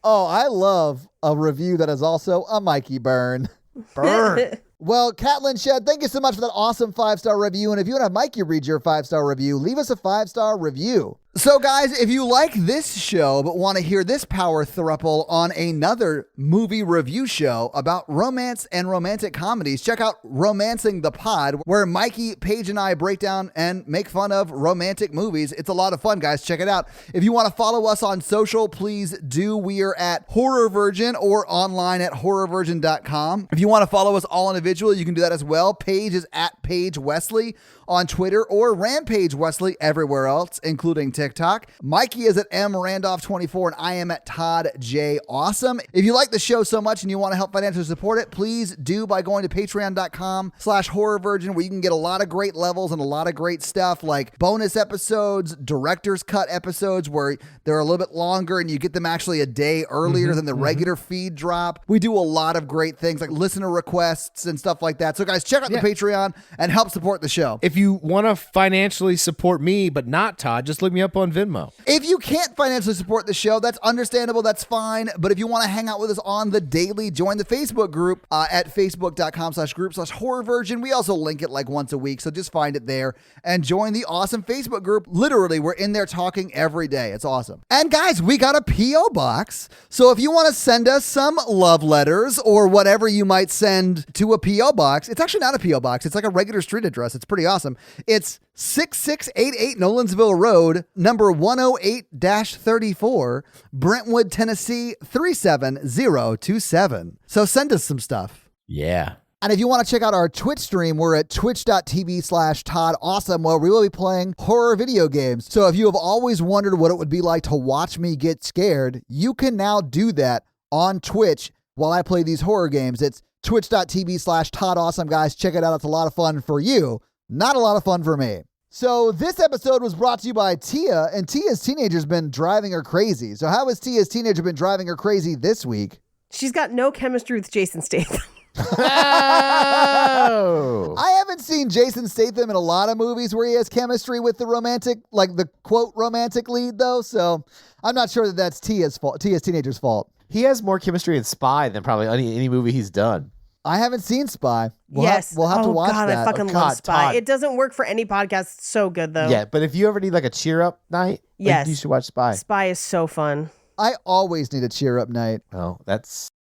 Oh, I love a review that is also a Mikey burn. Burn. Well, Catlin Shed, thank you so much for that awesome 5-star review. And if you want to have Mikey read your 5-star review, leave us a 5-star review. So, guys, if you like this show but want to hear this power throuple on another movie review show about romance and romantic comedies, check out Romancing the Pod, where Mikey, Paige, and I break down and make fun of romantic movies. It's a lot of fun, guys. Check it out. If you want to follow us on social, please do. We are at Horror Virgin or online at horrorvirgin.com. If you want to follow us all individually, you can do that as well. Paige is at Paige Wesley on Twitter or Rampage Wesley everywhere else, including TikTok. Mikey is at mrandolph24 and I am at Todd J. Awesome. If you like the show so much and you want to help financially support it, please do by going to patreon.com/horrorvirgin, where you can get a lot of great levels and a lot of great stuff like bonus episodes, director's cut episodes where they're a little bit longer and you get them actually a day earlier than the regular feed drop. We do a lot of great things like listener requests and stuff like that. So guys, check out the Patreon and help support the show. If you want to financially support me, but not Todd, just look me up on Venmo. If you can't financially support the show, that's understandable. That's fine. But if you want to hang out with us on the daily, join the Facebook group at facebook.com/group/horrorvirgin. We also link it like once a week. So just find it there and join the awesome Facebook group. Literally, we're in there talking every day. It's awesome. And guys, we got a P.O. box. So if you want to send us some love letters or whatever you might send to a P.O. box, it's actually not a P.O. box. It's like a regular street address. It's pretty awesome. It's 6688 Nolensville Road, number 108-34, Brentwood, Tennessee 37027. So send us some stuff. Yeah. And if you want to check out our Twitch stream, we're at twitch.tv/Todd Awesome, where we will be playing horror video games. So if you have always wondered what it would be like to watch me get scared, you can now do that on Twitch while I play these horror games. It's twitch.tv/Todd Awesome, guys. Check it out. It's a lot of fun for you. Not a lot of fun for me. So this episode was brought to you by Tia, and Tia's teenager's been driving her crazy. So how has Tia's teenager been driving her crazy this week? She's got no chemistry with Jason Statham. Oh. I haven't seen Jason Statham in a lot of movies where he has chemistry with the romantic, like the quote romantic lead, though. So I'm not sure that that's Tia's fault. Tia's teenager's fault. He has more chemistry in Spy than probably any movie he's done. I haven't seen Spy. We'll Yes. have to watch God, that. I fucking Oh, love God, Spy. Todd. It doesn't work for any podcast. It's so good, though. Yeah, but if you ever need like a cheer up night, Yes. you should watch Spy. Spy is so fun. I always need a cheer up night. Oh, that's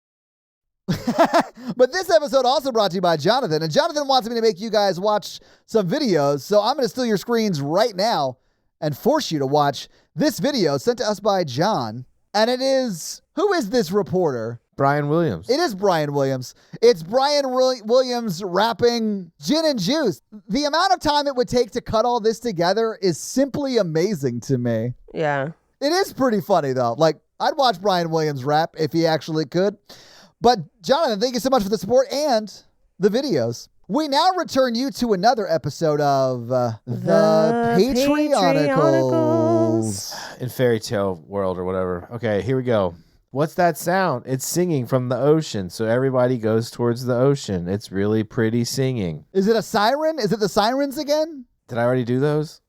But this episode also brought to you by Jonathan, and Jonathan wants me to make you guys watch some videos, so I'm going to steal your screens right now and force you to watch this video sent to us by John. And it is, who is this reporter? Brian Williams. It is Brian Williams. It's Brian Williams rapping Gin and Juice. The amount of time it would take to cut all this together is simply amazing to me. Yeah. It is pretty funny, though. Like, I'd watch Brian Williams rap if he actually could. But, Jonathan, thank you so much for the support and the videos. We now return you to another episode of The Patreonicals. In fairy tale world or whatever. Okay, here we go. What's that sound? It's singing from the ocean. So everybody goes towards the ocean. It's really pretty singing. Is it a siren? Is it the sirens again? Did I already do those?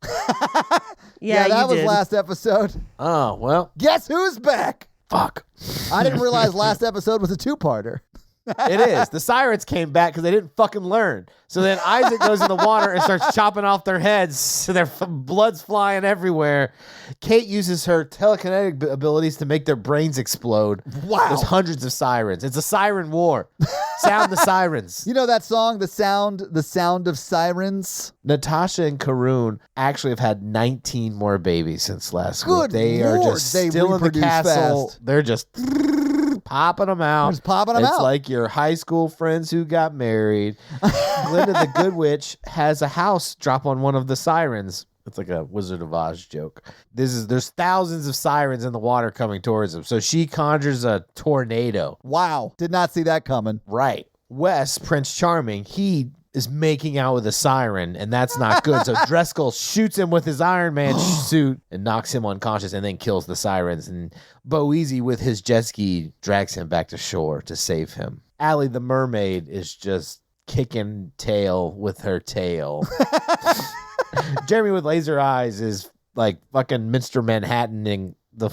Yeah, that you was did. last episode. Oh, well, Guess who's back? fuck. I didn't realize last episode was a two-parter. It is. The sirens came back because they didn't fucking learn. So then Isaac goes in the water and starts chopping off their heads. So their blood's flying everywhere. Kate uses her telekinetic abilities to make their brains explode. Wow. There's hundreds of sirens. It's a siren war. Sound the sirens. You know that song, The Sound of Sirens? Natasha and Karun actually have had 19 more babies since last Good week. They are Lord, just they still in the reproduce castle. fast. They're just popping them out. Just popping 'em it's out. like your high school friends who got married. Glinda the Good Witch has a house drop on one of the sirens. It's like a Wizard of Oz joke. There's thousands of sirens in the water coming towards them. So she conjures a tornado. Wow. Did not see that coming. Right. Wes, Prince Charming, he is making out with a siren, and that's not good. So Driscoll shoots him with his Iron Man suit and knocks him unconscious and then kills the sirens. And Boezy, with his jet ski, drags him back to shore to save him. Allie the mermaid is just kicking tail with her tail. Jeremy with laser eyes is like fucking Mr. Manhattaning the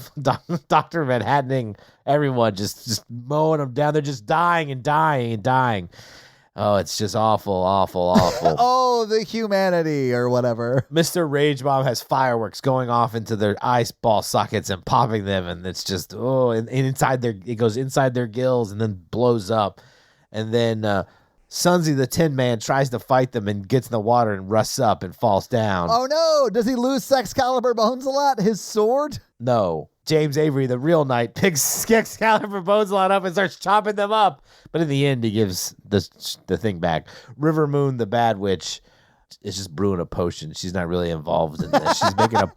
Dr. Manhattaning everyone, just mowing them down. They're just dying and dying and dying. Oh, it's just awful, awful, awful. Oh, the humanity or whatever. Mr. Rage Bomb has fireworks going off into their ice ball sockets and popping them, and it's just and inside it goes inside their gills and then blows up. And then Sunzi the Tin Man tries to fight them and gets in the water and rusts up and falls down. Oh no, does he lose Excalibur Bones a lot? His sword? No. James Avery, the real knight, picks Excalibur Bones a lot up and starts chopping them up. But in the end, he gives the thing back. River Moon, the bad witch, is just brewing a potion. She's not really involved in this. She's making a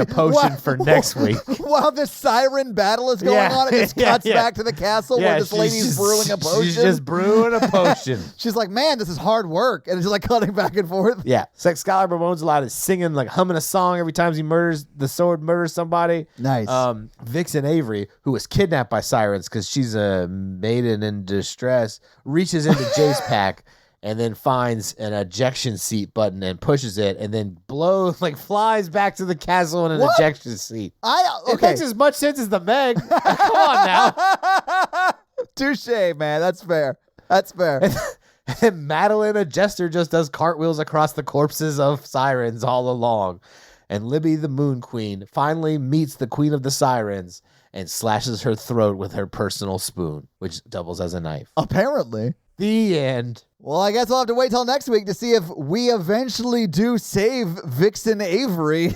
potion for next week. While this siren battle is going on, it just cuts back to the castle where this lady's brewing a potion. She's just brewing a potion. She's like, man, this is hard work. And it's just like cutting back and forth. Yeah. Excalibur Bones a lot is singing, like humming a song every time the sword murders somebody. Nice. Vixen Avery, who was kidnapped by sirens because she's a maiden in distress, reaches into Jace Pack and then finds an ejection seat button and pushes it and then flies back to the castle in an ejection seat. It makes as much sense as the Meg. Come on now. Touche, man. That's fair. That's fair. And Madeline, a jester, just does cartwheels across the corpses of sirens all along. And Libby, the Moon Queen, finally meets the Queen of the Sirens and slashes her throat with her personal spoon, which doubles as a knife. Apparently. The end. Well, I guess I'll have to wait till next week to see if we eventually do save Vixen Avery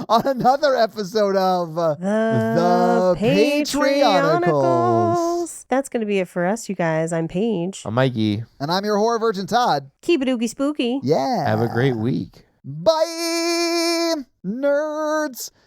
on another episode of The Patreonicals. That's going to be it for us, you guys. I'm Paige. I'm Mikey. And I'm your horror virgin, Todd. Keep it oogie spooky. Yeah. Have a great week. Bye, nerds.